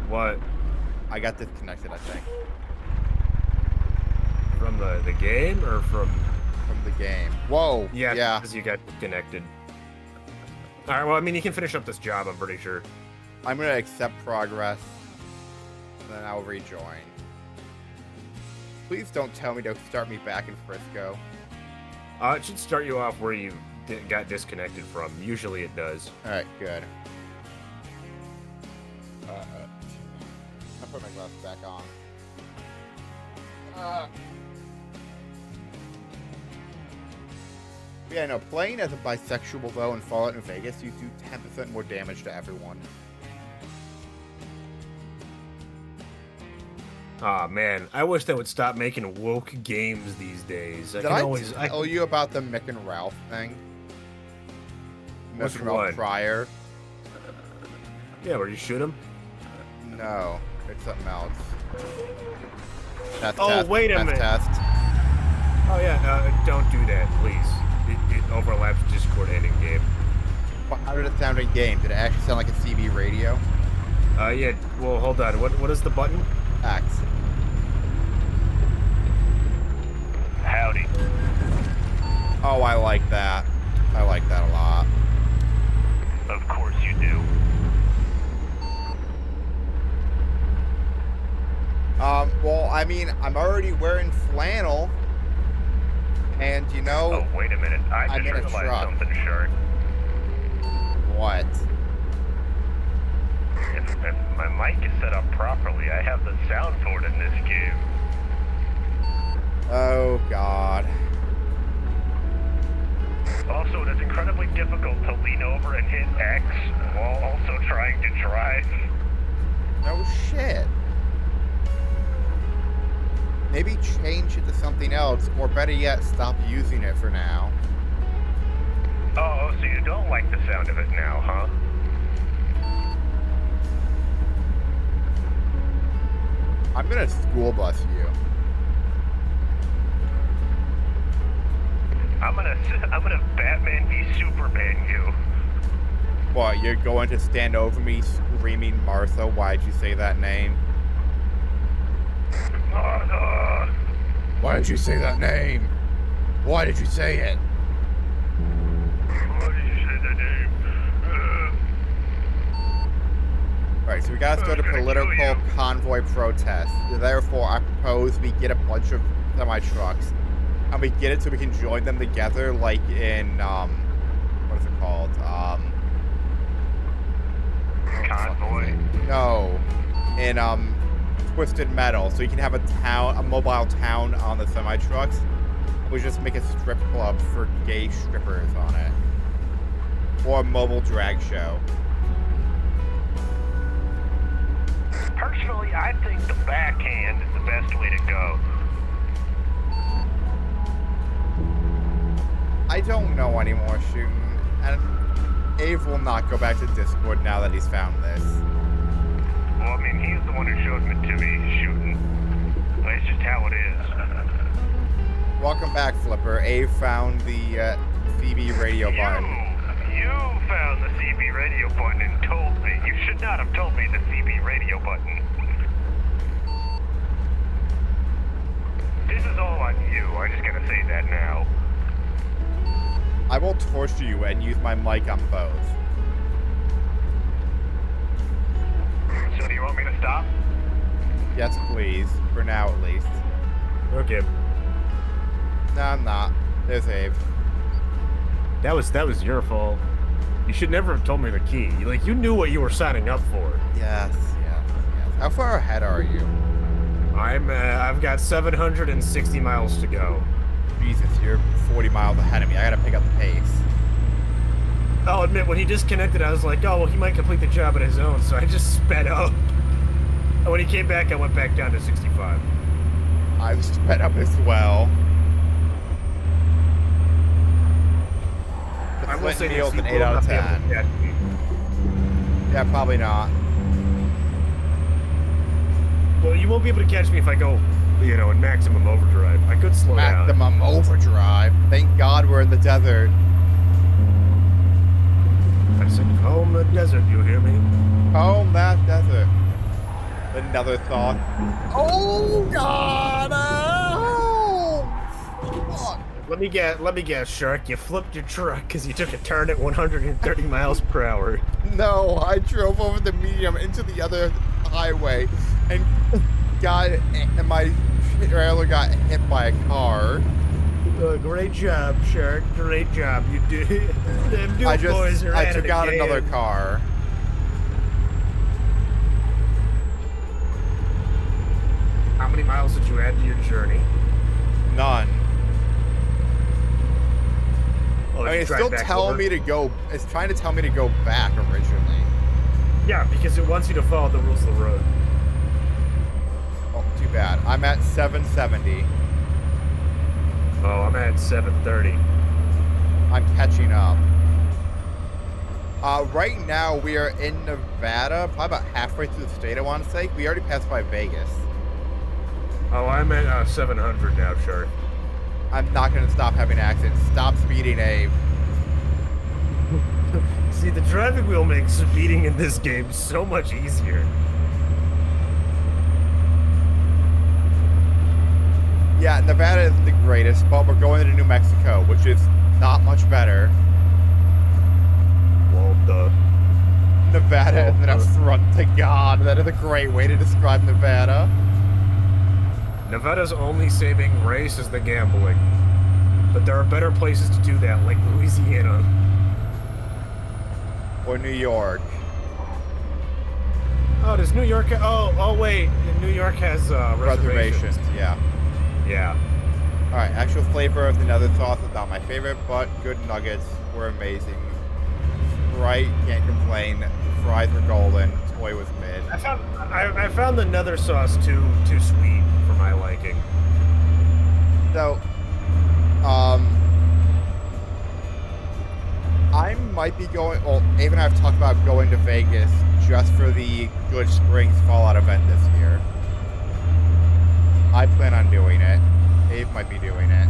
What?
I got disconnected, I think.
From the game or from
the game. Whoa.
Yeah,
Yeah.
because you got disconnected. Alright, well, I mean, you can finish up this job, I'm pretty sure.
I'm gonna accept progress, and then I'll rejoin. Please don't tell me to start me back in Frisco.
It should start you off where you got disconnected from. Usually it does.
Alright, good. I'll put my glasses back on. Yeah, no, playing as a bisexual, though, in Fallout New Vegas, you do 10% more damage to everyone.
Aw, man. I wish they would stop making woke games these days.
Did I tell you about the Mick and Ralph thing?
Which
Mick and Ralph
one?
Pryor?
Yeah, where you shoot him?
No, it's something else. That's
Oh,
test.
wait a
That's
minute.
Test.
Oh, yeah, don't do that, please. It overlaps Discord and in-game.
Well, how did it sound in game? Did it actually sound like a CB radio?
Yeah, well, hold on. What is the button?
X.
Howdy.
Oh, I like that. I like that a lot.
Of course you do.
Well, I mean, I'm already wearing flannel. And, you know...
Oh, wait a minute. I
I'm
just
in a
realized
truck.
something, Shark.
What?
If my mic is set up properly, I have the sound for it in this game.
Oh, God.
Also, it is incredibly difficult to lean over and hit X while also trying to drive.
No shit. Maybe change it to something else, or better yet, stop using it for now.
Oh, so you don't like the sound of it now, huh?
I'm gonna school bus you.
I'm gonna Batman v Superman you.
What, you're going to stand over me screaming, Martha, why'd you say that name? Why did you say that name? Why did you say it?
Why did you say that name?
Alright, so we gotta start a
I'm gonna kill
political
you.
convoy protest. Therefore, I propose we get a bunch of semi-trucks. And we get it so we can join them together, like in, what is it called?
Convoy.
No. In, Twisted Metal. So you can have a mobile town on the semi-trucks. We just make a strip club for gay strippers on it. Or a mobile drag show.
Personally, I think the backhand is the best way to go.
I don't know anymore shooting, and Abe will not go back to Discord now that he's found this.
Well, I mean, he's the one who showed me to me shooting. But it's just how it is.
Welcome back, Flipper. Abe found the CB radio button.
You found the CB radio button and told me. You should not have told me the CB radio button. This is all on you. I'm just gonna say that now.
I will torture you and use my mic on both.
So do you want me to stop?
Yes, please. For now, at least.
Okay.
No, I'm not. They're saved.
That was your fault. You should never have told me the key. Like, you knew what you were signing up for.
Yes, yes, yes. How far ahead are you?
I've got 760 miles to go.
Jesus, you're 40 miles ahead of me. I gotta pick up the pace.
I'll admit, when he disconnected, I was like, oh, well, he might complete the job on his own, so I just sped up. And when he came back, I went back down to 65.
I was sped up as well.
I will say
Neil's
this,
an
you
8
will
out of
not be able
10.
to catch me.
Yeah, probably not.
Well, you won't be able to catch me if I go, you know, in maximum overdrive. I could slow down.
Maximum overdrive. Thank God we're in the desert.
I said, home the desert, you hear me?
Home that desert. Another thought. Oh God! Fuck.
Let me guess, Shark. You flipped your truck because you took a turn at 130 miles per hour.
No, I drove over the medium into the other highway, and my trailer got hit by a car.
Great job, Shark. Great job. You did. Them new boys are
I
at
took
it
out
again.
another car.
How many miles did you add to your journey?
None.
Oh,
I mean,
did you
it's
drive
still
back
telling
over?
me to go. It's trying to tell me to go back originally.
Yeah, because it wants you to follow the rules of the road.
Oh, too bad. I'm at 770.
Oh, I'm at 730.
I'm catching up. Right now we are in Nevada, probably about halfway through the state. I want to say we already passed by Vegas.
Oh, I'm at 700 now, Shark.
I'm not going to stop having accidents. Stop speeding, Abe.
See, the driving wheel makes speeding in this game so much easier.
Yeah, Nevada is the greatest, but we're going to New Mexico, which is not much better.
Well, duh.
Nevada is an affront to God. That is a great way to describe Nevada.
Nevada's only saving grace is the gambling. But there are better places to do that, like Louisiana.
Or New York.
Oh, does New York... Oh, wait. New York has reservations.
Yeah.
Yeah.
Alright, actual flavor of the nether sauce is not my favorite, but good nuggets were amazing. Right, can't complain. Fries were golden. Toy was mid.
I found the nether sauce too sweet for my liking.
So, I might be going. Well, Abe and I have talked about going to Vegas just for the Good Springs Fallout event this year. I plan on doing it. Abe might be doing it.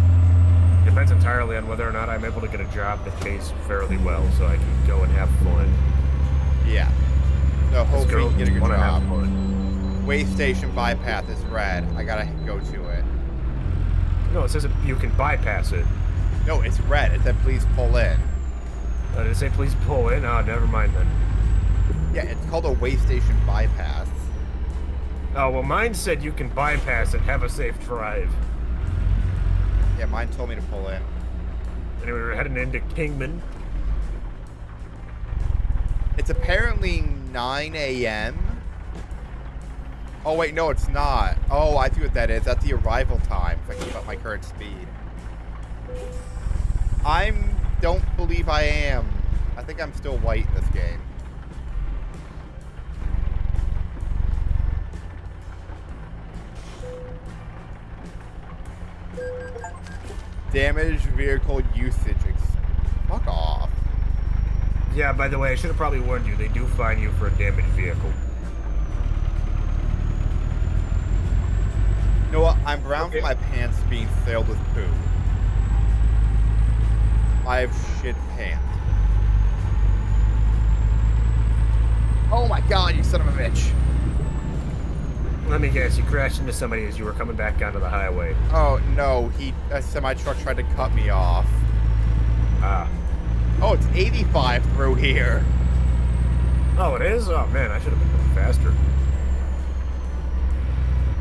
Depends entirely on whether or not I'm able to get a job that pays fairly well, so I can go and have fun.
Yeah. So hopefully you can get a good
Wanna have
job.
fun.
Way station bypass is red. I gotta go to it.
No, it says you can bypass it.
No, it's red. It said please pull in.
Did it say please pull in? Oh, never mind then.
Yeah, it's called a way station bypass.
Oh, well, mine said you can bypass it. Have a safe drive.
Yeah, mine told me to pull in.
Anyway, we're heading into Kingman.
It's apparently 9 a.m. Oh, wait, no, it's not. Oh, I see what that is. That's the arrival time if I keep up my current speed. Don't believe I am. I think I'm still white in this game. Damaged vehicle usage. Fuck off.
Yeah, by the way, I should have probably warned you. They do fine you for a damaged vehicle.
You know what? I'm brown for my pants being filled with poo. I have shit pants. Oh my god, you son of a bitch.
Let me guess, you crashed into somebody as you were coming back onto the highway.
Oh no, a semi-truck tried to cut me off.
Ah.
Oh, it's 85 through here.
Oh, it is? Oh man, I should have been going faster.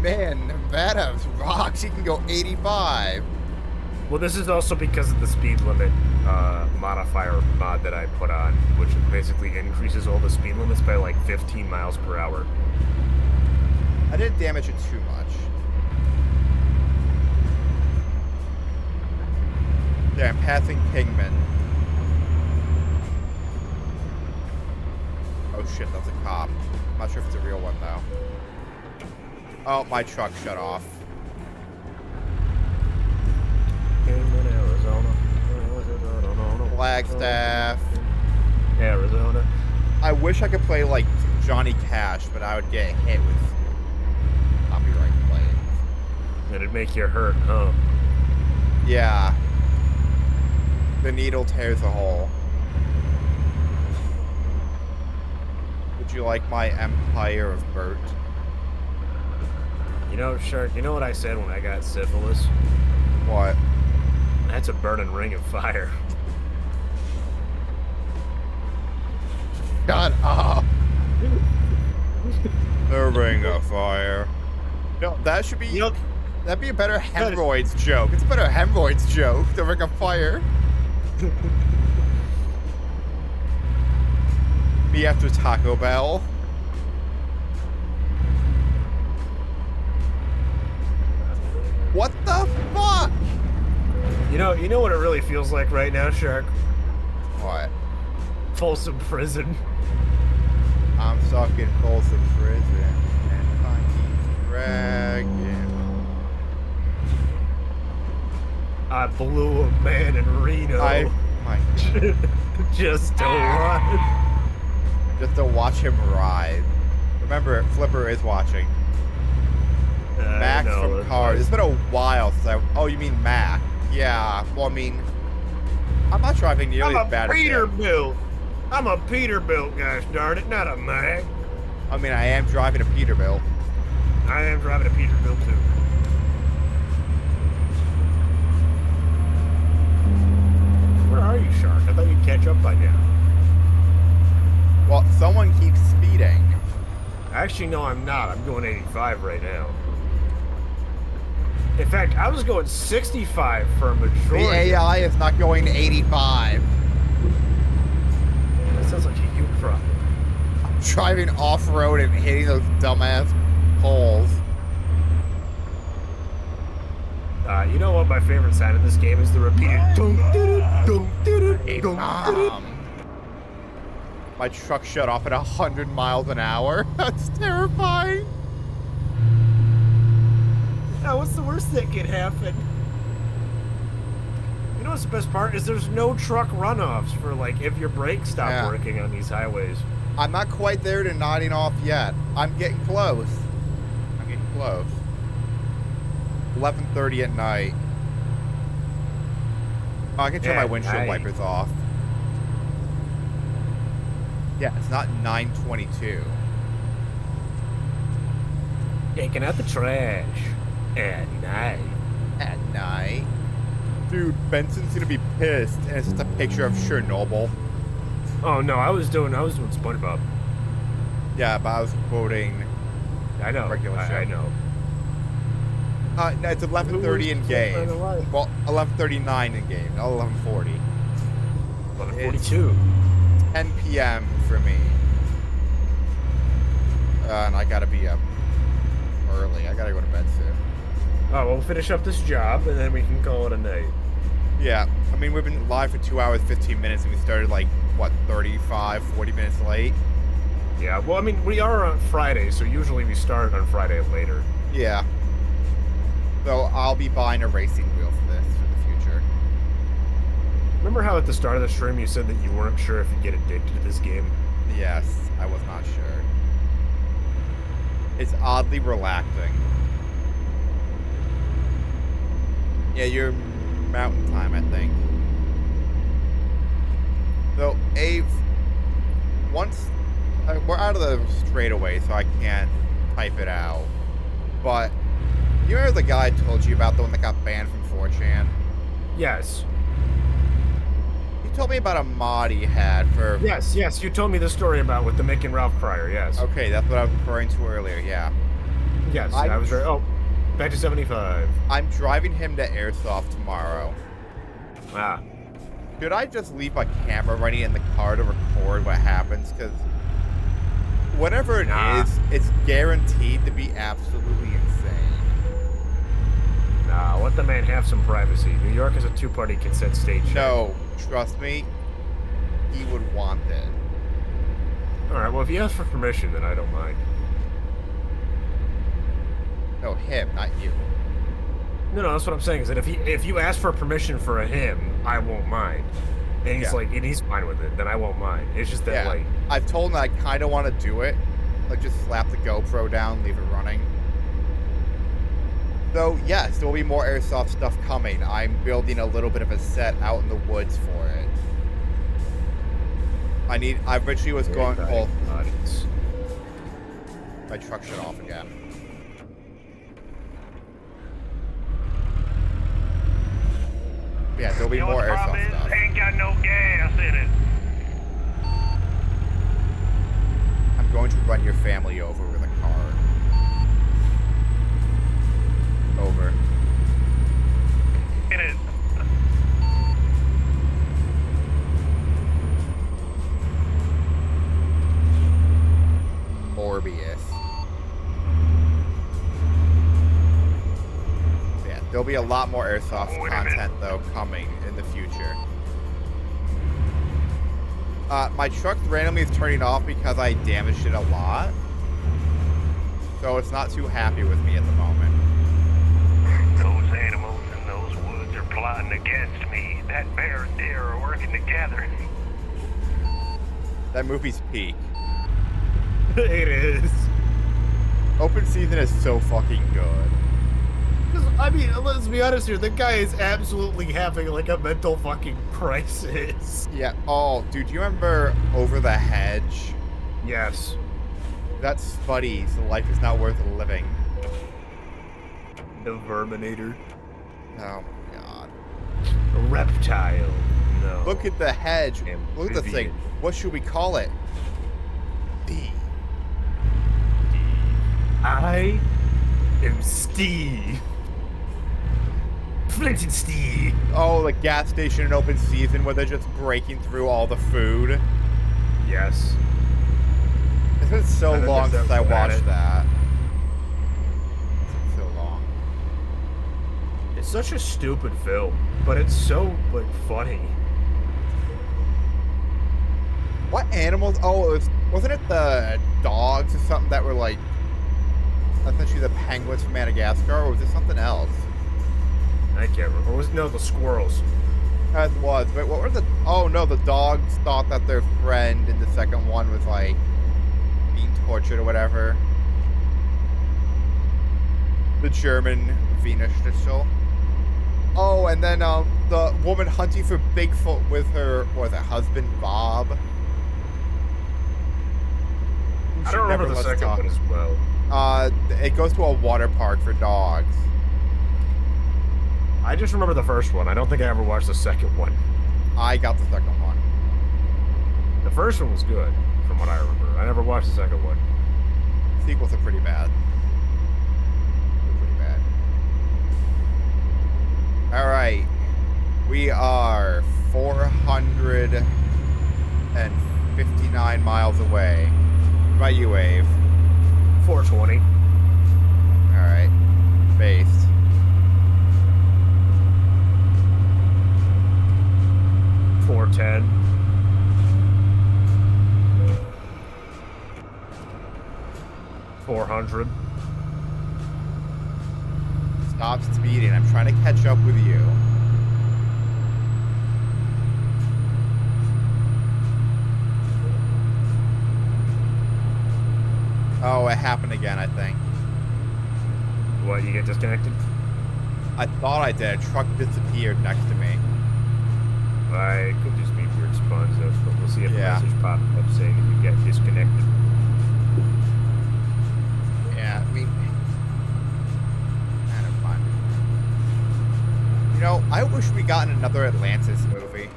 Man, Nevada rocks. You can go 85.
Well, this is also because of the speed limit modifier mod that I put on, which basically increases all the speed limits by like 15 miles per hour.
I didn't damage it too much. Yeah, I'm passing Pigman. Oh shit, that was a cop. I'm not sure if it's a real one though. Oh, my truck shut off.
Arizona.
Flagstaff.
Arizona.
I wish I could play like Johnny Cash, but I would get hit with copyright claims.
It'd make you hurt, huh?
Yeah. The needle tears a hole. Would you like my Empire of Bert?
You know, Shark, you know what I said when I got syphilis?
What?
That's a burning ring of fire.
Shut up! The ring of fire. No, that should be.
Yep.
That'd be a better hemorrhoids joke. It's a better hemorrhoids joke. The ring of fire. Me after Taco Bell. What the fuck?
You know what it really feels like right now, Shark?
What?
Folsom Prison.
I'm stuck in Folsom Prison and I keep dragging.
I blew a man in Reno.
My God.
Just to ride.
Just to watch him ride. Remember, Flipper is watching. Max from Cars. It's been a while since I. Oh, you mean Mac? Yeah. Well, I mean, I'm not driving nearly as bad as him.
Peterbilt. I'm a Peterbilt, gosh darn it, not a Mac.
I mean, I am driving a Peterbilt.
I am driving a Peterbilt too. Where are you, Shark? I thought you'd catch up by now.
Well, someone keeps speeding.
Actually, no, I'm not. I'm going 85 right now. In fact, I was going 65 for a majority.
The AI is not going to 85.
That sounds like a you problem.
I'm driving off-road and hitting those dumbass poles.
You know what my favorite sound in this game is? The repeated dum doo dum doo dum.
My truck shut off at 100 miles an hour. That's terrifying.
Now, what's the worst that could happen? You know what's the best part is there's no truck runoffs for like if your brakes stop working on these highways.
I'm not quite there to nodding off yet. I'm getting close. 11:30 at night. Oh, I can turn my windshield wipers off. Yeah, it's not 9:22.
Taking out the trash at night.
At night? Dude, Benson's gonna be pissed, and it's just a picture of Chernobyl.
Oh no, I was doing SpongeBob.
Yeah, but I was quoting.
I know. I know.
No, it's 11:30 in game. Well, 11:39 in game, not 11:40.
11:42.
10 p.m. for me. And I gotta be up early. I gotta go to bed soon.
Oh, we'll finish up this job and then we can call it a night.
Yeah, I mean, we've been live for 2 hours, 15 minutes, and we started like, what, 35, 40 minutes late?
Yeah, well, I mean, we are on Friday, so usually we start on Friday later.
Yeah. So I'll be buying a racing wheel for this for the future.
Remember how at the start of the stream you said that you weren't sure if you'd get addicted to this game?
Yes, I was not sure. It's oddly relaxing. Yeah, you're mountain time, I think. So, once we're out of the straightaway, so I can't type it out. But you remember the guy I told you about, the one that got banned from 4chan?
Yes.
You told me about a mod he had for...
Yes, you told me the story about with the Mick and Ralph Cryer, yes.
Okay, that's what I was referring to earlier, yeah.
Yes, I was very... Oh, back to 75.
I'm driving him to Airsoft tomorrow.
Ah.
Should I just leave a camera running in the car to record what happens? Because whatever it is, it's guaranteed to be absolutely insane.
Nah, let the man have some privacy. New York is a two-party consent state.
No, trust me, he would want it.
Alright, well, if you ask for permission, then I don't mind.
No, him, not you.
No, that's what I'm saying, is that if you ask for permission for a him, I won't mind. And he's and he's fine with it, then I won't mind. It's just that, like...
I've told him I kind of want to do it. Like, just slap the GoPro down, leave it running. Though, yes, there will be more Airsoft stuff coming. I'm building a little bit of a set out in the woods for it. I originally was going... Oh, my truck shut off again. Yeah, there'll be more Airsoft stuff.
Ain't got no gas in it.
I'm going to run your family over with a car. Over.
In it.
Morbius. Yeah, there'll be a lot more Airsoft content, though, coming in the future. My truck randomly is turning off because I damaged it a lot. So it's not too happy with me at the moment.
Those animals in those woods are plotting against me. That bear and deer are working together.
That movie's peak.
It is.
Open season is so fucking good.
I mean, let's be honest here. The guy is absolutely having like a mental fucking crisis.
Yeah. Oh, dude, do you remember Over the Hedge?
Yes.
That's Spuddy's Life Is Not Worth Living.
The Verminator.
Oh my god.
A reptile. No.
Look at the hedge. Look at the thing. What should we call it? D.
I am Steve. Flint and Steve.
Oh, the gas station in open season where they're just breaking through all the food.
Yes.
It's been so long since I watched that. It's been so long.
It's such a stupid film, but it's so, like, funny.
What animals? Oh, wasn't it the dogs or something that were like essentially the penguins from Madagascar, or was it something else?
I can't remember. No, the squirrels.
It was. Wait, what were the... Oh, no, the dogs thought that their friend in the second one was, like, being tortured or whatever. The German Venus Schnitzel. Oh, and then, the woman hunting for Bigfoot with her, what was it, husband, Bob?
I don't remember the second one as well.
It goes to a water park for dogs.
I just remember the first one. I don't think I ever watched the second one.
I got the second one.
The first one was good, from what I remember. I never watched the second one.
Sequels are pretty bad. They're pretty bad. Alright. We are 459 miles away. What about you, Wave?
420.
Alright. Based.
410. 400.
Stop speeding. I'm trying to catch up with you. Oh, it happened again, I think.
What, you get disconnected?
I thought I did. A truck disappeared next to me.
It could just be weird spawns, though, but we'll see if a
Yeah.
message pops up saying that you get disconnected.
Yeah, I mean... kind of fun. You know, I wish we got another Atlantis movie.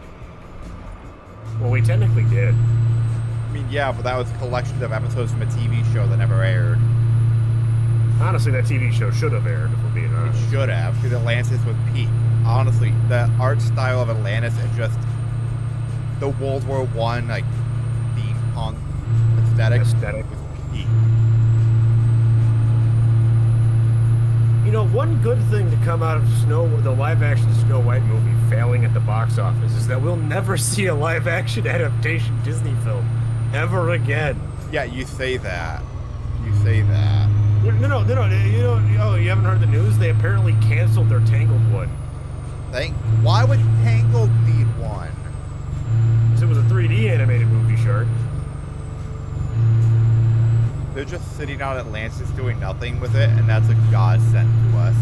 Well, we technically did.
I mean, yeah, but that was a collection of episodes from a TV show that never aired.
Honestly, that TV show should have aired, if we're being
It
honest.
should have, because Atlantis was peak. Honestly, the art style of Atlantis and just the World War One like steampunk aesthetic was peak.
You know, one good thing to come out of the live-action Snow White movie failing at the box office is that we'll never see a live-action adaptation Disney film ever again.
Yeah, you say that. You say that.
No. You know, you haven't heard the news? They apparently canceled their Tangled one.
Why would Tangled need one?
Because it was a 3D animated movie, Shark.
They're just sitting on Atlantis doing nothing with it, and that's a godsend to us.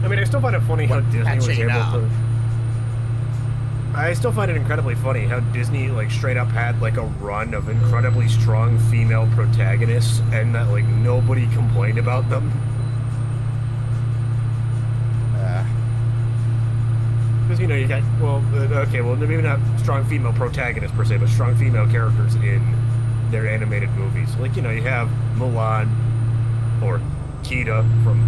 I mean, I still find it funny how Disney was able to... I still find it incredibly funny how Disney, like, straight up had, like, a run of incredibly strong female protagonists, and that, like, nobody complained about them. Because, you know, you got, maybe not strong female protagonists per se, but strong female characters in their animated movies. Like, you know, you have Mulan, or Kida from,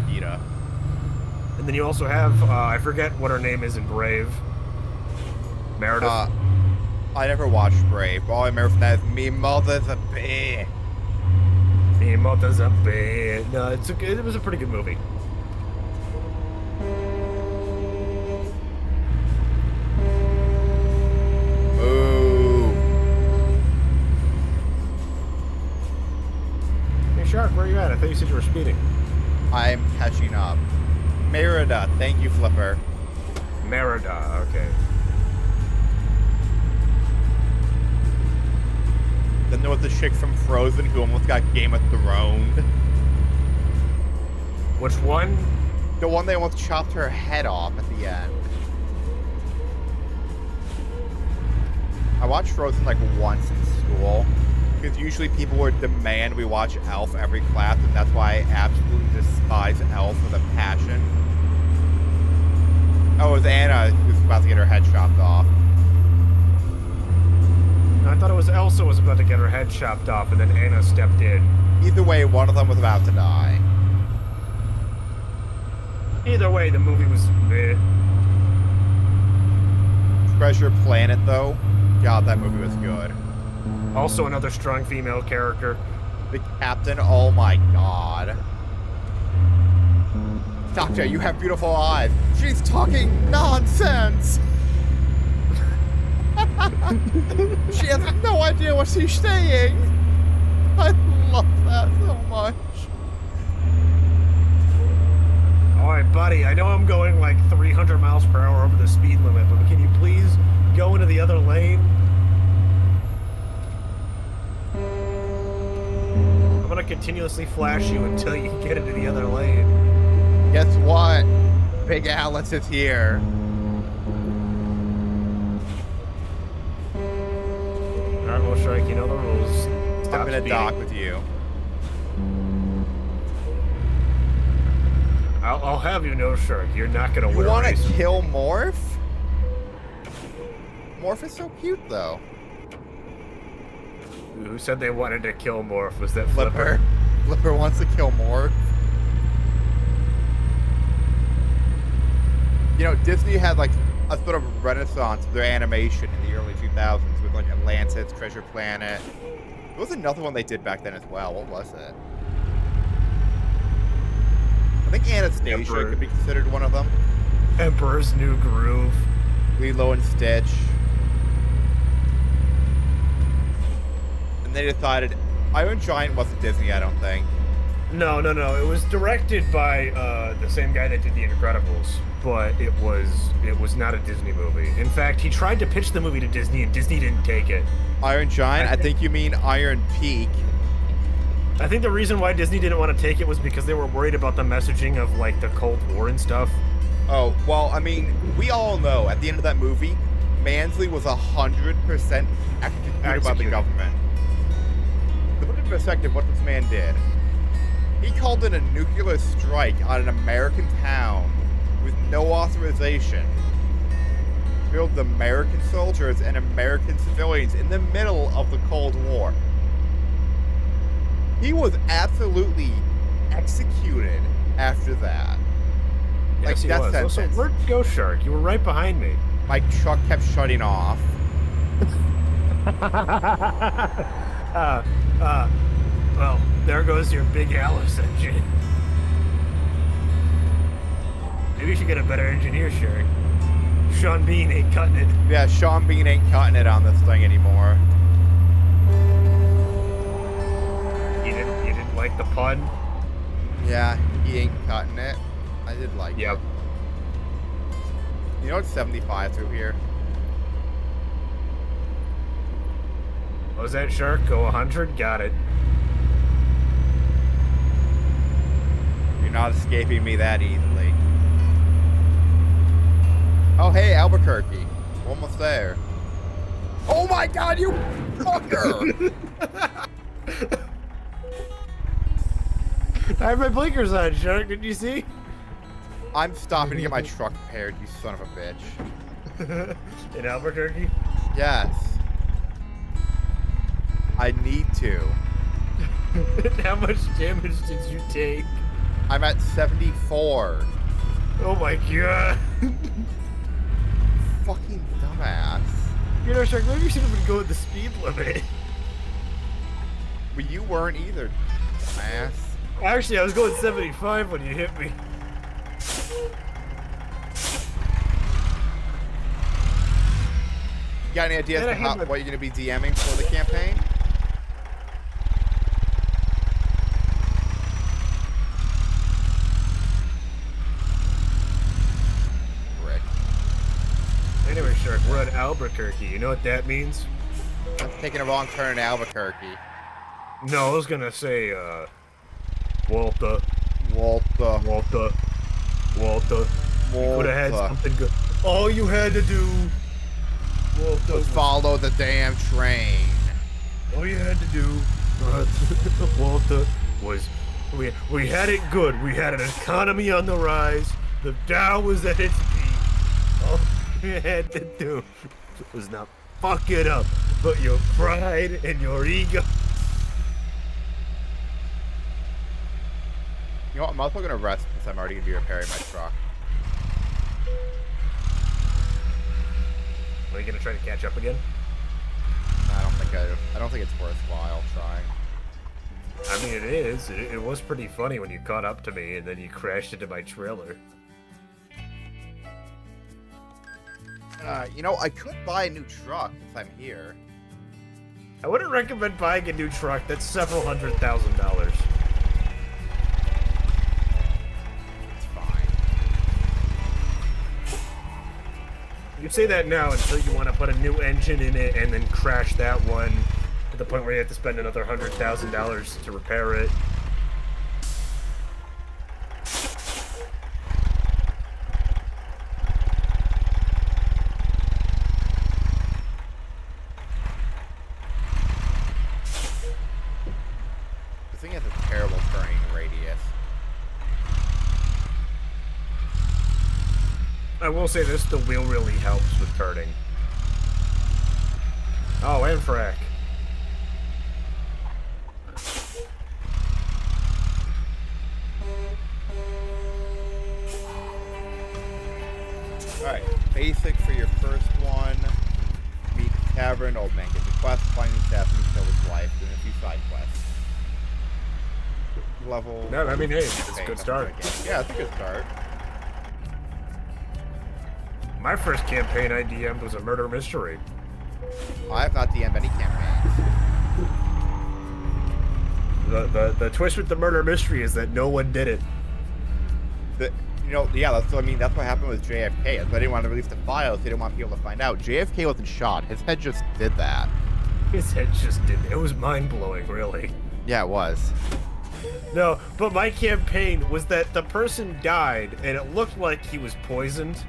Kida.
And then you also have, I forget what her name is in Brave. Meredith.
I never watched Brave. All I remember from that is me mother's a bear.
Me mother's a bear. No, it was a pretty good movie.
Ooh.
Hey, Shark, where are you at? I thought you said you were speeding.
I'm catching up. Merida, thank you, Flipper.
Merida, okay.
Then there was the chick from Frozen who almost got Game of Thrones.
Which one?
The one they almost chopped her head off at the end. I watched Frozen like once in school, because usually people would demand we watch Elf every class, and that's why I absolutely despise Elf with a passion. Oh, it was Anna who's about to get her head chopped off.
I thought it was Elsa was about to get her head chopped off, and then Anna stepped in.
Either way, one of them was about to die.
Either way, the movie was meh.
Treasure Planet, though, God, that movie was good.
Also another strong female character.
The captain, oh my god. Doctor, you have beautiful eyes. She's talking nonsense. She has no idea what she's saying. I love that so much.
Alright, buddy, I know I'm going like 300 miles per hour over the speed limit, but can you please go into the other lane? I'm gonna continuously flash you until you get into the other lane.
Guess what? Big Alice is here.
Alright, well, Shrike, you know the rules. Stop
I'm gonna
speeding.
dock with you.
I'll have you know, Shark, you're not gonna win.
You
a
wanna
race.
kill Morph? Morph is so cute, though.
Who said they wanted to kill Morph? Was that
Flipper.
Flipper?
Flipper wants to kill Morph. You know, Disney had like a sort of renaissance of their animation in the early 2000s with like Atlantis, Treasure Planet. There was another one they did back then as well. What was it? I think Anastasia
Emperor.
could be considered one of them.
Emperor's New Groove.
Lilo and Stitch. And they decided Iron Giant wasn't Disney, I don't think.
No. It was directed by the same guy that did The Incredibles, but it was not a Disney movie. In fact, he tried to pitch the movie to Disney, and Disney didn't take it.
Iron Giant? I think you mean Iron Peak.
I think the reason why Disney didn't want to take it was because they were worried about the messaging of, like, the Cold War and stuff.
Oh, well, I mean, we all know at the end of that movie, Mansley was 100% executed by the government. To put it in perspective, what this man did, he called in a nuclear strike on an American town with no authorization. killed American soldiers and American civilians in the middle of the Cold War. He was absolutely executed after that.
Yes, he was. Also, where'd you go, Shark? You were right behind me.
My truck kept shutting off.
Well, there goes your big Alice engine. Maybe you should get a better engineer, Shark. Sean Bean ain't cutting it.
Yeah, Sean Bean ain't cutting it on this thing anymore.
You didn't like the pun?
Yeah, he ain't cutting it. I did like it.
Yep.
You know it's 75 through here?
What was that, Shark? Go 100? Got it.
You're not escaping me that easily. Oh, hey, Albuquerque. We're almost there. Oh my god, you fucker!
I have my blinkers on, Shark. Did you see?
I'm stopping to get my truck repaired, you son of a bitch.
In Albuquerque?
Yes. I need to.
How much damage did you take?
I'm at 74.
Oh my god.
Fucking dumbass.
You know, Shark, maybe you should have been going the speed limit.
But you weren't either, dumbass.
Actually, I was going 75 when you hit me.
You got any ideas about what you're going to be DMing for the campaign? Rick.
Anyway, Shark, we're at Albuquerque. You know what that means?
I'm taking a wrong turn in Albuquerque.
No, I was gonna say, Walter. You could have had something good. All you had to do, Walter,
was follow the damn train.
all you had to do, Walter, was we had it good. We had an economy on the rise. The Dow was at its peak. All you had to do was not fuck it up, but your pride and your ego.
You know what? I'm also going to rest since I'm already going to be repairing my truck.
Are you gonna try to catch up again?
I don't think it's worthwhile trying.
I mean, it is. It was pretty funny when you caught up to me and then you crashed into my trailer.
You know, I could buy a new truck since I'm here.
I wouldn't recommend buying a new truck. That's several $100,000.
It's fine.
You say that now until you want to put a new engine in it and then crash that one to the point where you have to spend another $100,000 to repair it.
The thing has a terrible turning radius.
I will say this, the wheel really helps with turning. Oh, and frack.
Alright, basic for your first one. Meet the tavern, old man gets a quest, find the staff and kill his wife, and a few side quests. Level...
No, I mean, hey, it's a good start.
Yeah, it's a good start.
My first campaign I DM'd was a murder mystery.
I have not DM'd any campaigns.
The twist with the murder mystery is that no one did it.
You know, yeah, that's what I mean. That's what happened with JFK. That's why I didn't want to release the files. They didn't want people to find out. JFK wasn't shot. His head just did that.
His head just did. It was mind-blowing, really.
Yeah, it was.
No, but my campaign was that the person died, and it looked like he was poisoned.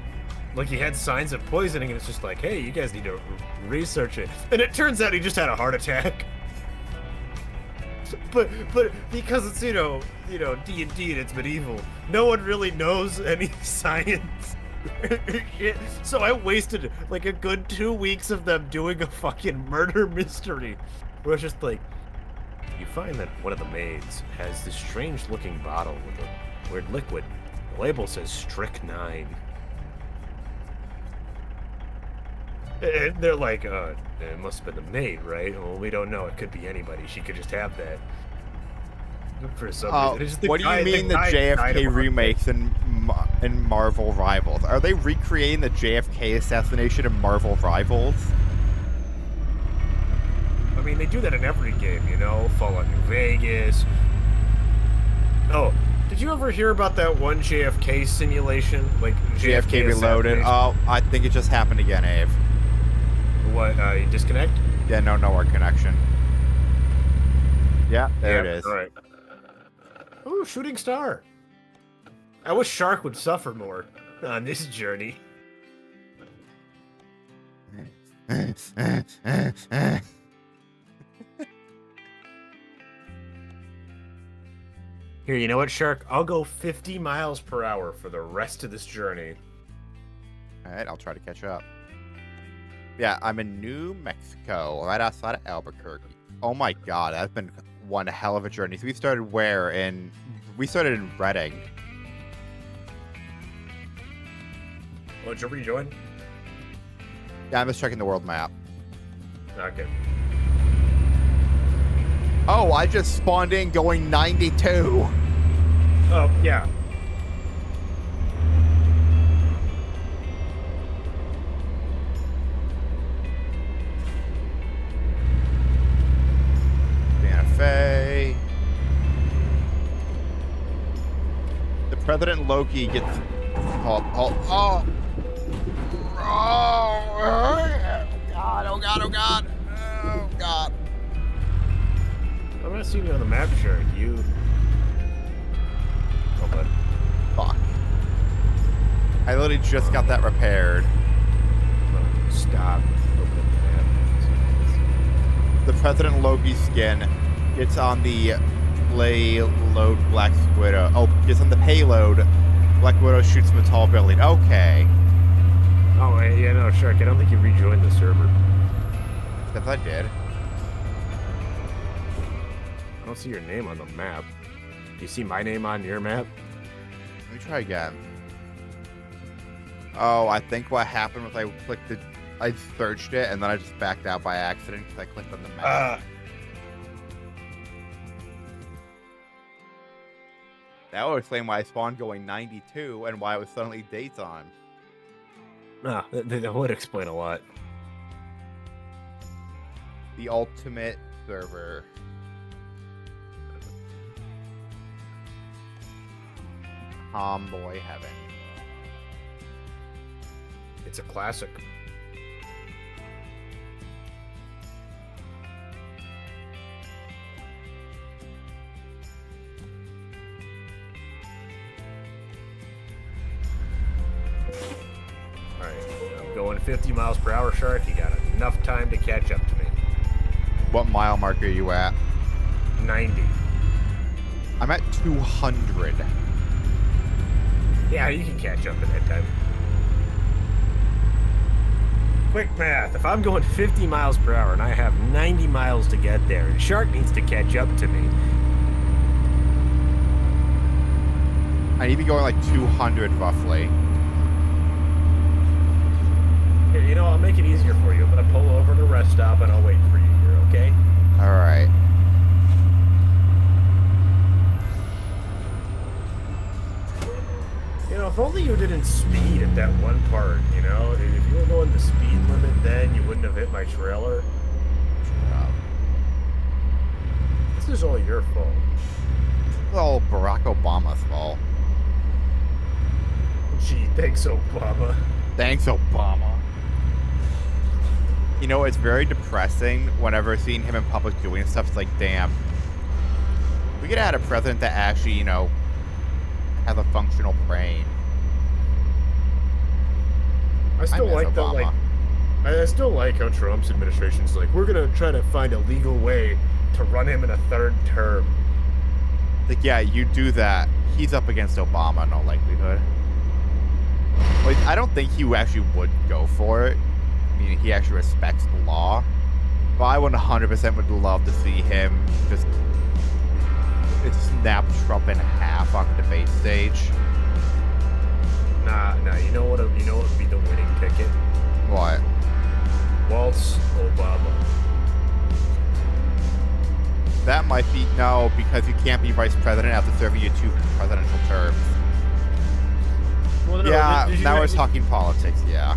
Like he had signs of poisoning, and it's just like, hey, you guys need to research it. And it turns out he just had a heart attack. But because it's D&D and it's medieval, no one really knows any science. So I wasted like a good 2 weeks of them doing a fucking murder mystery. Where it's just like, you find that one of the maids has this strange looking bottle with a weird liquid. The label says strychnine. And they're like, it must have been the maid, right? Well, we don't know. It could be anybody. She could just have that. For some reason. It's just
What do you mean the
guy died of
JFK
heart
remakes and Marvel Rivals? Are they recreating the JFK assassination in Marvel Rivals?
I mean, they do that in every game, you know? Fallout New Vegas. Oh, did you ever hear about that one JFK simulation? Like,
JFK Reloaded?
assassination?
Oh, I think it just happened again, Abe.
What, you disconnect?
Yeah, no our connection. Yeah, there it is.
All right. Ooh, shooting star. I wish Shark would suffer more on this journey. Here, you know what, Shark? I'll go 50 miles per hour for the rest of this journey.
Alright, I'll try to catch up. Yeah, I'm in New Mexico, right outside of Albuquerque. Oh my god, that's been one hell of a journey. So we started where? We started in Reading.
Oh, did you rejoin?
Yeah, I'm just checking the world map.
Okay.
Oh, I just spawned in going 92.
Oh, yeah.
Santa Fe. The President Loki gets... Oh, God, oh God, oh God. Oh God.
I'm not seeing you on the map, Shark. You... Oh, bud.
Fuck. I literally just got that repaired.
Oh, stop. Open the map.
The President Loki skin gets on the payload Black Widow. Oh, gets on the payload. Black Widow shoots from a tall building. Okay.
Oh, yeah, no, Shark. I don't think you rejoined the server.
Yes, I did.
I don't see your name on the map. Do you see my name on your map?
Let me try again. Oh, I think what happened was I searched it and then I just backed out by accident because I clicked on the map. That would explain why I spawned going 92 and why it was suddenly daytime.
That would explain a lot.
The ultimate server. Tomboy heaven.
It's a classic. Alright, I'm going 50 miles per hour, Shark. You got enough time to catch up to me.
What mile mark are you at?
90.
I'm at 200.
Yeah, you can catch up in that time. Quick math. If I'm going 50 miles per hour and I have 90 miles to get there, and Shark needs to catch up to me.
I need to be going like 200 roughly.
Here, you know, I'll make it easier for you. I'm gonna pull over to a rest stop and I'll wait for you here, okay?
Alright.
You know, if only you didn't speed at that one part, you know? If you were going the speed limit then, you wouldn't have hit my trailer. This is all your fault.
It's all Barack Obama's fault.
Gee, thanks, Obama.
Thanks, Obama. You know, it's very depressing whenever seeing him in public doing stuff. It's like, damn. We could have had a president that actually, you know, has a functional brain.
I still
miss
like the,
Obama.
like... I still like how Trump's administration's like, we're gonna try to find a legal way to run him in a third term.
Like, yeah, you do that. He's up against Obama in all likelihood. Like, I don't think he actually would go for it. I mean, he actually respects the law. But I 100% would love to see him just snap Trump in half on the debate stage.
Nah. You know what would be the winning ticket?
What?
Waltz Obama.
That might be... No, because you can't be vice president after serving your 2 presidential terms.
Well, no,
Yeah, now we're talking politics, yeah.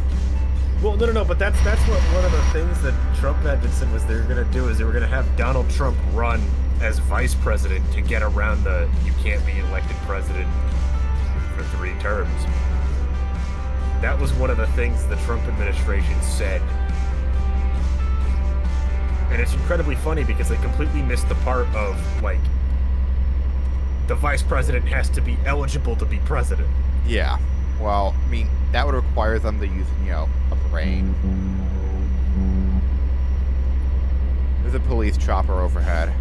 Well, no, but that's what one of the things that Trump had said was they were going to do is they were going to have Donald Trump run as vice president to get around the you can't be elected president for 3 terms. That was one of the things the Trump administration said. And it's incredibly funny because they completely missed the part of, like, the vice president has to be eligible to be president.
Yeah. Well, I mean, that would require them to use, a brain. There's a police chopper overhead.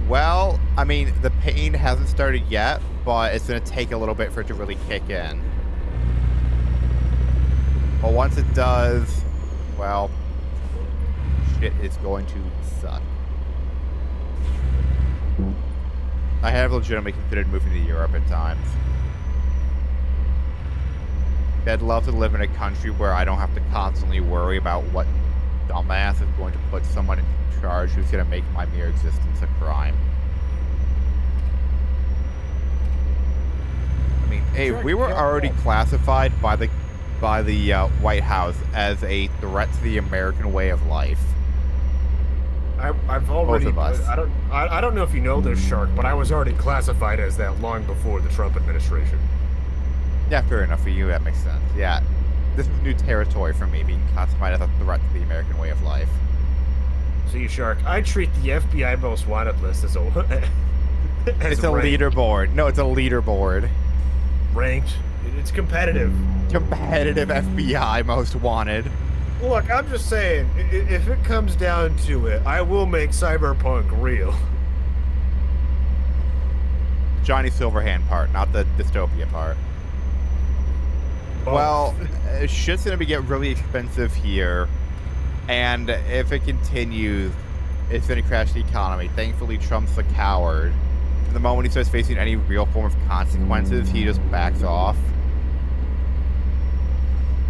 Well, I mean, the pain hasn't started yet, but it's going to take a little bit for it to really kick in. But once it does, well, shit is going to suck. I have legitimately considered moving to Europe at times. I'd love to live in a country where I don't have to constantly worry about what dumbass is going to put someone in charge who's going to make my mere existence a crime. I mean, hey, we were already classified by the White House as a threat to the American way of life.
I've already.
Both of us.
I don't know if you know this, Shark, but I was already classified as that long before the Trump administration.
Yeah, fair enough for you. That makes sense. Yeah, this is new territory for me, being classified as a threat to the American way of life.
See, Shark, I treat the FBI most wanted list as a.
It's a leaderboard. No, it's a leaderboard.
Ranked. It's competitive.
Competitive FBI most wanted.
Look, I'm just saying, if it comes down to it, I will make Cyberpunk real.
Johnny Silverhand part, not the dystopia part. Well, shit's gonna get really expensive here, and if it continues, it's gonna crash the economy. Thankfully, Trump's a coward. And the moment he starts facing any real form of consequences, he just backs off.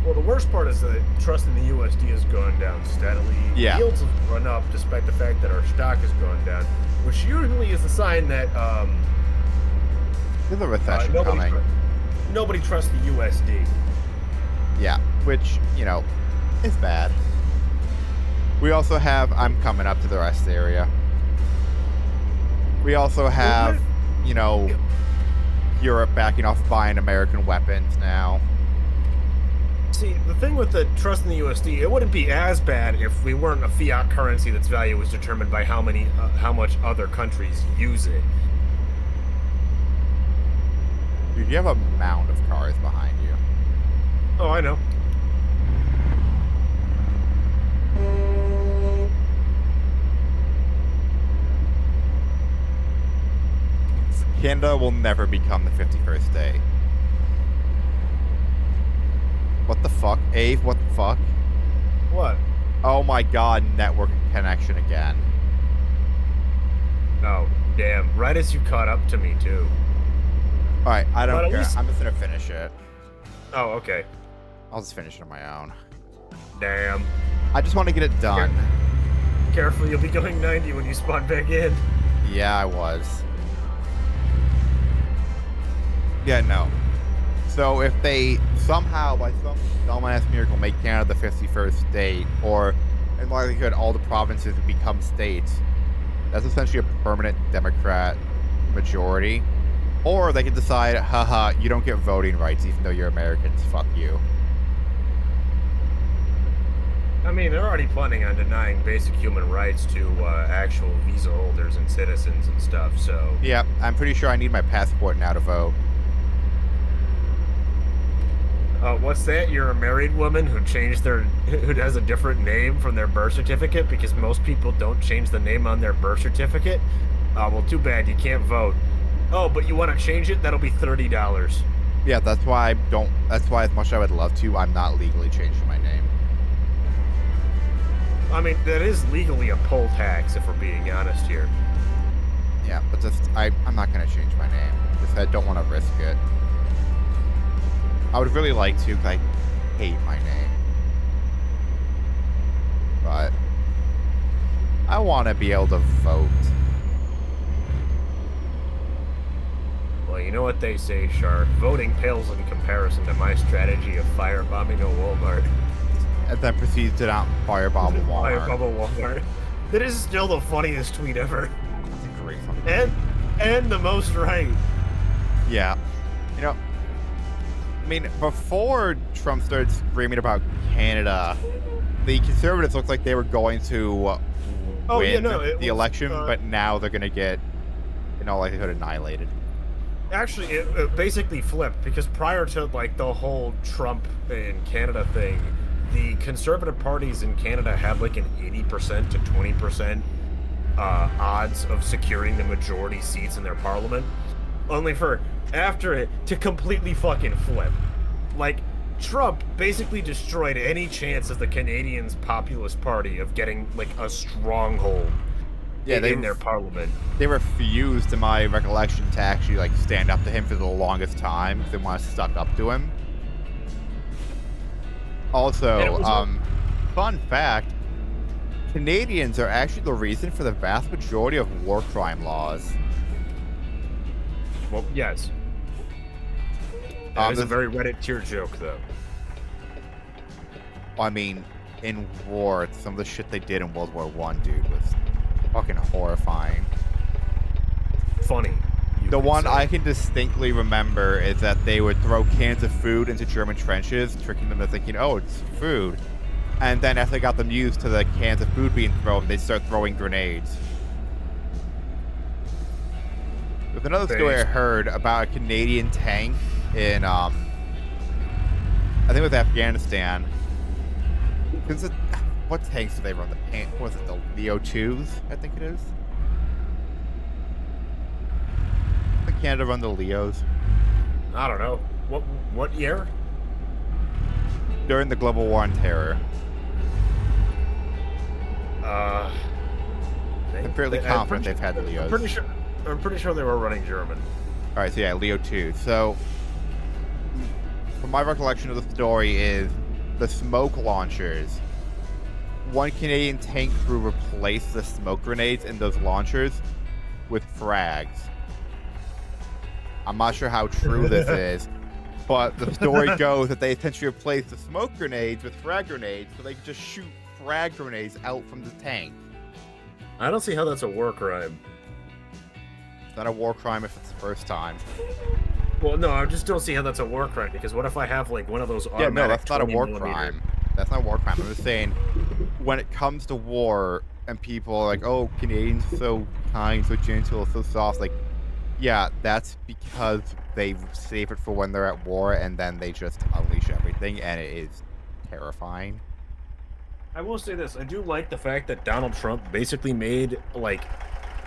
Well, the worst part is that trust in the USD has gone down steadily.
Yeah.
Yields have run up despite the fact that our stock has gone down, which usually is a sign that
There's a recession coming.
Nobody trusts the USD.
Yeah, which, is bad. We also have, I'm coming up to the rest area. We also have, Europe backing off buying American weapons now.
See, the thing with the trust in the USD, it wouldn't be as bad if we weren't a fiat currency that's value was determined by how much other countries use it.
Dude, you have a mound of cars behind you.
Oh, I know.
Canada will never become the 51st state. What the fuck? Ave, what the fuck?
What?
Oh my god, network connection again.
Oh, damn. Right as you caught up to me, too.
Alright, I don't care.
least...
I'm just gonna finish it.
Oh, okay.
I'll just finish it on my own.
Damn.
I just want to get it done.
Careful, you'll be going 90 when you spawn back in.
Yeah, I was. Yeah, no. So if they somehow, by some dumbass miracle, make Canada the 51st state, or in likelihood all the provinces become states, that's essentially a permanent Democrat majority. Or they could decide, haha, you don't get voting rights even though you're Americans, fuck you.
I mean, they're already planning on denying basic human rights to actual visa holders and citizens and stuff, so...
Yeah, I'm pretty sure I need my passport now to vote.
What's that? You're a married woman who who has a different name from their birth certificate because most people don't change the name on their birth certificate? Well, too bad, you can't vote. Oh, but you want to change it? That'll be $30.
Yeah, that's why I don't. That's why, as much as I would love to, I'm not legally changing my name.
I mean, that is legally a poll tax, if we're being honest here.
Yeah, but I'm not gonna change my name. Just I don't want to risk it. I would really like to, because I hate my name. But I want to be able to vote.
Well, you know what they say, Shark. Voting pales in comparison to my strategy of firebombing a Walmart.
And then proceeds to not firebomb a Walmart.
Firebomb a Walmart. That is still the funniest tweet ever.
That's a great fucking
And the most right.
Yeah. You know, I mean, before Trump started screaming about Canada, the conservatives looked like they were going to win the election, but now they're going to get, in all likelihood, annihilated.
Actually, it basically flipped, because prior to, like, the whole Trump in Canada thing, the conservative parties in Canada had, like, an 80% to 20% odds of securing the majority seats in their parliament, only for, after it, to completely fucking flip. Like, Trump basically destroyed any chance of the Canadians' Populist Party of getting, like, a stronghold in their parliament.
They refused, to my recollection, to actually, like, stand up to him for the longest time, because they want to stuck up to him. Also, fun fact, Canadians are actually the reason for the vast majority of war crime laws.
Well, yes. That is a very Reddit tier joke, though.
I mean, in war, some of the shit they did in World War I, dude, was fucking horrifying.
Funny.
The one I can distinctly remember is that they would throw cans of food into German trenches, tricking them into thinking, oh, it's food. And then as they got them used to the cans of food being thrown, they'd start throwing grenades. There's another story I heard about a Canadian tank in, I think it was Afghanistan. What tanks do they run? What was it, the Leo 2s, I think it is? The Canada run the Leos.
I don't know. What year?
During the global war on terror. I'm fairly confident they've had the Leos.
I'm pretty sure they were running German.
Alright, so yeah, Leo 2. So, from my recollection of the story is the smoke launchers. One Canadian tank crew replaced the smoke grenades in those launchers with frags. I'm not sure how true this is, but the story goes that they essentially replaced the smoke grenades with frag grenades so they could just shoot frag grenades out from the tank.
I don't see how that's a war crime.
It's not a war crime if it's the first time.
Well, no, I just don't see how that's a war crime, because what if I have, like, one of those automatic...
Yeah, no, that's not a war crime. That's not a war crime. I'm just saying, when it comes to war, and people are like, oh, Canadians are so kind, so gentle, so soft, like, yeah, that's because they save it for when they're at war, and then they just unleash everything, and it is terrifying.
I will say this, I do like the fact that Donald Trump basically made, like,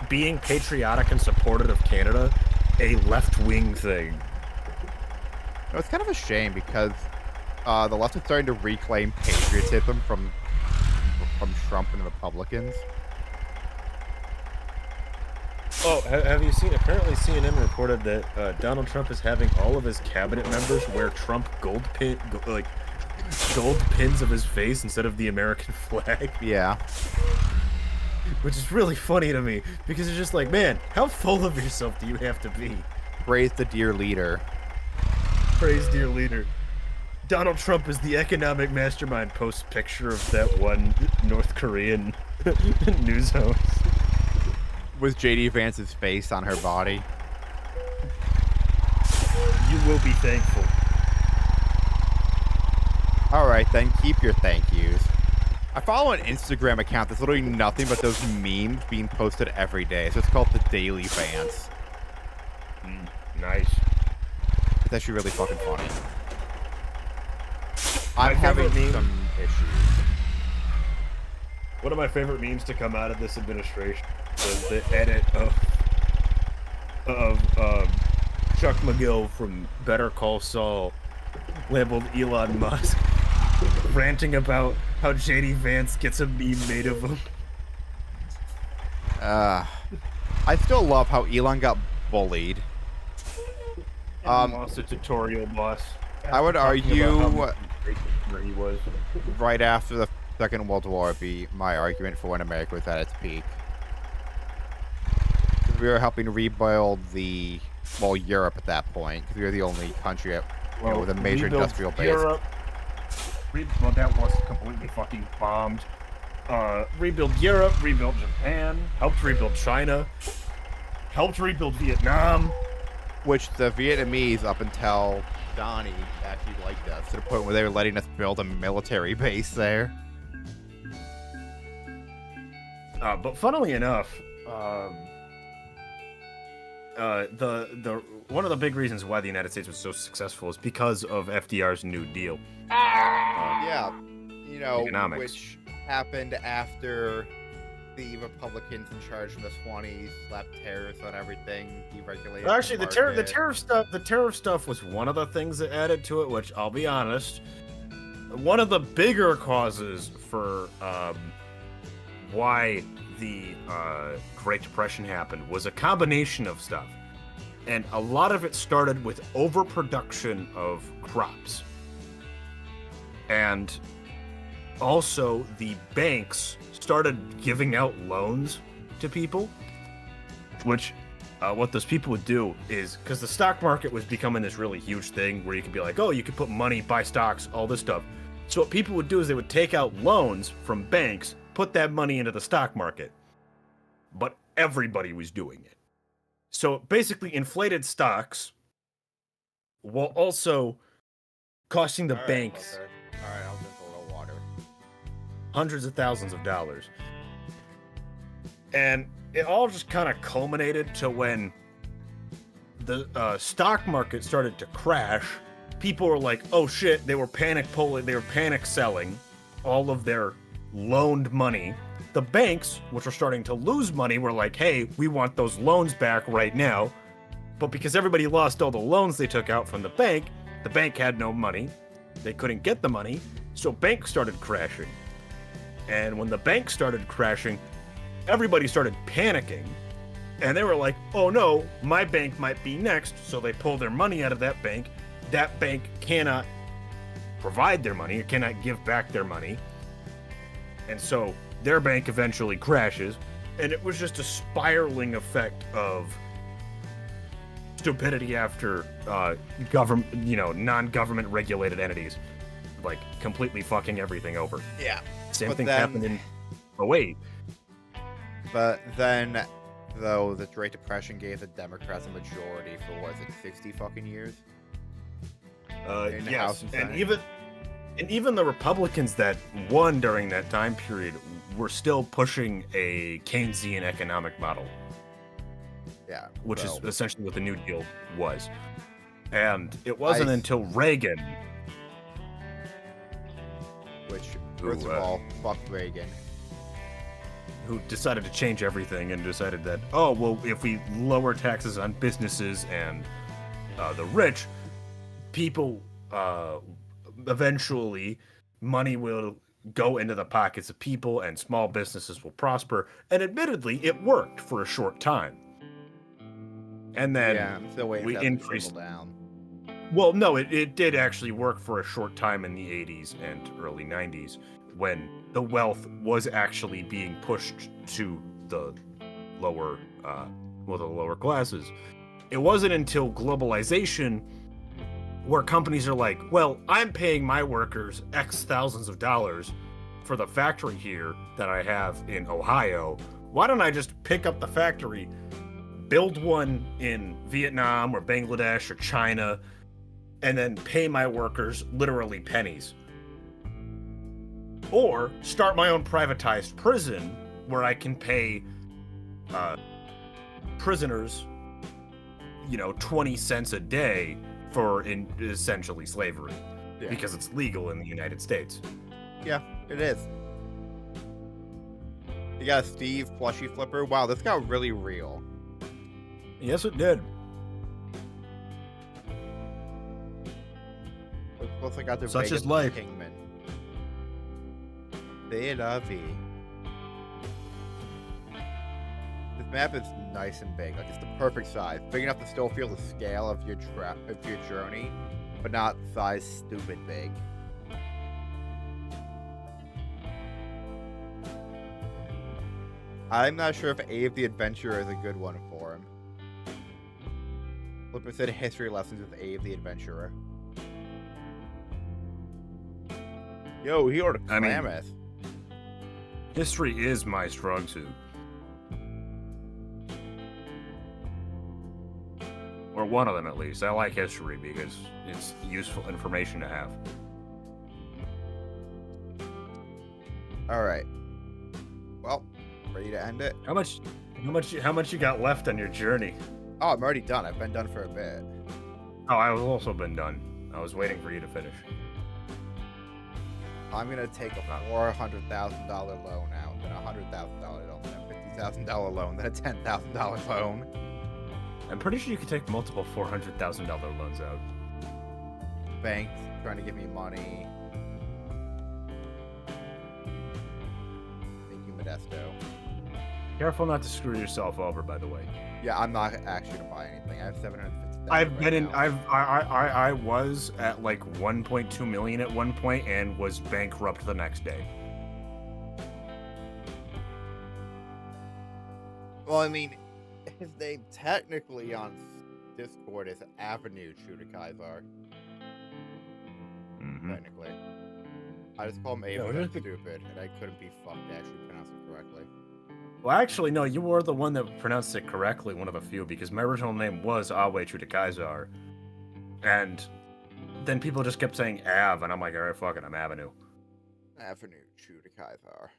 being patriotic and supportive of Canada a left-wing thing.
No, it's kind of a shame, because the left is starting to reclaim patriotism from Trump and the Republicans.
Oh, have you seen? Apparently, CNN reported that Donald Trump is having all of his cabinet members wear Trump gold pins of his face instead of the American flag.
Yeah.
Which is really funny to me, because it's just like, man, how full of yourself do you have to be?
Praise the dear leader.
Praise dear leader. Donald Trump is the economic mastermind. Post picture of that one North Korean news host.
With J.D. Vance's face on her body.
You will be thankful.
Alright, then keep your thank yous. I follow an Instagram account that's literally nothing but those memes being posted every day. So it's called The Daily Vance.
Nice.
It's actually really fucking funny. I'm having some issues.
One of my favorite memes to come out of this administration was the edit of of Chuck McGill from Better Call Saul labeled Elon Musk ranting about how JD Vance gets a meme made of him.
I still love how Elon got bullied.
Lost a tutorial boss.
I would
Talking
argue
about how where he was.
right after the Second World War would be my argument for when America was at its peak. We were helping rebuild Europe at that point, because we were the only country with a major industrial base.
Europe. Well, that was completely fucking bombed. Rebuild Europe, rebuild Japan, helped rebuild China, helped rebuild Vietnam.
Which the Vietnamese, up until Donnie, actually liked us, to the point where they were letting us build a military base there.
But funnily enough, the one of the big reasons why the United States was so successful is because of FDR's New Deal.
Yeah,
economics.
which happened after the Republicans in charge in the 20s slapped tariffs on everything, deregulated.
Actually, the tariff stuff was one of the things that added to it. Which, I'll be honest, one of the bigger causes for why the Great Depression happened was a combination of stuff, and a lot of it started with overproduction of crops, and also the banks started giving out loans to people, which what those people would do is, because the stock market was becoming this really huge thing where you could be like, oh, you could put money, buy stocks, all this stuff. So what people would do is they would take out loans from banks, put that money into the stock market. But everybody was doing it. So it basically inflated stocks while also costing the banks
Alright, I'll drink a little water.
hundreds of thousands of dollars. And it all just kind of culminated to when the stock market started to crash. People were like, oh shit, they were panic selling all of their loaned money. The banks, which were starting to lose money, were like, hey, we want those loans back right now. But because everybody lost all the loans they took out from the bank had no money. They couldn't get the money, so banks started crashing. And when the banks started crashing, everybody started panicking. And they were like, oh no, my bank might be next. So they pull their money out of that bank. That bank cannot provide their money, or cannot give back their money. And so their bank eventually crashes. And it was just a spiraling effect of stupidity after government, non-government regulated entities, like completely fucking everything over.
Yeah.
Same thing happened in 08.
But then, though, the Great Depression gave the Democrats a majority for, what is it, 60 fucking years? In the House
Yes,
and
and even the Republicans that won during that time period were still pushing a Keynesian economic model.
Yeah.
Which is essentially what the New Deal was. And it wasn't until Reagan...
Which, first of all, fuck Reagan.
Who decided to change everything and decided that, oh, well, if we lower taxes on businesses and the rich, people, eventually, money will go into the pockets of people and small businesses will prosper. And admittedly, it worked for a short time. And then we increased.
Down.
Well, no, it did actually work for a short time in the 80s and early 90s when the wealth was actually being pushed to the lower, the lower classes. It wasn't until globalization where companies are like, well, I'm paying my workers X thousands of dollars for the factory here that I have in Ohio. Why don't I just pick up the factory, build one in Vietnam or Bangladesh or China, and then pay my workers literally pennies? Or start my own privatized prison where I can pay prisoners, 20 cents a day for essentially slavery, because it's legal in the United States.
Yeah, it is. You got a Steve plushie flipper. Wow, this got really real.
Yes, it did.
Looks like I got the
Such
Vegas
is life.
Kingman. C'est la vie. This map is nice and big. Like, it's the perfect size. Big enough to still feel the scale of your journey, but not size stupid big. I'm not sure if Ave the Adventurer is a good one for him. Flipper said history lessons with Ave the Adventurer. Yo, he ordered
I mean-
Klamath.
History is my strong suit. Or one of them, at least. I like history because it's useful information to have.
Alright. Well, ready to end it?
How much you got left on your journey?
Oh, I'm already done. I've been done for a bit.
Oh, I've also been done. I was waiting for you to finish.
I'm gonna take a $400,000 loan out, then a $100,000 loan, then a $50,000 loan, then a $10,000 loan.
I'm pretty sure you could take multiple $400,000 loans out.
Banks trying to give me money. Thank you, Modesto.
Careful not to screw yourself over, by the way.
Yeah, I'm not actually gonna buy anything. I have $750,000.
I was at like 1.2 million at one point and was bankrupt the next day.
Well, I mean, his name technically on Discord is Avenue Chudakaiser. Technically. I just call him Ava
Yeah,
and stupid, and I couldn't be fucked to actually pronounce it correctly.
Well, actually, no, you were the one that pronounced it correctly, one of a few, because my original name was Awe Chudakaiser. And then people just kept saying Av, and I'm like, alright, fuck it, I'm Avenue.
Avenue Chudakaiser.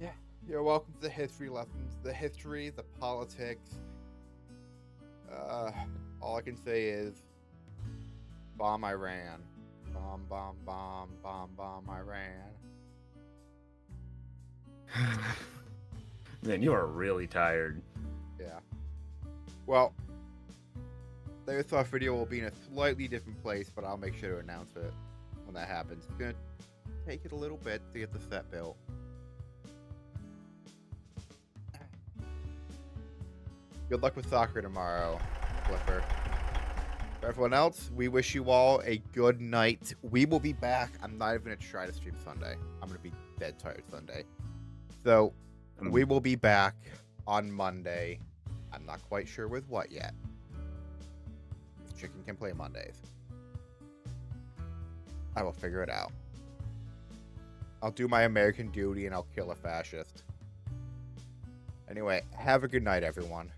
Yeah, you're welcome to the history lessons. The history, the politics. All I can say is, bomb Iran. Bomb, bomb, bomb, bomb, bomb Iran.
Man, you are really tired.
Yeah. Well, the Airsoft video will be in a slightly different place, but I'll make sure to announce it when that happens. It's gonna take it a little bit to get the set built. Good luck with soccer tomorrow, Flipper. For everyone else, we wish you all a good night. We will be back. I'm not even gonna try to stream Sunday. I'm gonna be dead tired Sunday. So, we will be back on Monday. I'm not quite sure with what yet. Chicken can play Mondays. I will figure it out. I'll do my American duty and I'll kill a fascist. Anyway, have a good night, everyone.